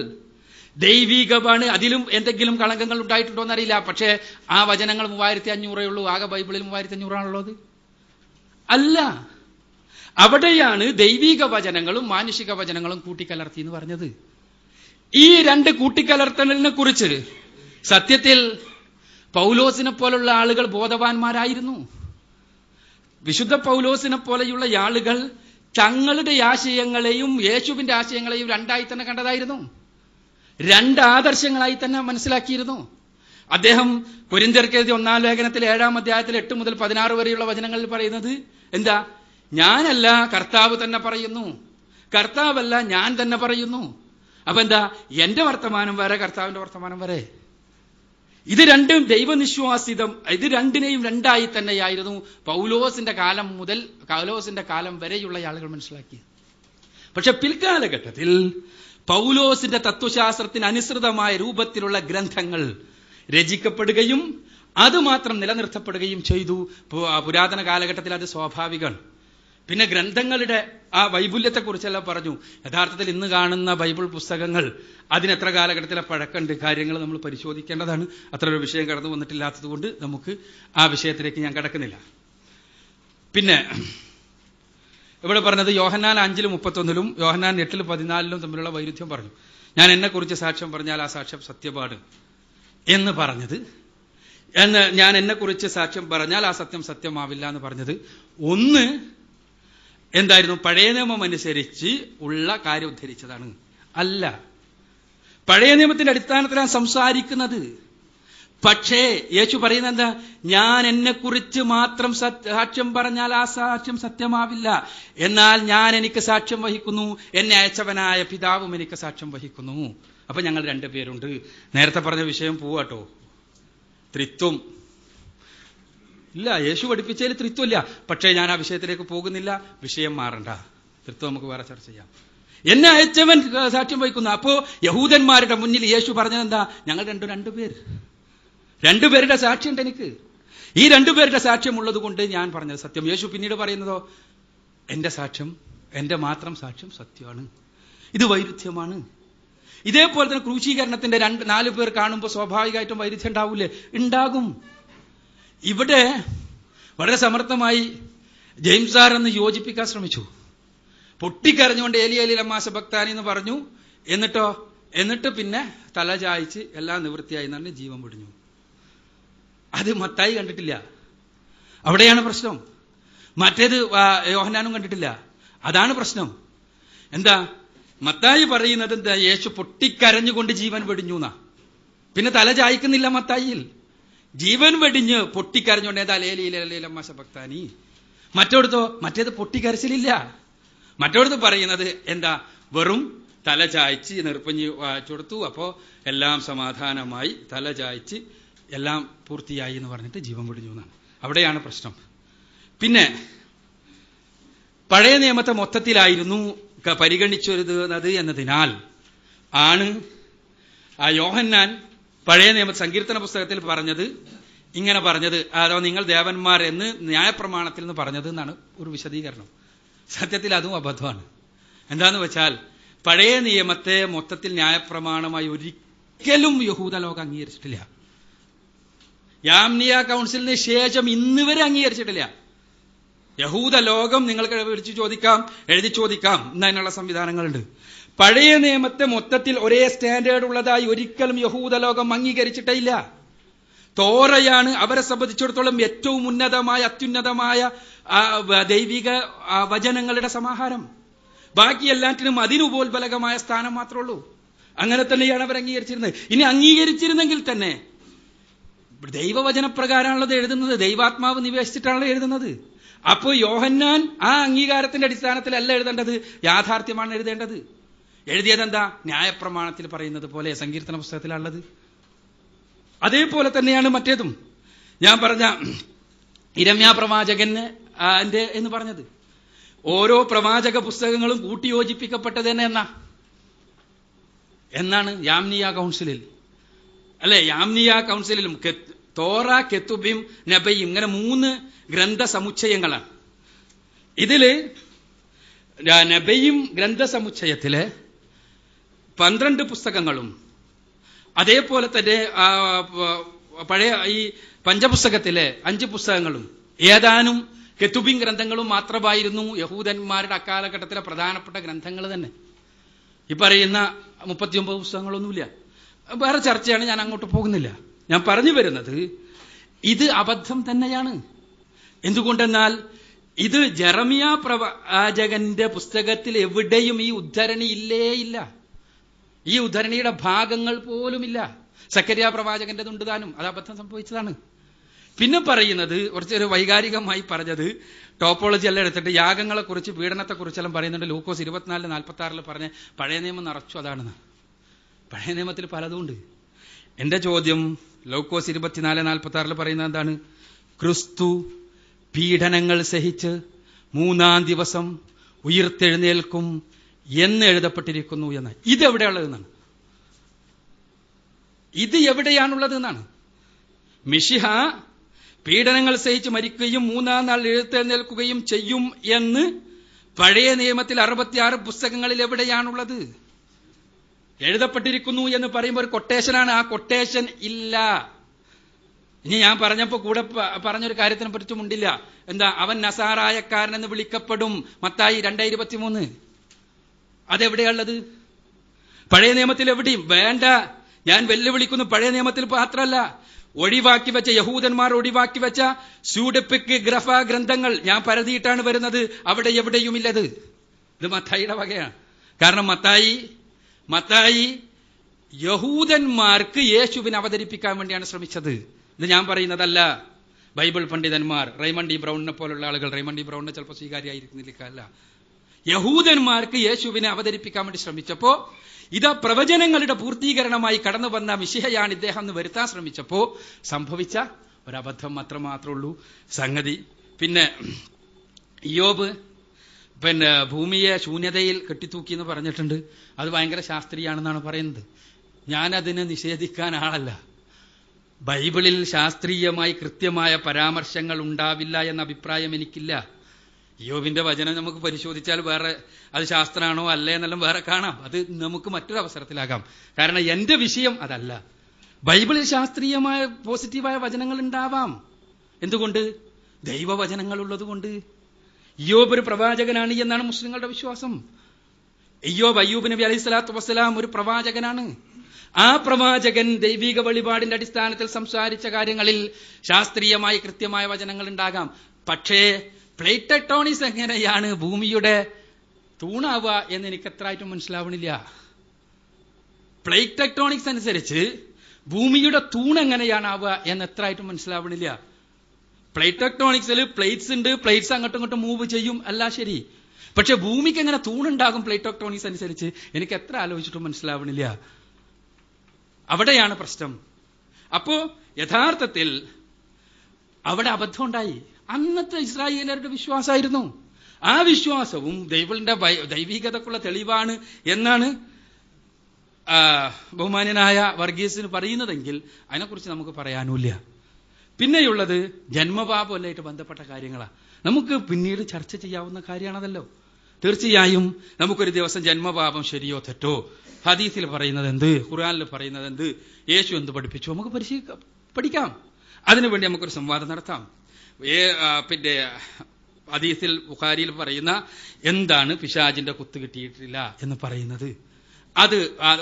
ദൈവികമാണ്. അതിലും എന്തെങ്കിലും കളങ്കങ്ങൾ ഉണ്ടായിട്ടുണ്ടോ എന്നറിയില്ല. പക്ഷേ ആ വചനങ്ങൾ 3500 ഉള്ളൂ. ആകെ ബൈബിളിൽ 3500 അല്ല. അവിടെയാണ് ദൈവിക വചനങ്ങളും മാനുഷിക വചനങ്ങളും കൂട്ടിക്കലർത്തി എന്ന് പറഞ്ഞത്. ഈ രണ്ട് കൂട്ടിക്കലർത്തലിനെ കുറിച്ച് സത്യത്തിൽ പൗലോസിനെ പോലുള്ള ആളുകൾ ബോധവാന്മാരായിരുന്നു. വിശുദ്ധ പൗലോസിനെ പോലെയുള്ള ആളുകൾ തങ്ങളുടെ ആശയങ്ങളെയും യേശുവിന്റെ ആശയങ്ങളെയും രണ്ടായി തന്നെ കണ്ടതായിരുന്നു, രണ്ട് ആദർശങ്ങളായി തന്നെ മനസ്സിലാക്കിയിരുന്നു. അദ്ദേഹം കൊരിന്ത്യർക്ക് എഴുതിയ 1-ാം ലേഖനത്തിൽ 7-ാം അധ്യായത്തിൽ 8 മുതൽ 16 വരെയുള്ള വചനങ്ങളിൽ പറയുന്നത് എന്താ? ഞാനല്ല, കർത്താവ് തന്നെ പറയുന്നു. കർത്താവല്ല, ഞാൻ തന്നെ പറയുന്നു. അപ്പൊ എന്താ? എന്റെ വർത്തമാനം വരെ, കർത്താവിന്റെ വർത്തമാനം വരെ. ഇത് രണ്ടും ദൈവനിശ്വാസിതം. ഇത് രണ്ടിനെയും രണ്ടായി തന്നെയായിരുന്നു പൗലോസിന്റെ കാലം മുതൽ പൗലോസിന്റെ കാലം വരെയുള്ള ആളുകൾ മനസ്സിലാക്കി. പക്ഷെ പിൽക്കാലഘട്ടത്തിൽ പൗലോസിന്റെ തത്വശാസ്ത്രത്തിന് അനുസൃതമായ രൂപത്തിലുള്ള ഗ്രന്ഥങ്ങൾ രചിക്കപ്പെടുകയും അതുമാത്രം നിലനിർത്തപ്പെടുകയും ചെയ്തു. പുരാതന കാലഘട്ടത്തിൽ അത് സ്വാഭാവികമാണ്. പിന്നെ ഗ്രന്ഥങ്ങളുടെ ആ വൈപുല്യത്തെക്കുറിച്ചെല്ലാം പറഞ്ഞു. യഥാർത്ഥത്തിൽ ഇന്ന് കാണുന്ന ബൈബിൾ പുസ്തകങ്ങൾ അതിനെത്ര കാലഘട്ടത്തിലെ പഴക്കമുണ്ട്, കാര്യങ്ങൾ നമ്മൾ പരിശോധിക്കേണ്ടതാണ്. അത്ര ഒരു വിഷയം കടന്നു വന്നിട്ടില്ലാത്തത് കൊണ്ട് നമുക്ക് ആ വിഷയത്തിലേക്ക് ഞാൻ കടക്കുന്നില്ല. പിന്നെ ഇവിടെ പറഞ്ഞത് യോഹന്നാൻ 5:31 യോഹന്നാൻ 8:14 തമ്മിലുള്ള വൈരുദ്ധ്യം പറഞ്ഞു. ഞാൻ എന്നെക്കുറിച്ച് സാക്ഷ്യം പറഞ്ഞാൽ ആ സാക്ഷ്യം സത്യമാണ് എന്ന് പറഞ്ഞത്, ഞാൻ എന്നെക്കുറിച്ച് സാക്ഷ്യം പറഞ്ഞാൽ ആ സത്യം സത്യമാവില്ല എന്ന് പറഞ്ഞത് ഒന്ന് എന്തായിരുന്നു? പഴയ നിയമം അനുസരിച്ച് ഉള്ള കാര്യം ഉദ്ധരിച്ചതാണ്. അല്ല, പഴയ നിയമത്തിന്റെ അടിസ്ഥാനത്തിലാണ് സംസാരിക്കുന്നത്. പക്ഷേ യേശു പറയുന്നത് എന്താ? ഞാൻ എന്നെക്കുറിച്ച് മാത്രം സാക്ഷ്യം പറഞ്ഞാൽ ആ സാക്ഷ്യം സത്യമാവില്ല. എന്നാൽ ഞാൻ എനിക്ക് സാക്ഷ്യം വഹിക്കുന്നു, എന്നെ അയച്ചവനായ പിതാവും എനിക്ക് സാക്ഷ്യം വഹിക്കുന്നു. അപ്പൊ ഞങ്ങൾ രണ്ടുപേരുണ്ട്. നേരത്തെ പറഞ്ഞ വിഷയം പോവാട്ടോ. ത്രിത്വം ഇല്ല, യേശു പഠിപ്പിച്ചതിൽ ത്രിത്വം ഇല്ല. പക്ഷേ ഞാൻ ആ വിഷയത്തിലേക്ക് പോകുന്നില്ല, വിഷയം മാറണ്ട. ത്രിത്വം നമുക്ക് വേറെ ചർച്ച ചെയ്യാം. എന്നെ അയച്ചവൻ സാക്ഷ്യം വഹിക്കുന്നു. അപ്പോ യഹൂദന്മാരുടെ മുന്നിൽ യേശു പറഞ്ഞത് എന്താ? ഞങ്ങൾ രണ്ടുപേരുടെ സാക്ഷ്യമുണ്ട് എനിക്ക്. ഈ രണ്ടുപേരുടെ സാക്ഷ്യം ഉള്ളത് കൊണ്ട് ഞാൻ പറഞ്ഞത് സത്യം. യേശു പിന്നീട് പറയുന്നതോ, എന്റെ സാക്ഷ്യം, എന്റെ മാത്രം സാക്ഷ്യം സത്യമാണ്. ഇത് വൈരുദ്ധ്യമാണ്. ഇതേപോലെ തന്നെ ക്രൂശീകരണത്തിന്റെ 4 പേർ കാണുമ്പോൾ സ്വാഭാവികമായിട്ടും വൈരുദ്ധ്യം ഉണ്ടാവൂലേ? ഉണ്ടാകും. ഇവിടെ വളരെ സമർത്ഥമായി ജെയിംസ് സാർ എന്ന് യോജിപ്പിക്കാൻ ശ്രമിച്ചു. പൊട്ടിക്കരഞ്ഞുകൊണ്ട് ഏലി ഏലി ലമ്മാ സബക്താനി എന്ന് പറഞ്ഞു. എന്നിട്ട് പിന്നെ തല ചായ്ച്ച് എല്ലാം നിവൃത്തിയായി എന്ന് ജീവൻ പിടിഞ്ഞു. അത് മത്തായി കണ്ടിട്ടില്ല. അവിടെയാണ് പ്രശ്നം. മറ്റേത് യോഹന്നാനും കണ്ടിട്ടില്ല. അതാണ് പ്രശ്നം. എന്താ മത്തായി പറയുന്നത്? എന്താ? യേശു പൊട്ടിക്കരഞ്ഞുകൊണ്ട് ജീവൻ വെടിഞ്ഞു എന്നാ. പിന്നെ തല ചായ്ക്കുന്നില്ല മത്തായിയിൽ. ജീവൻ വെടിഞ്ഞ് പൊട്ടിക്കരഞ്ഞുകൊണ്ട് ഏതാ ലേലിലമ്മ ശബക്താനി. മറ്റേത് പൊട്ടിക്കരച്ചിലില്ല. മറ്റോടത്ത് പറയുന്നത് എന്താ? വെറും തല ചായ്ച്ച് നെറുപ്പഞ്ഞ് വായിച്ചു കൊടുത്തു. അപ്പോ എല്ലാം സമാധാനമായി, തല ചായ്ച്ച് എല്ലാം പൂർത്തിയായി എന്ന് പറഞ്ഞിട്ട് ജീവൻ വെടിഞ്ഞു എന്നാണ്. അവിടെയാണ് പ്രശ്നം. പിന്നെ പഴയ നിയമത്തെ മൊത്തത്തിലായിരുന്നു പരിഗണിച്ചിരുന്നത് എന്നതിനാൽ ആണ് ആ യോഹന്നാൻ പഴയ നിയമ സങ്കീർത്തന പുസ്തകത്തിൽ പറഞ്ഞത് ഇങ്ങനെ പറഞ്ഞത്, അതോ നിങ്ങൾ ദേവന്മാർ എന്ന് ന്യായപ്രമാണത്തിൽ നിന്ന് പറഞ്ഞത് എന്നാണ് ഒരു വിശദീകരണം. സത്യത്തിൽ അതും അബദ്ധമാണ്. എന്താന്ന് വെച്ചാൽ പഴയ നിയമത്തെ മൊത്തത്തിൽ ന്യായപ്രമാണമായി ഒരിക്കലും യഹൂദ ലോകം അംഗീകരിച്ചിട്ടില്ല. യാംനിയ കൗൺസിലിന് ശേഷം ഇന്ന് വരെ അംഗീകരിച്ചിട്ടില്ല. യഹൂദ ലോകം നിങ്ങൾക്ക് വിളിച്ചു ചോദിക്കാം, എഴുതി ചോദിക്കാം, എന്നതിനുള്ള സംവിധാനങ്ങളുണ്ട്. പഴയ നിയമത്തെ മൊത്തത്തിൽ ഒരേ സ്റ്റാൻഡേർഡ് ഉള്ളതായി ഒരിക്കലും യഹൂദ ലോകം അംഗീകരിച്ചിട്ടേ ഇല്ല. തോറയാണ് അവരെ സംബന്ധിച്ചിടത്തോളം ഏറ്റവും ഉന്നതമായ അത്യുന്നതമായ ദൈവിക വചനങ്ങളുടെ സമാഹാരം. ബാക്കി എല്ലാറ്റിനും അതിനുപോൽബലകമായ സ്ഥാനം മാത്രമേ ഉള്ളൂ. അങ്ങനെ തന്നെയാണ് അവർ അംഗീകരിച്ചിരുന്നത്. ഇനി അംഗീകരിച്ചിരുന്നെങ്കിൽ തന്നെ ദൈവവചനപ്രകാരമാണുള്ളത് എഴുതുന്നത്, ദൈവാത്മാവ് നിവേശിച്ചിട്ടാണല്ലോ എഴുതുന്നത്. അപ്പോൾ യോഹന്നാൻ ആ അംഗീകാരത്തിന്റെ അടിസ്ഥാനത്തിലല്ല എഴുതേണ്ടത്, യാഥാർത്ഥ്യമാണ് എഴുതേണ്ടത്. എഴുതിയതെന്താ? ന്യായപ്രമാണത്തിൽ പറയുന്നത് പോലെ സങ്കീർത്തന പുസ്തകത്തിലുള്ളത്. അതേപോലെ തന്നെയാണ് മറ്റേതും. ഞാൻ പറഞ്ഞ ഇരമ്യാ പ്രവാചകന് എന്ന് പറഞ്ഞത് ഓരോ പ്രവാചക പുസ്തകങ്ങളും കൂട്ടിയോജിപ്പിക്കപ്പെട്ടത് തന്നെ എന്നാണ് യാംനിയ കൗൺസിലിൽ, അല്ലെ? യാംനിയ കൗൺസിലും തോറ, കെത്തുബിം, നബയും ഇങ്ങനെ 3 ഗ്രന്ഥ സമുച്ചയങ്ങളാണ്. ഇതില് നബയും ഗ്രന്ഥ സമുച്ചയത്തിലെ 12 പുസ്തകങ്ങളും അതേപോലെ തന്നെ പഴയ ഈ പഞ്ചപുസ്തകത്തിലെ 5 പുസ്തകങ്ങളും ഏതാനും കെത്തുബിൻ ഗ്രന്ഥങ്ങളും മാത്രമായിരുന്നു യഹൂദന്മാരുടെ അക്കാലഘട്ടത്തിലെ പ്രധാനപ്പെട്ട ഗ്രന്ഥങ്ങൾ തന്നെ. ഈ പറയുന്ന 39 പുസ്തകങ്ങളൊന്നുമില്ല. വേറെ ചർച്ചയാണ്, ഞാൻ അങ്ങോട്ട് പോകുന്നില്ല. ഞാൻ പറഞ്ഞു വരുന്നത് ഇത് അബദ്ധം തന്നെയാണ്. എന്തുകൊണ്ടെന്നാൽ ഇത് ജെറമിയ പ്രവാചകന്റെ പുസ്തകത്തിൽ എവിടെയും ഈ ഉദ്ധരണി ഇല്ല. ഈ ഉദ്ധരണിയുടെ ഭാഗങ്ങൾ പോലുമില്ല. സക്കരിയ പ്രവാചകന്റെതുണ്ട് താനും, അത് അബദ്ധം സംഭവിച്ചതാണ്. പിന്നെ പറയുന്നത് കുറച്ചൊരു വൈകാരികമായി പറഞ്ഞത് ടോപ്പോളജി എല്ലാം എടുത്തിട്ട് യാഗങ്ങളെ കുറിച്ച്, പീഡനത്തെ കുറിച്ചെല്ലാം പറയുന്നുണ്ട്. ലൂക്കോസ് 24:46 പറഞ്ഞ പഴയ നിയമം നിറച്ചു അതാണെന്ന്. പഴയ നിയമത്തിൽ പലതുമുണ്ട്. എന്റെ ചോദ്യം, ലൂക്കോസ് 24:46 പറയുന്നത് എന്താണ്? ക്രിസ്തു പീഡനങ്ങൾ സഹിച്ച് 3-ാം ദിവസം ഉയിർത്തെഴുന്നേൽക്കും എന്ന് എഴുതപ്പെട്ടിരിക്കുന്നു എന്ന്. ഇതെവിടെയുള്ളതെന്നാണ്? ഇത് എവിടെയാണുള്ളത് എന്നാണ്? മിശിഹ പീഡനങ്ങൾ സഹിച്ച് മരിക്കുകയും 3-ാം നാൾ എഴുത്തെഴുന്നേൽക്കുകയും ചെയ്യും എന്ന് പഴയ നിയമത്തിൽ 66 പുസ്തകങ്ങളിൽ എവിടെയാണുള്ളത്? എഴുതപ്പെട്ടിരിക്കുന്നു എന്ന് പറയുമ്പോൾ ഒരു കൊട്ടേഷനാണ്. ആ കൊട്ടേഷൻ ഇല്ല. ഇനി ഞാൻ പറഞ്ഞപ്പോ കൂടെ പറഞ്ഞൊരു കാര്യത്തിനെ പറ്റി മുണ്ടില്ല. എന്താ? അവൻ നസാറായക്കാരനെന്ന് വിളിക്കപ്പെടും, മത്തായി 2:23. അതെവിടെയുള്ളത്? പഴയ നിയമത്തിൽ എവിടെയും വേണ്ട. ഞാൻ വെല്ലുവിളിക്കുന്നു, പഴയ നിയമത്തിൽ മാത്രമല്ല, ഒഴിവാക്കി വെച്ച യഹൂദന്മാർ ഒഴിവാക്കി വെച്ച സ്യൂഡെപ്പിക് ഗ്രഫ ഗ്രന്ഥങ്ങൾ ഞാൻ പരതിയിട്ടാണ് വരുന്നത്, അവിടെ എവിടെയുമില്ലത്. ഇത് മത്തായിയുടെ വകയാണ്. കാരണം മത്തായി യഹൂദന്മാർക്ക് യേശുവിനെ അവതരിപ്പിക്കാൻ വേണ്ടിയാണ് ശ്രമിച്ചത്. ഇത് ഞാൻ പറയുന്നതല്ല. ബൈബിൾ പണ്ഡിതന്മാർ, റൈമണ്ട് ഇ ബ്രൗണിനെ പോലുള്ള ആളുകൾ, റൈമണ്ട് ഇ ബ്രൗണിനെ ചിലപ്പോൾ സ്വീകാര്യമായിരിക്കുന്നില്ല, യഹൂദന്മാർക്ക് യേശുവിനെ അവതരിപ്പിക്കാൻ വേണ്ടി ശ്രമിച്ചപ്പോ ഇത് പ്രവചനങ്ങളുടെ പൂർത്തീകരണമായി കടന്നു വന്ന മിശിഹയാണ് ഇദ്ദേഹം എന്ന് വരുത്താൻ ശ്രമിച്ചപ്പോ സംഭവിച്ച ഒരബദ്ധം മാത്രമേ ഉള്ളൂ സംഗതി. പിന്നെ ഇയ്യോബ് ഭൂമിയെ ശൂന്യതയിൽ കെട്ടിത്തൂക്കി എന്ന് പറഞ്ഞിട്ടുണ്ട്. അത് ഭയങ്കര ശാസ്ത്രീയാണെന്നാണ് പറയുന്നത്. ഞാനതിനെ നിഷേധിക്കാൻ ആളല്ല. ബൈബിളിൽ ശാസ്ത്രീയമായി കൃത്യമായ പരാമർശങ്ങൾ ഉണ്ടാവില്ല എന്ന അഭിപ്രായം എനിക്കില്ല. ഇയ്യോബിന്റെ വചനം നമുക്ക് പരിശോധിച്ചാൽ വേറെ അത് ശാസ്ത്രമാണോ അല്ലേ എന്നെല്ലാം വേറെ കാണാം. അത് നമുക്ക് മറ്റൊരു അവസരത്തിലാകാം. കാരണം എന്റെ വിഷയം അതല്ല. ബൈബിളിൽ ശാസ്ത്രീയമായ പോസിറ്റീവായ വചനങ്ങൾ ഉണ്ടാവാം. എന്തുകൊണ്ട്? ദൈവവചനങ്ങൾ ഉള്ളതുകൊണ്ട്. ഇയ്യോബ് ഒരു പ്രവാചകനാണ് എന്നാണ് മുസ്ലിങ്ങളുടെ വിശ്വാസം. അയ്യൂബ് നബി അലൈഹി സ്വലാത്തു വസ്സലാം ഒരു പ്രവാചകനാണ്. ആ പ്രവാചകൻ ദൈവിക വെളിപാടിന്റെ അടിസ്ഥാനത്തിൽ സംസാരിച്ച കാര്യങ്ങളിൽ ശാസ്ത്രീയമായി കൃത്യമായ വചനങ്ങൾ ഉണ്ടാകാം. പക്ഷേ പ്ലേറ്റ് ടെക്ടോണിക്സ് എങ്ങനെയാണ് ഭൂമിയുടെ തൂണാവുക എന്ന് എനിക്ക് എത്രയായിട്ടും മനസ്സിലാവണില്ല. പ്ലേറ്റ് ടെക്ടോണിക്സ് അനുസരിച്ച് ഭൂമിയുടെ തൂണ് എങ്ങനെയാണാവുക എന്ന് എത്രയായിട്ടും മനസ്സിലാവണില്ല. പ്ലേറ്റ് ടെക്ടോണിക്സിൽ പ്ലേറ്റ്സ് ഉണ്ട്, പ്ലേറ്റ്സ് അങ്ങോട്ടും ഇങ്ങോട്ടും മൂവ് ചെയ്യും, അല്ല ശരി. പക്ഷെ ഭൂമിക്ക് എങ്ങനെ തൂണുണ്ടാകും പ്ലേറ്റ് ടെക്ടോണിക്സ് അനുസരിച്ച് എനിക്ക് എത്ര ആലോചിച്ചിട്ടും മനസ്സിലാവണില്ല. അവിടെയാണ് പ്രശ്നം. അപ്പോ യഥാർത്ഥത്തിൽ അവിടെ അബദ്ധം ഉണ്ടായി. അന്നത്തെ ഇസ്രായേലരുടെ വിശ്വാസമായിരുന്നു. ആ വിശ്വാസവും ദൈവത്തിന്റെ ദൈവികതക്കുള്ള തെളിവാണ് എന്നാണ് ബഹുമാന്യനായ വർഗീസിന് പറയുന്നതെങ്കിൽ അതിനെക്കുറിച്ച് നമുക്ക് പറയാനുമില്ല. പിന്നെയുള്ളത് ജന്മപാപമല്ലായിട്ട് ബന്ധപ്പെട്ട കാര്യങ്ങളാണ്. നമുക്ക് പിന്നീട് ചർച്ച ചെയ്യാവുന്ന കാര്യമാണതല്ലോ. തീർച്ചയായും നമുക്കൊരു ദിവസം ജന്മപാപം ശരിയോ തെറ്റോ, ഹദീസിൽ പറയുന്നത് എന്ത്, ഖുർആനിൽ പറയുന്നത് എന്ത്, യേശു എന്ത് പഠിപ്പിച്ചു, നമുക്ക് പഠിക്കാം. അതിനുവേണ്ടി നമുക്കൊരു സംവാദം നടത്താം. പിന്നെ ഹദീസിൽ ബുഖാരിയിൽ പറയുന്ന എന്താണ് പിശാചിന്റെ കുത്ത് കിട്ടിയിട്ടില്ല എന്ന് പറയുന്നത്, അത്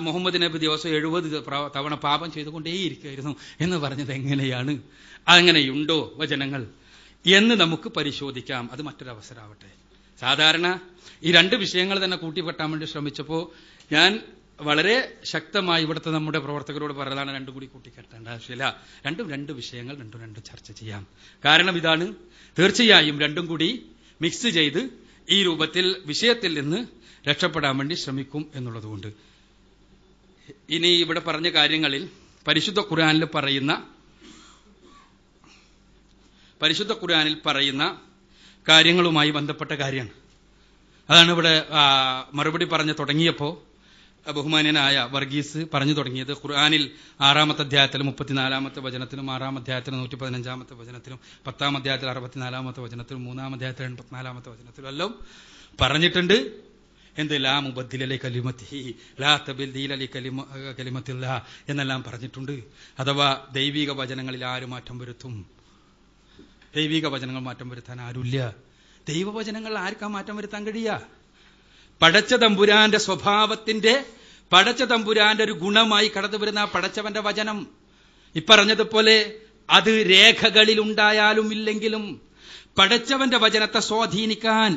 മുഹമ്മദ് നബി ദിവസം 70 തവണ പാപം ചെയ്തുകൊണ്ടേയിരിക്കുകയായിരുന്നു എന്ന് പറഞ്ഞത് എങ്ങനെയാണ്, അങ്ങനെയുണ്ടോ വചനങ്ങൾ എന്ന് നമുക്ക് പരിശോധിക്കാം. അത് മറ്റൊരവസരമാവട്ടെ. സാധാരണ ഈ 2 വിഷയങ്ങൾ തന്നെ കൂട്ടിപ്പെട്ടാൻ വേണ്ടി ശ്രമിച്ചപ്പോൾ ഞാൻ വളരെ ശക്തമായി ഇവിടുത്തെ നമ്മുടെ പ്രവർത്തകരോട് പറഞ്ഞതാണ്, 2 കൂടി കൂട്ടിക്കെട്ടേണ്ട ആവശ്യമില്ല, 2 വിഷയങ്ങൾ 2 ചർച്ച ചെയ്യാം. കാരണം ഇതാണ്, തീർച്ചയായും 2 കൂടി മിക്സ് ചെയ്ത് ഈ രൂപത്തിൽ വിഷയത്തിൽ നിന്ന് രക്ഷപ്പെടാൻ വേണ്ടി ശ്രമിക്കും എന്നുള്ളതുകൊണ്ട്. ഇനി ഇവിടെ പറഞ്ഞ കാര്യങ്ങളിൽ പരിശുദ്ധ ഖുർആനിൽ പറയുന്ന കാര്യങ്ങളുമായി ബന്ധപ്പെട്ട കാര്യമാണ്. അതാണ് ഇവിടെ മറുപടി പറഞ്ഞു തുടങ്ങിയപ്പോൾ ബഹുമാന്യനായ വർഗീസ് പറഞ്ഞു തുടങ്ങിയത്. ഖുർആനിൽ 6-ാമത്തെ അധ്യായത്തിലും 34-ാമത്തെ വചനത്തിലും 6-ാം അധ്യായത്തിലും 115-ാമത്തെ വചനത്തിലും 10-ാം അധ്യായത്തിൽ 64-ാമത്തെ വചനത്തിലും 3-ാം അധ്യായത്തിൽ 84-ാമത്തെ വചനത്തിലും എല്ലാം പറഞ്ഞിട്ടുണ്ട് എന്ത്, ലാ മുബദ്ദില ലി കലിമത്തിഹി ലാ തബ്ദീല ലി കലിമത്തില്ലാഹ് എന്നെല്ലാം പറഞ്ഞിട്ടുണ്ട്. അഥവാ ദൈവിക വചനങ്ങളിൽ ആര് മാറ്റം വരുത്തും? ദൈവിക വചനങ്ങൾ മാറ്റം വരുത്താൻ ആരുമില്ല. ദൈവവചനങ്ങൾ ആർക്കാ മാറ്റം വരുത്താൻ കഴിയുക? പടച്ച തമ്പുരാന്റെ സ്വഭാവത്തിന്റെ, പടച്ച തമ്പുരാന്റെ ഒരു ഗുണമായി കടന്നു വരുന്ന പടച്ചവന്റെ വചനം, ഇപ്പറഞ്ഞതുപോലെ അത് രേഖകളിൽ ഉണ്ടായാലും ഇല്ലെങ്കിലും പടച്ചവന്റെ വചനത്തെ സ്വാധീനിക്കാൻ,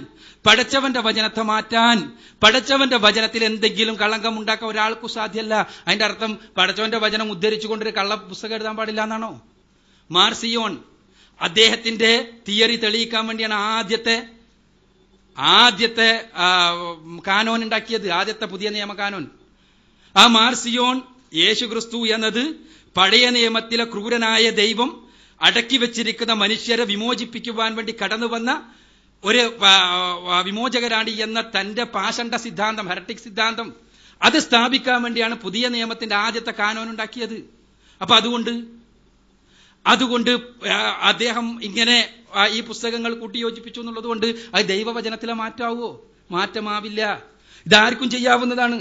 പടച്ചവന്റെ വചനത്തെ മാറ്റാൻ, പടച്ചവന്റെ വചനത്തിൽ എന്തെങ്കിലും കളങ്കം ഉണ്ടാക്കാൻ ഒരാൾക്കും സാധ്യമല്ല. അതിന്റെ അർത്ഥം പടച്ചവന്റെ വചനം ഉദ്ധരിച്ചുകൊണ്ടൊരു കള്ള പുസ്തകം എഴുതാൻ പാടില്ല എന്നാണോ? മാർസിയോൺ അദ്ദേഹത്തിന്റെ തിയറി തെളിയിക്കാൻ വേണ്ടിയാണ് ആദ്യത്തെ കാനോൻ ഉണ്ടാക്കിയത്, ആദ്യത്തെ പുതിയ നിയമ കാനോൻ. ആ മാർസിയോൺ യേശുക്രിസ്തു എന്നത് പഴയ നിയമത്തിലെ ക്രൂരനായ ദൈവം അടക്കി വെച്ചിരിക്കുന്ന മനുഷ്യരെ വിമോചിപ്പിക്കുവാൻ വേണ്ടി കടന്നു വന്ന ഒരു വിമോചകരാണ് എന്ന തന്റെ പാഷണ്ഡ സിദ്ധാന്തം, ഹെററ്റിക് സിദ്ധാന്തം, അത് സ്ഥാപിക്കാൻ വേണ്ടിയാണ് പുതിയ നിയമത്തിന്റെ ആദ്യത്തെ കാനോൻ ഉണ്ടാക്കിയത്. അപ്പൊ അതുകൊണ്ട് അദ്ദേഹം ഇങ്ങനെ ഈ പുസ്തകങ്ങൾ കൂട്ടിയോജിപ്പിച്ചു എന്നുള്ളത് കൊണ്ട് അത് ദൈവവചനത്തിലെ മാറ്റാവോ? മാറ്റമാവില്ല. ഇതാർക്കും ചെയ്യാവുന്നതാണ്.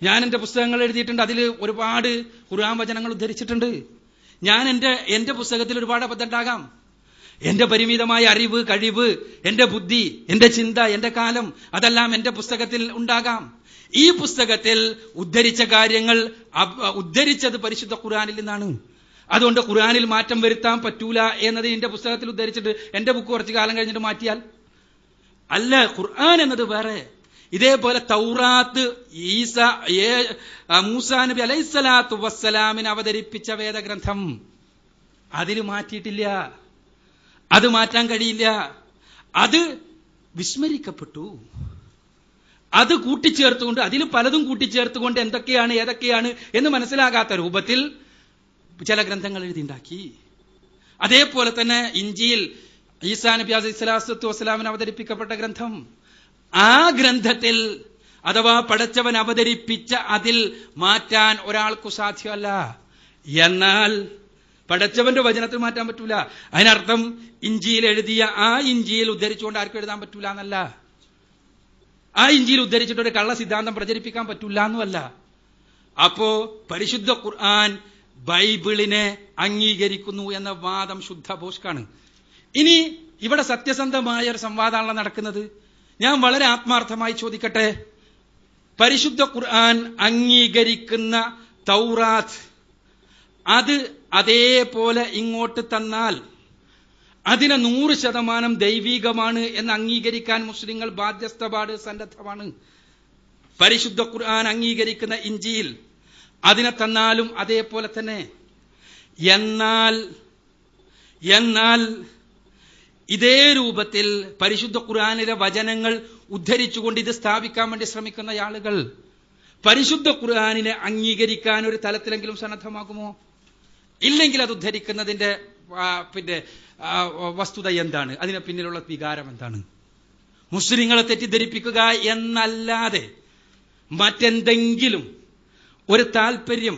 ഞാൻ എന്റെ പുസ്തകങ്ങൾ എഴുതിയിട്ടുണ്ട്, അതിൽ ഒരുപാട് ഖുർആൻ വചനങ്ങൾ ഉദ്ധരിച്ചിട്ടുണ്ട്. ഞാൻ എന്റെ പുസ്തകത്തിൽ ഒരുപാട് അബദ്ധം ഉണ്ടാകാം. എന്റെ പരിമിതമായ അറിവ്, കഴിവ്, എന്റെ ബുദ്ധി, എന്റെ ചിന്ത, എന്റെ കാലം, അതെല്ലാം എന്റെ പുസ്തകത്തിൽ ഉണ്ടാകാം. ഈ പുസ്തകത്തിൽ ഉദ്ധരിച്ച കാര്യങ്ങൾ ഉദ്ധരിച്ചത് പരിശുദ്ധ ഖുർആനിൽ നിന്നാണ്. അതുകൊണ്ട് ഖുർആനിൽ മാറ്റം വരുത്താൻ പറ്റൂല എന്നത് എന്റെ പുസ്തകത്തിൽ ഉദ്ധരിച്ചിട്ട് എന്റെ ബുക്ക് കുറച്ചു കാലം കഴിഞ്ഞിട്ട് മാറ്റിയാൽ അല്ല. ഖുർആൻ എന്നത് വേറെ. ഇതേപോലെ തൗറാത്ത് മൂസാ നബി അലൈഹിസ്സലാത്തു വസ്സലാമിന് അവതരിപ്പിച്ച വേദഗ്രന്ഥം, അതിൽ മാറ്റിയിട്ടില്ല, അത് മാറ്റാൻ കഴിയില്ല. അത് വിസ്മരിക്കപ്പെട്ടു. അത് കൂട്ടിച്ചേർത്തുകൊണ്ട്, അതിൽ പലതും കൂട്ടിച്ചേർത്തുകൊണ്ട് എന്തൊക്കെയാണ് ഏതൊക്കെയാണ് എന്ന് മനസ്സിലാകാത്ത രൂപത്തിൽ ചില ഗ്രന്ഥങ്ങൾ എഴുതിണ്ടാക്കി. അതേപോലെ തന്നെ ഇഞ്ചീൽ ഈസാ നബി അലൈഹിസ്സലാത്തു വസ്സലാമിന് അവതരിപ്പിക്കപ്പെട്ട ഗ്രന്ഥം, ആ ഗ്രന്ഥത്തിൽ അഥവാ പടച്ചവൻ അവതരിപ്പിച്ച അതിൽ മാറ്റാൻ ഒരാൾക്കു സാധ്യമല്ല. എന്നാൽ പടച്ചവന്റെ വചനത്തിൽ മാറ്റാൻ പറ്റൂല. അതിനർത്ഥം ഇഞ്ചിയിൽ എഴുതിയ ആ ഇഞ്ചിയിൽ ഉദ്ധരിച്ചുകൊണ്ട് ആർക്കും എഴുതാൻ പറ്റൂല എന്നല്ല. ആ ഇഞ്ചിയിൽ ഉദ്ധരിച്ചിട്ട് ഒരു കള്ള സിദ്ധാന്തം പ്രചരിപ്പിക്കാൻ പറ്റൂല എന്നുമല്ല. അപ്പോ പരിശുദ്ധ ഖുർആൻ ബൈബിളിനെ അംഗീകരിക്കുന്നു എന്ന വാദം ശുദ്ധ ഭോഷ്കാണ്. ഇനി ഇവിടെ സത്യസന്ധമായ ഒരു സംവാദമാണല്ലോ നടക്കുന്നത്. ഞാൻ വളരെ ആത്മാർത്ഥമായി ചോദിക്കട്ടെ, പരിശുദ്ധ ഖുർആൻ അംഗീകരിക്കുന്ന തൗറാത്ത് അത് അതേപോലെ ഇങ്ങോട്ട് തന്നാൽ അതിനെ 100% ദൈവീകമാണ് എന്ന് അംഗീകരിക്കാൻ മുസ്ലിങ്ങൾ ബാധ്യസ്ഥപാട് സന്നദ്ധമാണ്. പരിശുദ്ധ ഖുർആൻ അംഗീകരിക്കുന്ന ഇഞ്ചീൽ അതിനെ തന്നാലും അതേപോലെ തന്നെ. എന്നാൽ ഇതേ രൂപത്തിൽ പരിശുദ്ധ ഖുർആനിലെ വചനങ്ങൾ ഉദ്ധരിച്ചുകൊണ്ട് ഇത് സ്ഥാപിക്കാൻ വേണ്ടി ശ്രമിക്കുന്ന ആളുകൾ പരിശുദ്ധ ഖുർആനിനെ അംഗീകരിക്കാൻ ഒരു തലത്തിലെങ്കിലും സന്നദ്ധമാകുമോ? ഇല്ലെങ്കിൽ അത് ഉദ്ധരിക്കുന്നതിന്റെ വസ്തുത എന്താണ്? അതിന് പിന്നിലുള്ള വികാരം എന്താണ്? മുസ്ലിങ്ങളെ തെറ്റിദ്ധരിപ്പിക്കുക എന്നല്ലാതെ മറ്റെന്തെങ്കിലും ഒരു താല്പര്യം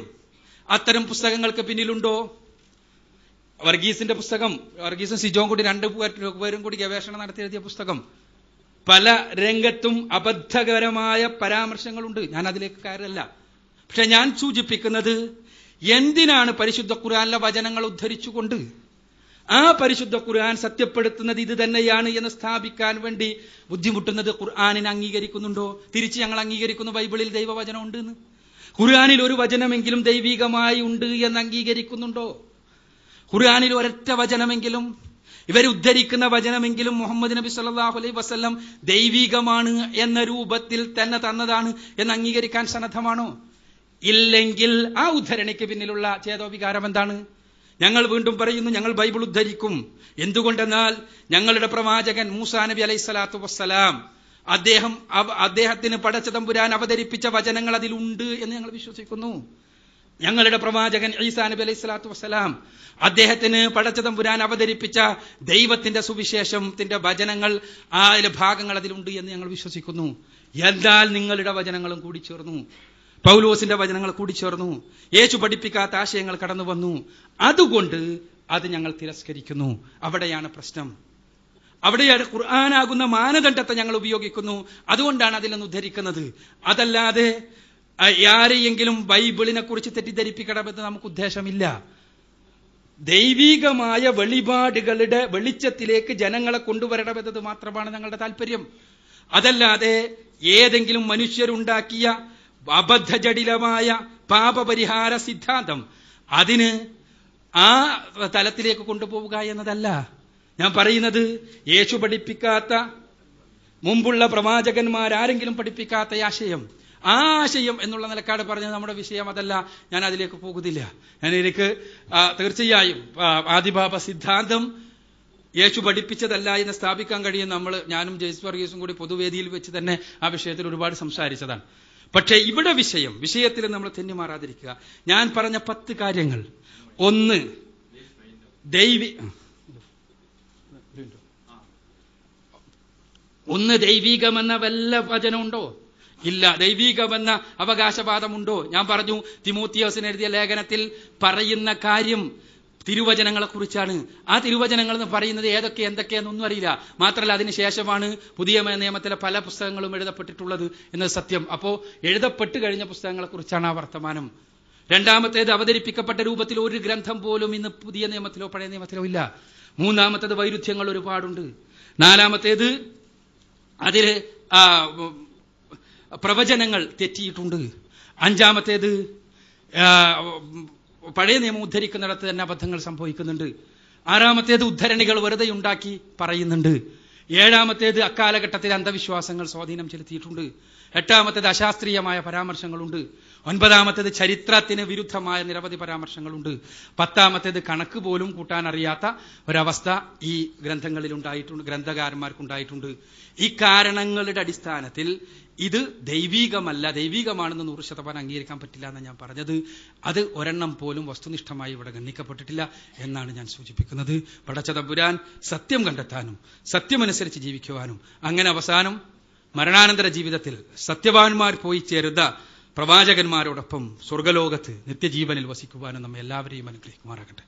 അത്തരം പുസ്തകങ്ങൾക്ക് പിന്നിലുണ്ടോ? വർഗീസിന്റെ പുസ്തകം, വർഗീസും സിജോം കൂടി 2 പേരും കൂടി ഗവേഷണം നടത്തി എഴുതിയ പുസ്തകം, പല രംഗത്തും അബദ്ധകരമായ പരാമർശങ്ങളുണ്ട്. ഞാൻ അതിലേക്ക് കയറല്ല. പക്ഷെ ഞാൻ സൂചിപ്പിക്കുന്നത്, എന്തിനാണ് പരിശുദ്ധ ഖുർആനിലെ വചനങ്ങൾ ഉദ്ധരിച്ചുകൊണ്ട് ആ പരിശുദ്ധ ഖുർആൻ സത്യപ്പെടുത്തുന്നത് ഇത് തന്നെയാണ് എന്ന് സ്ഥാപിക്കാൻ വേണ്ടി ബുദ്ധിമുട്ടുന്നത്? ഖുർആനിനെ അംഗീകരിക്കുന്നുണ്ടോ? തിരിച്ച് ഞങ്ങൾ അംഗീകരിക്കുന്നു ബൈബിളിൽ ദൈവവചനം ഉണ്ട് എന്ന്. ഖുർആനിൽ ഒരു വചനമെങ്കിലും ദൈവികമായി ഉണ്ട് എന്ന് അംഗീകരിക്കുന്നുണ്ടോ? ഖുർആനിൽ ഒരൊറ്റ വചനമെങ്കിലും, ഇവർ ഉദ്ധരിക്കുന്ന വചനമെങ്കിലും മുഹമ്മദ് നബി സല്ലല്ലാഹു അലൈഹി വസല്ലം ദൈവികമാണ് എന്ന രൂപത്തിൽ തന്നെ തന്നതാണ് എന്ന് അംഗീകരിക്കാൻ സന്നദ്ധമാണോ? ഇല്ലെങ്കിൽ ആ ഉദ്ധരണിക്ക് പിന്നിലുള്ള ചേതോവികാരം എന്താണ്? ഞങ്ങൾ വീണ്ടും പറയുന്നു, ഞങ്ങൾ ബൈബിൾ ഉദ്ധരിക്കും. എന്തുകൊണ്ടെന്നാൽ ഞങ്ങളുടെ പ്രവാചകൻ മൂസാ നബി അലൈഹി സ്വലാത്തു വസ്സലാം അദ്ദേഹത്തിന് പടച്ച തമ്പുരാൻ അവതരിപ്പിച്ച വചനങ്ങൾ അതിലുണ്ട് എന്ന് ഞങ്ങൾ വിശ്വസിക്കുന്നു. ഞങ്ങളുടെ പ്രവാചകൻ ഈസാ നബി അലൈഹി സ്വലാത്തു വസ്സലാം അദ്ദേഹത്തിന് പടച്ച തമ്പുരാൻ അവതരിപ്പിച്ച ദൈവത്തിന്റെ സുവിശേഷത്തിന്റെ വചനങ്ങൾ ആ ഭാഗങ്ങൾ അതിലുണ്ട് എന്ന് ഞങ്ങൾ വിശ്വസിക്കുന്നു. എന്നാൽ നിങ്ങളുടെ വചനങ്ങളും കൂടി ചേർന്നു, പൗലോസിന്റെ വചനങ്ങൾ കൂടി ചേർന്നു, യേശു പഠിപ്പിക്കാത്ത ആശയങ്ങൾ കടന്നു വന്നു. അതുകൊണ്ട് അത് ഞങ്ങൾ തിരസ്കരിക്കുന്നു. അവിടെയാണ് പ്രശ്നം. അവിടെയാണ് ഖുർആനാകുന്ന മാനദണ്ഡത്തെ ഞങ്ങൾ ഉപയോഗിക്കുന്നു. അതുകൊണ്ടാണ് അതിൽ നിന്ന് ഉദ്ധരിക്കുന്നത്. അതല്ലാതെ ആരെയെങ്കിലും ബൈബിളിനെ കുറിച്ച് തെറ്റിദ്ധരിപ്പിക്കണമെന്ന് നമുക്ക് ഉദ്ദേശമില്ല. ദൈവികമായ വെളിപാടുകളുടെ വെളിച്ചത്തിലേക്ക് ജനങ്ങളെ കൊണ്ടുവരണമെന്നത് മാത്രമാണ് ഞങ്ങളുടെ താല്പര്യം. അതല്ലാതെ ഏതെങ്കിലും മനുഷ്യരുണ്ടാക്കിയ അബദ്ധജടിലമായ പാപപരിഹാര സിദ്ധാന്തം അതിന് ആ തലത്തിലേക്ക് കൊണ്ടുപോവുക എന്നതല്ല ഞാൻ പറയുന്നത്. യേശു പഠിപ്പിക്കാത്ത, മുമ്പുള്ള പ്രവാചകന്മാരാരെങ്കിലും പഠിപ്പിക്കാത്ത ആശയം, ആ ആശയം എന്നുള്ള നിലക്കാട് പറഞ്ഞത് നമ്മുടെ വിഷയം അതല്ല. ഞാൻ അതിലേക്ക് പോകുന്നില്ല. എനിക്ക് തീർച്ചയായും ആദിപാപ സിദ്ധാന്തം യേശു പഠിപ്പിച്ചതല്ല എന്ന് സ്ഥാപിക്കാൻ കഴിയും. ഞാനും ജെയ്സ് വർഗീസും കൂടി പൊതുവേദിയിൽ വെച്ച് തന്നെ ആ വിഷയത്തിൽ ഒരുപാട് സംസാരിച്ചതാണ്. പക്ഷേ ഇവിടെ വിഷയത്തിൽ നമ്മൾ തെന്നിമാറാതിരിക്കുക. ഞാൻ പറഞ്ഞ 10 കാര്യങ്ങൾ, ഒന്ന് ദൈവികമെന്ന വല്ല വചനമുണ്ടോ? ഇല്ല. ദൈവികമെന്ന അവകാശവാദമുണ്ടോ? ഞാൻ പറഞ്ഞു, തിമോത്തിയോസിന് എഴുതിയ ലേഖനത്തിൽ പറയുന്ന കാര്യം തിരുവചനങ്ങളെ കുറിച്ചാണ്. ആ തിരുവചനങ്ങൾ എന്ന് പറയുന്നത് എന്തൊക്കെയെന്നൊന്നും അറിയില്ല. മാത്രമല്ല അതിനുശേഷമാണ് പുതിയ നിയമത്തിലെ പല പുസ്തകങ്ങളും എഴുതപ്പെട്ടിട്ടുള്ളത് എന്നത് സത്യം. അപ്പോ എഴുതപ്പെട്ട് കഴിഞ്ഞ പുസ്തകങ്ങളെ കുറിച്ചാണ് ആ വർത്തമാനം. രണ്ടാമത്തേത്, അവതരിപ്പിക്കപ്പെട്ട രൂപത്തിൽ ഒരു ഗ്രന്ഥം പോലും ഇന്ന് പുതിയ നിയമത്തിലോ പഴയ നിയമത്തിലോ ഇല്ല. മൂന്നാമത്തേത്, വൈരുദ്ധ്യങ്ങൾ ഒരുപാടുണ്ട്. നാലാമത്തേത്, അതില് പ്രവചനങ്ങൾ തെറ്റിയിട്ടുണ്ട്. അഞ്ചാമത്തേത്, പഴയ നിയമം ഉദ്ധരിക്കുന്നിടത്ത് തന്നെ അബദ്ധങ്ങൾ സംഭവിക്കുന്നുണ്ട്. ആറാമത്തേത്, ഉദ്ധരണികൾ വെറുതെ ഉണ്ടാക്കി പറയുന്നുണ്ട്. ഏഴാമത്തേത്, അക്കാലഘട്ടത്തിൽ അന്ധവിശ്വാസങ്ങൾ സ്വാധീനം ചെലുത്തിയിട്ടുണ്ട്. എട്ടാമത്തേത്, അശാസ്ത്രീയമായ പരാമർശങ്ങളുണ്ട്. ഒൻപതാമത്തേത്, ചരിത്രത്തിന് വിരുദ്ധമായ നിരവധി പരാമർശങ്ങളുണ്ട്. പത്താമത്തേത്, കണക്ക് പോലും കൂട്ടാൻ അറിയാത്ത ഒരവസ്ഥ ഈ ഗ്രന്ഥങ്ങളിൽ ഉണ്ടായിട്ടുണ്ട്, ഗ്രന്ഥകാരന്മാർക്കുണ്ടായിട്ടുണ്ട്. ഈ കാരണങ്ങളുടെ അടിസ്ഥാനത്തിൽ ഇത് ദൈവികമല്ല, ദൈവികമാണെന്ന് 100% അംഗീകരിക്കാൻ പറ്റില്ല എന്നാണ് ഞാൻ പറഞ്ഞത്. അത് ഒരെണ്ണം പോലും വസ്തുനിഷ്ഠമായി ഇവിടെ ഗണ്ണിക്കപ്പെട്ടിട്ടില്ല എന്നാണ് ഞാൻ സൂചിപ്പിക്കുന്നത്. പടച്ച തമ്പുരാൻ സത്യം കണ്ടെത്താനും സത്യമനുസരിച്ച് ജീവിക്കുവാനും അങ്ങനെ അവസാനം മരണാനന്തര ജീവിതത്തിൽ സത്യവാന്മാർ പോയി ചേരുന്ന പ്രവാചകന്മാരോടൊപ്പം സ്വർഗലോകത്ത് നിത്യജീവനിൽ വസിക്കുവാനും നമ്മെ എല്ലാവരെയും അനുഗ്രഹിക്കുമാറാകട്ടെ.